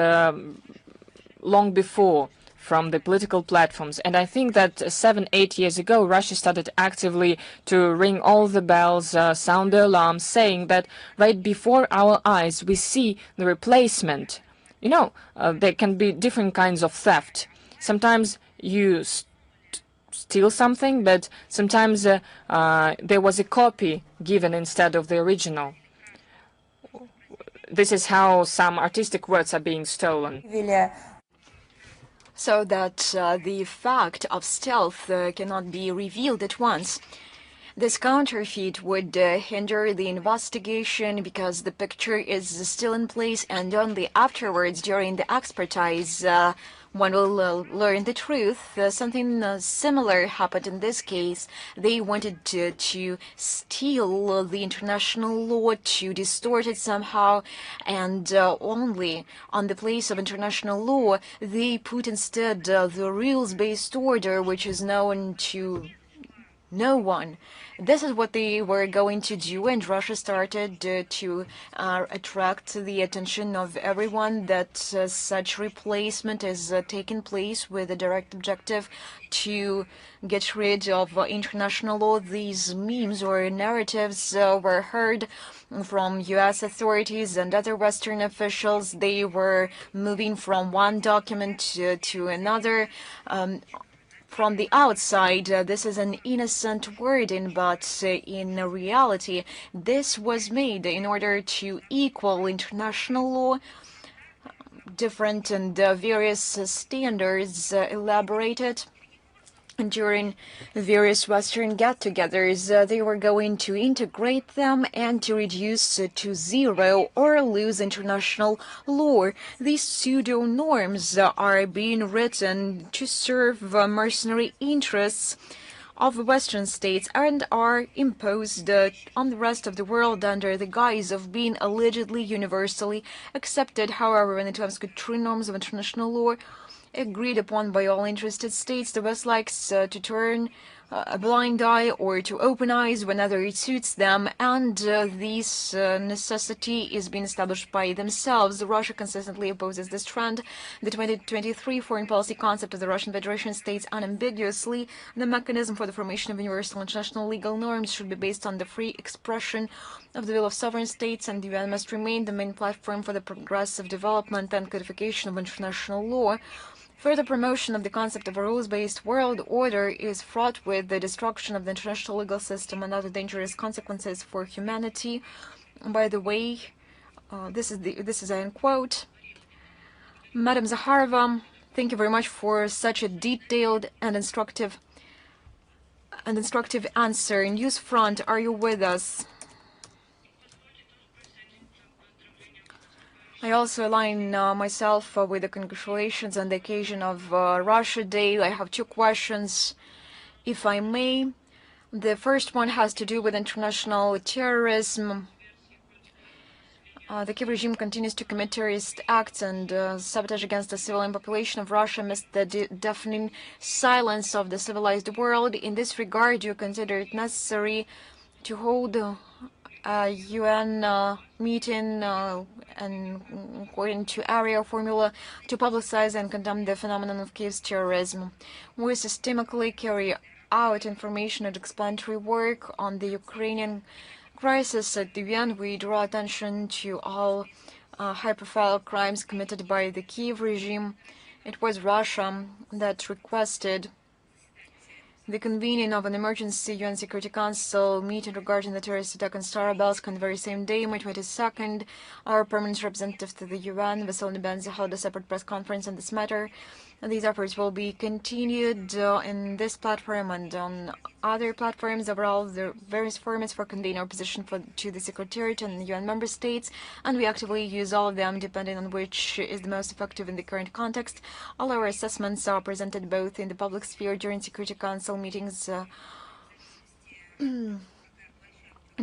long before from the political platforms. And I think that 7-8 years ago, Russia started actively to ring all the bells, sound the alarm, saying that right before our eyes, we see the replacement. You know, there can be different kinds of theft. Sometimes you steal something, but sometimes there was a copy given instead of the original. This is how some artistic works are being stolen. So that the fact of stealth cannot be revealed at once. This counterfeit would hinder the investigation because the picture is still in place, and only afterwards, during the expertise, one will learn the truth. Something similar happened in this case. They wanted to steal the international law, to distort it somehow, and only on the place of international law, they put instead the rules-based order, which is known to no one. This is what they were going to do, and Russia started to attract the attention of everyone that such replacement is taking place with a direct objective to get rid of international law. These memes or narratives were heard from U.S. authorities and other Western officials. They were moving from one document to another. From the outside, this is an innocent wording, but in reality, this was made in order to equal international law. Different and various standards elaborated during various Western get-togethers. They were going to integrate them and to reduce to zero or lose international law. These pseudo-norms are being written to serve mercenary interests of Western states and are imposed on the rest of the world under the guise of being allegedly universally accepted. However, when it comes to true norms of international law, agreed upon by all interested states, the West likes to turn a blind eye or to open eyes whenever it suits them, and this necessity is being established by themselves. Russia consistently opposes this trend. The 2023 foreign policy concept of the Russian Federation states unambiguously the mechanism for the formation of universal international legal norms should be based on the free expression of the will of sovereign states, and the UN must remain the main platform for the progressive development and codification of international law. Further promotion of the concept of a rules-based world order is fraught with the destruction of the international legal system and other dangerous consequences for humanity. By the way, this is an quote. Madam Zakharova, thank you very much for such a detailed and instructive answer. News Front, are you with us? I also align myself with the congratulations on the occasion of Russia Day. I have two questions, if I may. The first one has to do with international terrorism. The Kiev regime continues to commit terrorist acts and sabotage against the civilian population of Russia amidst the deafening silence of the civilized world. In this regard, do you consider it necessary to hold UN meeting and according to area formula to publicize and condemn the phenomenon of Kiev's terrorism. We systemically carry out information and explanatory work on the Ukrainian crisis at the UN. We draw attention to all high-profile crimes committed by the Kiev regime. It was Russia that requested the convening of an emergency UN Security Council meeting regarding the terrorist attack on Starobelsk on the very same day, May 22nd. Our permanent representative to the UN, Vasily Nebenzy, held a separate press conference on this matter. And these efforts will be continued in this platform and on other platforms. Overall, the various formats for conveying our position to the Secretariat and the UN member states, and we actively use all of them depending on which is the most effective in the current context. All our assessments are presented both in the public sphere during Security Council meetings,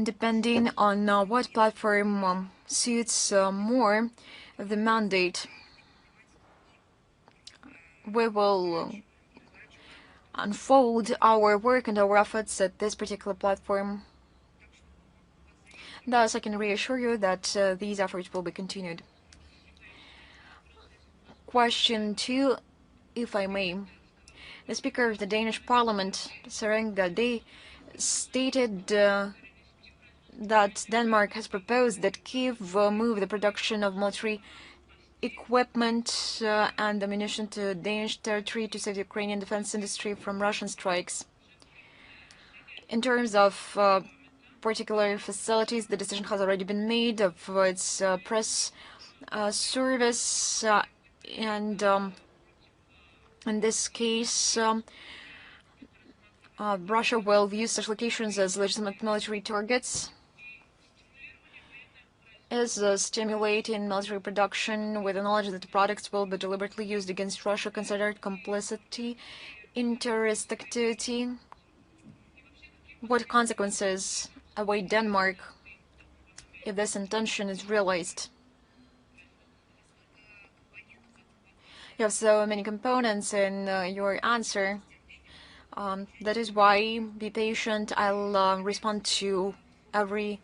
depending on what platform suits more the mandate. We will unfold our work and our efforts at this particular platform. Thus, I can reassure you that these efforts will be continued. Question 2, if I may. The Speaker of the Danish Parliament, Sarenga, stated that Denmark has proposed that Kiev move the production of military equipment and ammunition to Danish territory to save the Ukrainian defense industry from Russian strikes. In terms of particular facilities, the decision has already been made of its press service, and in this case, Russia will view such locations as legitimate military targets, is stimulating military production with the knowledge that the products will be deliberately used against Russia, considered complicity in terrorist activity. What consequences await Denmark if this intention is realized? You have so many components in your answer. That is why, be patient. I'll respond to every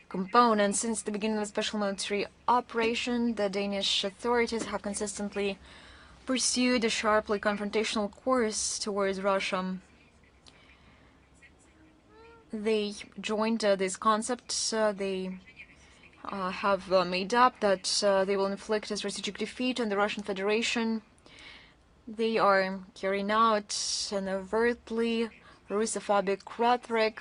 component. Since the beginning of the special military operation, the Danish authorities have consistently pursued a sharply confrontational course towards Russia. They joined this concept. They have made up that they will inflict a strategic defeat on the Russian Federation. They are carrying out an overtly Russophobic rhetoric.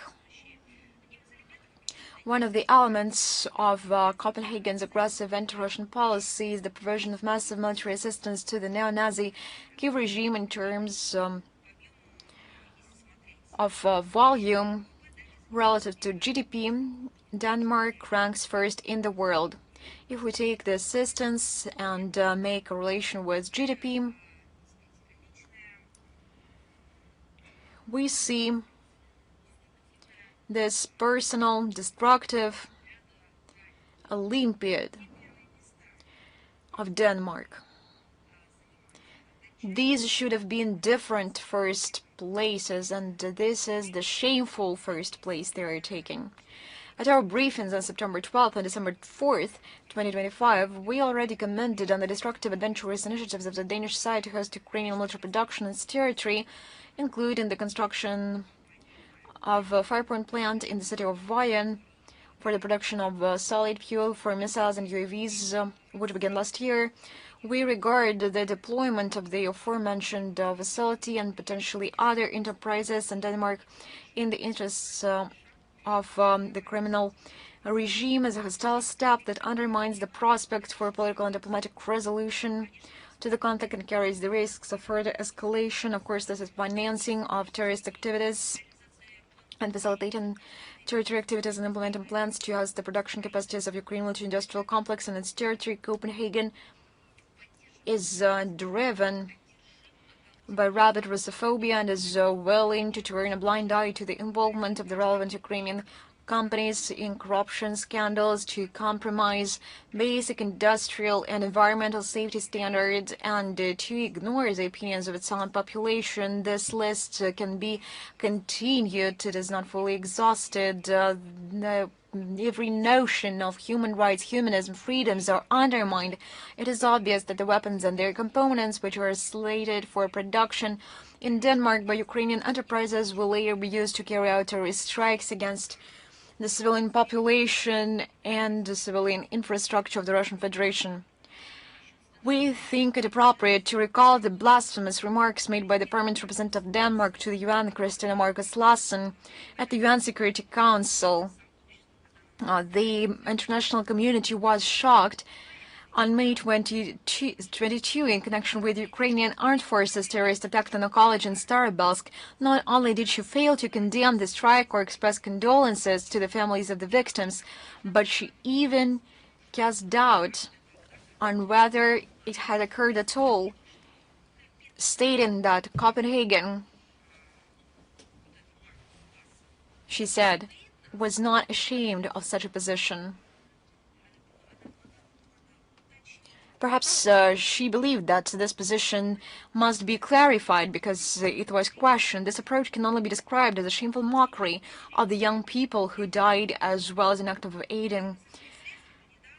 One of the elements of Copenhagen's aggressive anti-Russian policy is the provision of massive military assistance to the neo-Nazi Kiev regime in terms of volume relative to GDP. Denmark ranks first in the world. If we take the assistance and make a relation with GDP, we see this personal, destructive Olympiad of Denmark. These should have been different first places, and this is the shameful first place they are taking. At our briefings on September 12th and December 4th, 2025, we already commented on the destructive adventurous initiatives of the Danish side to host Ukrainian military production in its territory, including the construction of a firepoint plant in the city of Vayan for the production of solid fuel for missiles and UAVs, which began last year. We regard the deployment of the aforementioned facility and potentially other enterprises in Denmark in the interests of the criminal regime as a hostile step that undermines the prospect for political and diplomatic resolution to the conflict and carries the risks of further escalation. Of course, this is financing of terrorist activities and facilitating territory activities and implementing plans to house the production capacities of Ukraine military-industrial complex and its territory. Copenhagen is driven by rabid Russophobia and is willing to turn a blind eye to the involvement of the relevant Ukrainian companies in corruption scandals, to compromise basic industrial and environmental safety standards, and to ignore the opinions of its own population. This list can be continued. It is not fully exhausted. The every notion of human rights, humanism, freedoms are undermined. It is obvious that the weapons and their components, which are slated for production in Denmark by Ukrainian enterprises, will later be used to carry out terrorist strikes against the civilian population and the civilian infrastructure of the Russian Federation. We think it appropriate to recall the blasphemous remarks made by the Permanent Representative of Denmark to the UN, Christina Marcus Lassen, at the UN Security Council. The international community was shocked on May 22 in connection with Ukrainian armed forces terrorist attack on a college in Starobelsk. Not only did she fail to condemn the strike or express condolences to the families of the victims, but she even cast doubt on whether it had occurred at all, stating that Copenhagen, she said, was not ashamed of such a position. Perhaps she believed that this position must be clarified because it was questioned. This approach can only be described as a shameful mockery of the young people who died, as well as an act of aiding.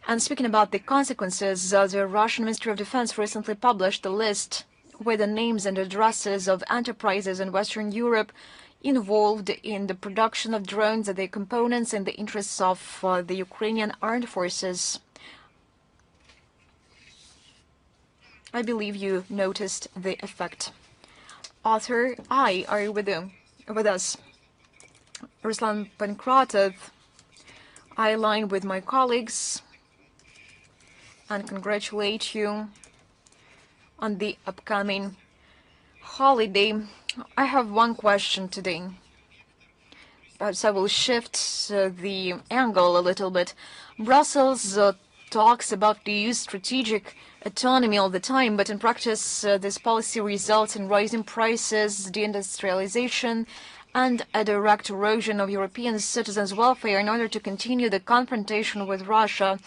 And speaking about the consequences, the Russian Ministry of Defense recently published a list with the names and addresses of enterprises in Western Europe involved in the production of drones and their components in the interests of the Ukrainian armed forces. I believe you noticed the effect. Author, are you with us? Ruslan Pankratov. I align with my colleagues and congratulate you on the upcoming holiday. I have one question today. Perhaps I will shift the angle a little bit. Brussels talks about the EU's strategic autonomy all the time, but in practice this policy results in rising prices, deindustrialization, and a direct erosion of European citizens' welfare in order to continue the confrontation with Russia.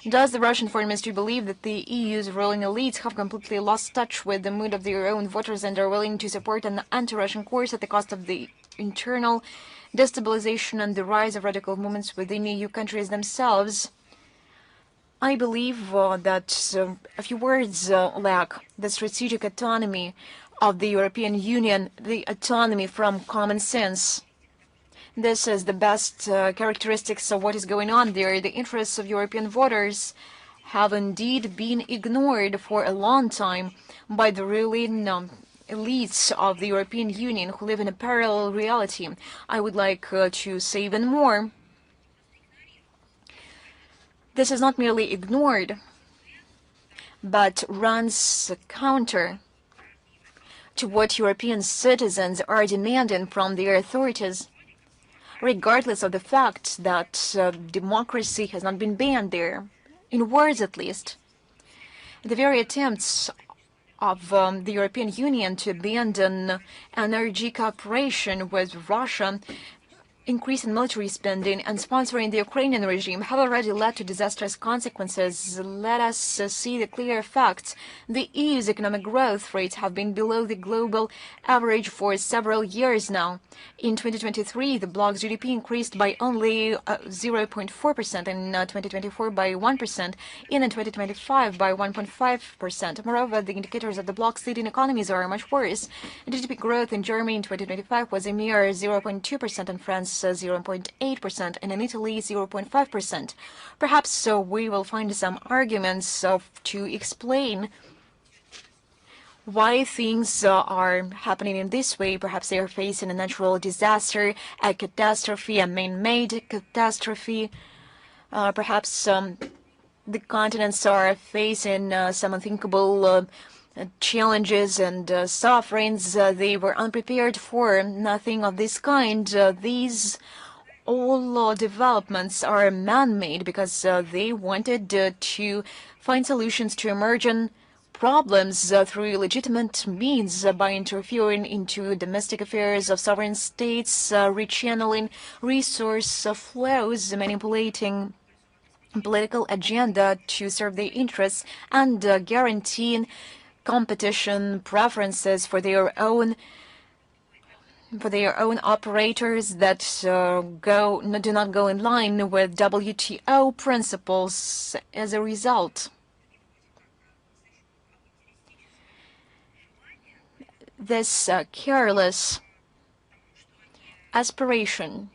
Does the Russian Foreign Ministry believe that the EU's ruling elites have completely lost touch with the mood of their own voters and are willing to support an anti-Russian course at the cost of the internal destabilization and the rise of radical movements within EU countries themselves? I believe that a few words lack: the strategic autonomy of the European Union, the autonomy from common sense. This is the best characteristics of what is going on there. The interests of European voters have indeed been ignored for a long time by the ruling elites of the European Union who live in a parallel reality. I would like to say even more. This is not merely ignored, but runs counter to what European citizens are demanding from their authorities, regardless of the fact that democracy has not been banned there, in words at least. The very attempts of the European Union to abandon energy cooperation with Russia, increase in military spending, and sponsoring the Ukrainian regime have already led to disastrous consequences. Let us see the clear facts. The EU's economic growth rates have been below the global average for several years now. In 2023, the bloc's GDP increased by only 0.4%, in 2024 by 1%, and in 2025 by 1.5%. Moreover, the indicators of the bloc's leading economies are much worse. GDP growth in Germany in 2025 was a mere 0.2%, in France 0.8%, and in Italy 0.5%. Perhaps we will find some arguments to explain why things are happening in this way. Perhaps they are facing a natural disaster, a catastrophe, a man-made catastrophe. Perhaps the continents are facing some unthinkable challenges and sufferings they were unprepared for. Nothing of this kind. These all developments are man-made because they wanted to find solutions to emerging problems through legitimate means by interfering into domestic affairs of sovereign states, rechanneling resource flows, manipulating political agenda to serve their interests, and guaranteeing competition preferences for their own for their own operators that do not go in line with WTO principles as a result. This careless aspiration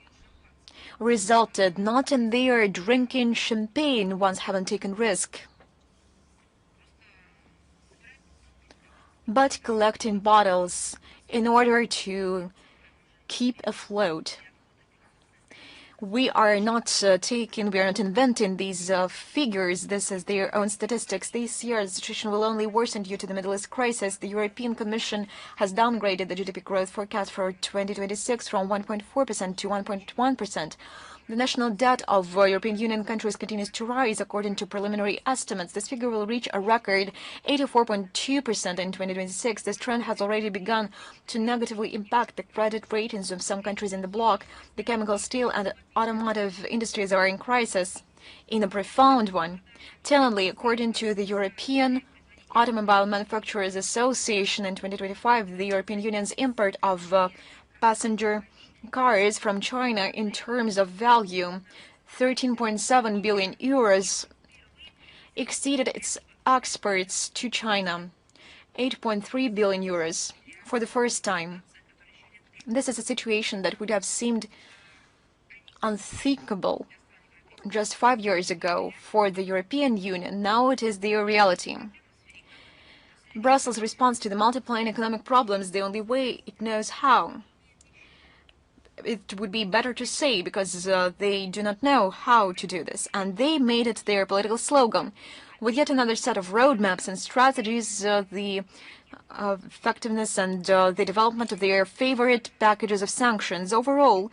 resulted not in their drinking champagne once having taken risk, but collecting bottles in order to keep afloat. We are not inventing these figures. This is their own statistics. This year, the situation will only worsen due to the Middle East crisis. The European Commission has downgraded the GDP growth forecast for 2026 from 1.4% to 1.1%. The national debt of European Union countries continues to rise. According to preliminary estimates, this figure will reach a record 84.2% in 2026. This trend has already begun to negatively impact the credit ratings of some countries in the bloc. The chemical, steel, and automotive industries are in crisis, in a profound one. Tellingly, according to the European Automobile Manufacturers Association, in 2025, the European Union's import of passenger cars from China in terms of value, 13.7 billion euros, exceeded its exports to China, 8.3 billion euros, for the first time. This is a situation that would have seemed unthinkable just 5 years ago for the European Union. Now it is their reality. Brussels responds to the multiplying economic problems the only way it knows how. It would be better to say, because they do not know how to do this, and they made it their political slogan. With yet another set of roadmaps and strategies, the effectiveness and the development of their favorite packages of sanctions. Overall,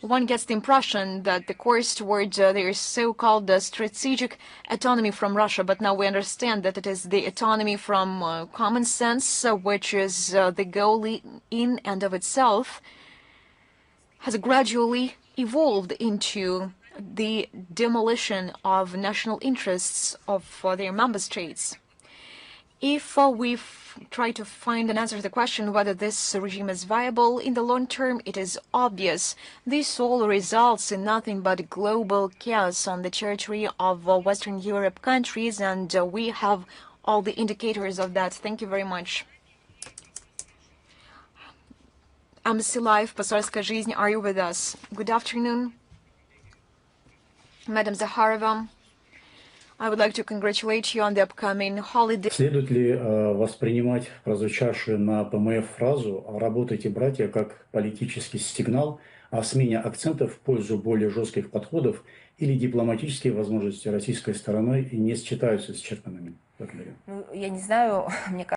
one gets the impression that the course towards their so-called strategic autonomy from Russia, but now we understand that it is the autonomy from common sense, which is the goal in and of itself, has gradually evolved into the demolition of national interests of their member states. If we try to find an answer to the question whether this regime is viable in the long term, it is obvious. This all results in nothing but global chaos on the territory of Western Europe countries, and we have all the indicators of that. Thank you very much. Embassy Live, Посольская жизнь, are you with us? Good afternoon, Madam Zakharova. I would like to congratulate you on the upcoming holiday. Следует ли воспринимать прозвучавшую на ПМФ фразу «работайте, братья» как политический сигнал о смене акцентов в пользу более жестких подходов, или дипломатические возможности российской стороны не считаются исчерпанными? Благодарю. Ну, я не знаю, мне кажется,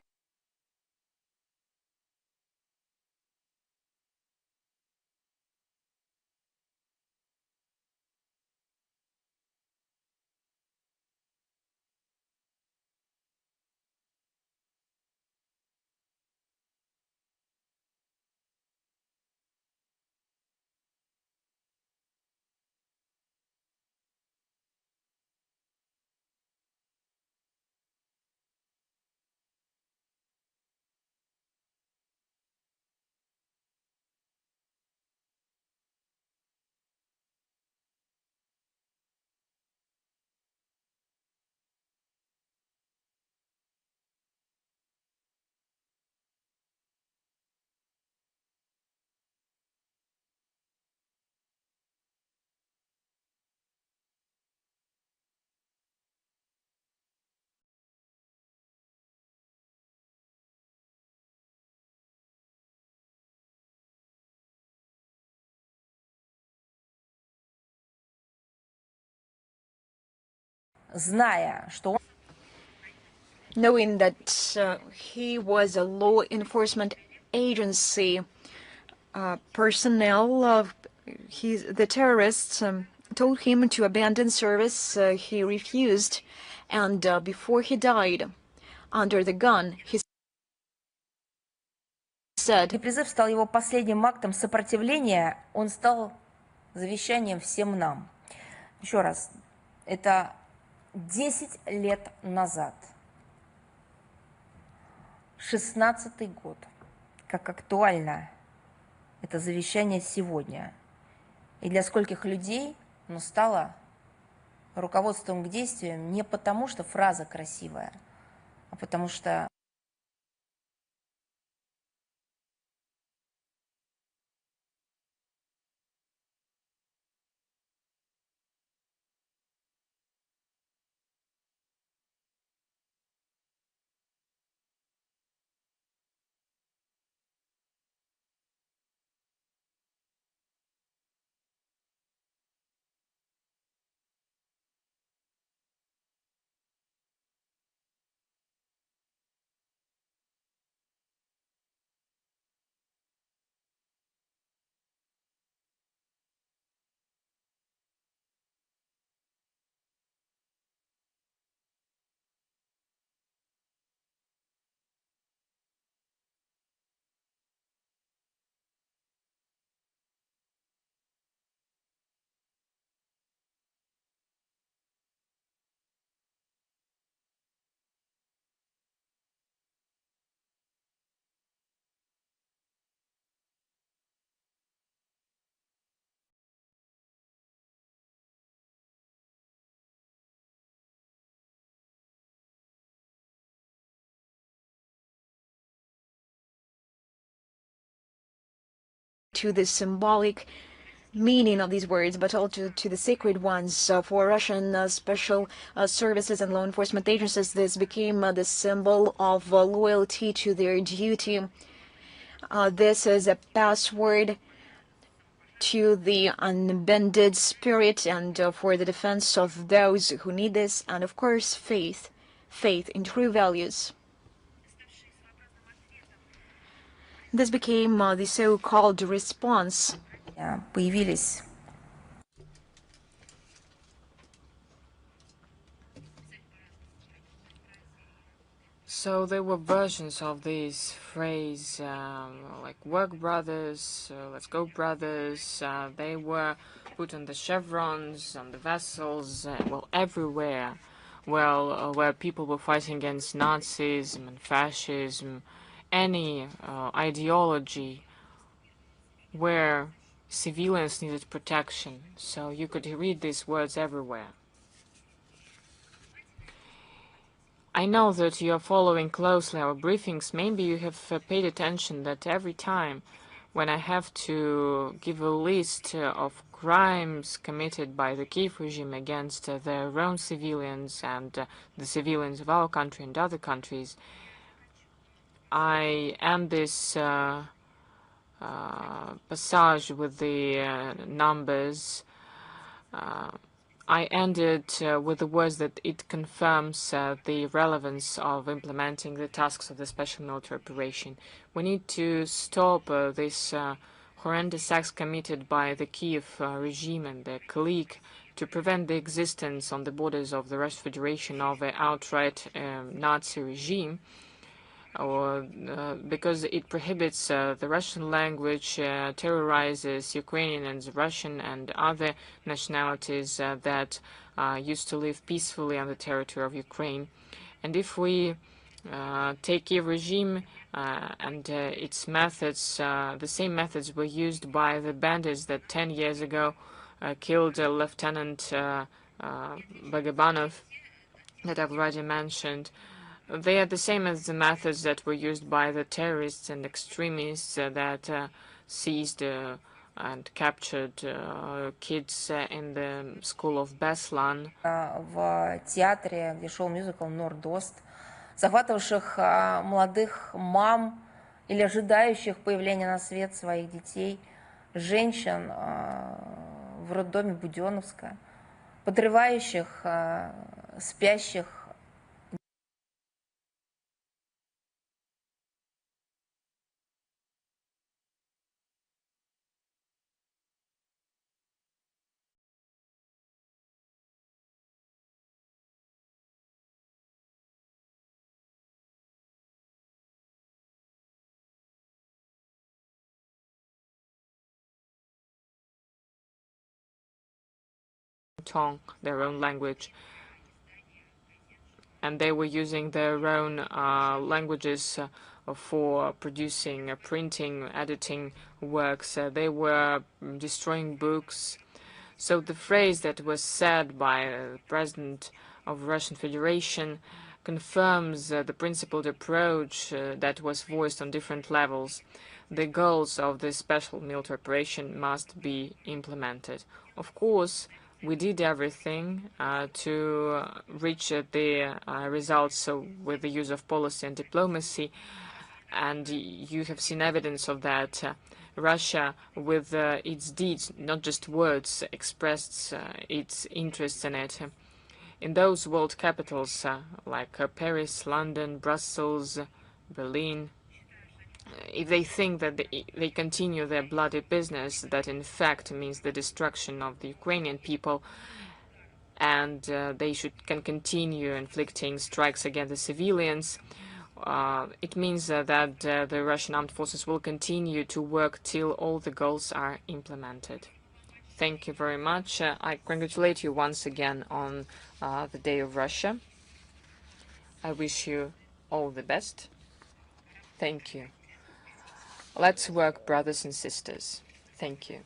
зная, что он... Knowing that he was a law enforcement agency personnel, the terrorists told him to abandon service. He refused, and before he died under the gun, he said, И призыв стал его последним актом сопротивления, он стал завещанием всем нам. Еще раз, это 10 лет назад, 16-й год, как актуально это завещание сегодня. И для скольких людей оно стало руководством к действиям не потому, что фраза красивая, а потому что to the symbolic meaning of these words, but also to the sacred ones for Russian special services and law enforcement agencies. This became the symbol of loyalty to their duty. This is a password to the unbended spirit and for the defense of those who need this, and of course faith in true values. This became the so-called response. появились So there were versions of this phrase, like "work brothers," "let's go brothers." They were put on the chevrons, on the vessels, well, everywhere. Well, where people were fighting against Nazism and fascism, any ideology where civilians needed protection. So you could read these words everywhere. I know that you are following closely our briefings. Maybe you have paid attention that every time when I have to give a list of crimes committed by the Kiev regime against their own civilians and the civilians of our country and other countries, I end this passage with the numbers. I ended with the words that it confirms the relevance of implementing the tasks of the special military operation. We need to stop this horrendous acts committed by the Kiev regime and their clique to prevent the existence on the borders of the Russian Federation of an outright Nazi regime, or because it prohibits the Russian language, terrorizes Ukrainians, Russian and other nationalities that used to live peacefully on the territory of Ukraine. And if we take Kiev regime and its methods, the same methods were used by the bandits that 10 years ago killed Lieutenant Bagabanov that I've already mentioned. They are the same as the methods that were used by the terrorists and extremists that seized and captured kids in the school of Beslan. в театре, где шел мюзикл «Нордост», захватывавших молодых мам или ожидающих появления на свет своих детей, женщин в роддоме Буденновска, подрывающих спящих Tongue, their own language. and they were using their own languages for producing, printing, editing works. They were destroying books. So the phrase that was said by the President of Russian Federation confirms the principled approach that was voiced on different levels. The goals of this special military operation must be implemented. Of course, we did everything to reach the results with the use of policy and diplomacy, and you have seen evidence of that. Russia, with its deeds, not just words, expressed its interest in it. In those world capitals like Paris, London, Brussels, Berlin, if they think that they continue their bloody business, that in fact means the destruction of the Ukrainian people, and they can continue inflicting strikes against the civilians, it means that the Russian armed forces will continue to work till all the goals are implemented. Thank you very much. I congratulate you once again on the Day of Russia. I wish you all the best. Thank you. Let's work, brothers and sisters. Thank you.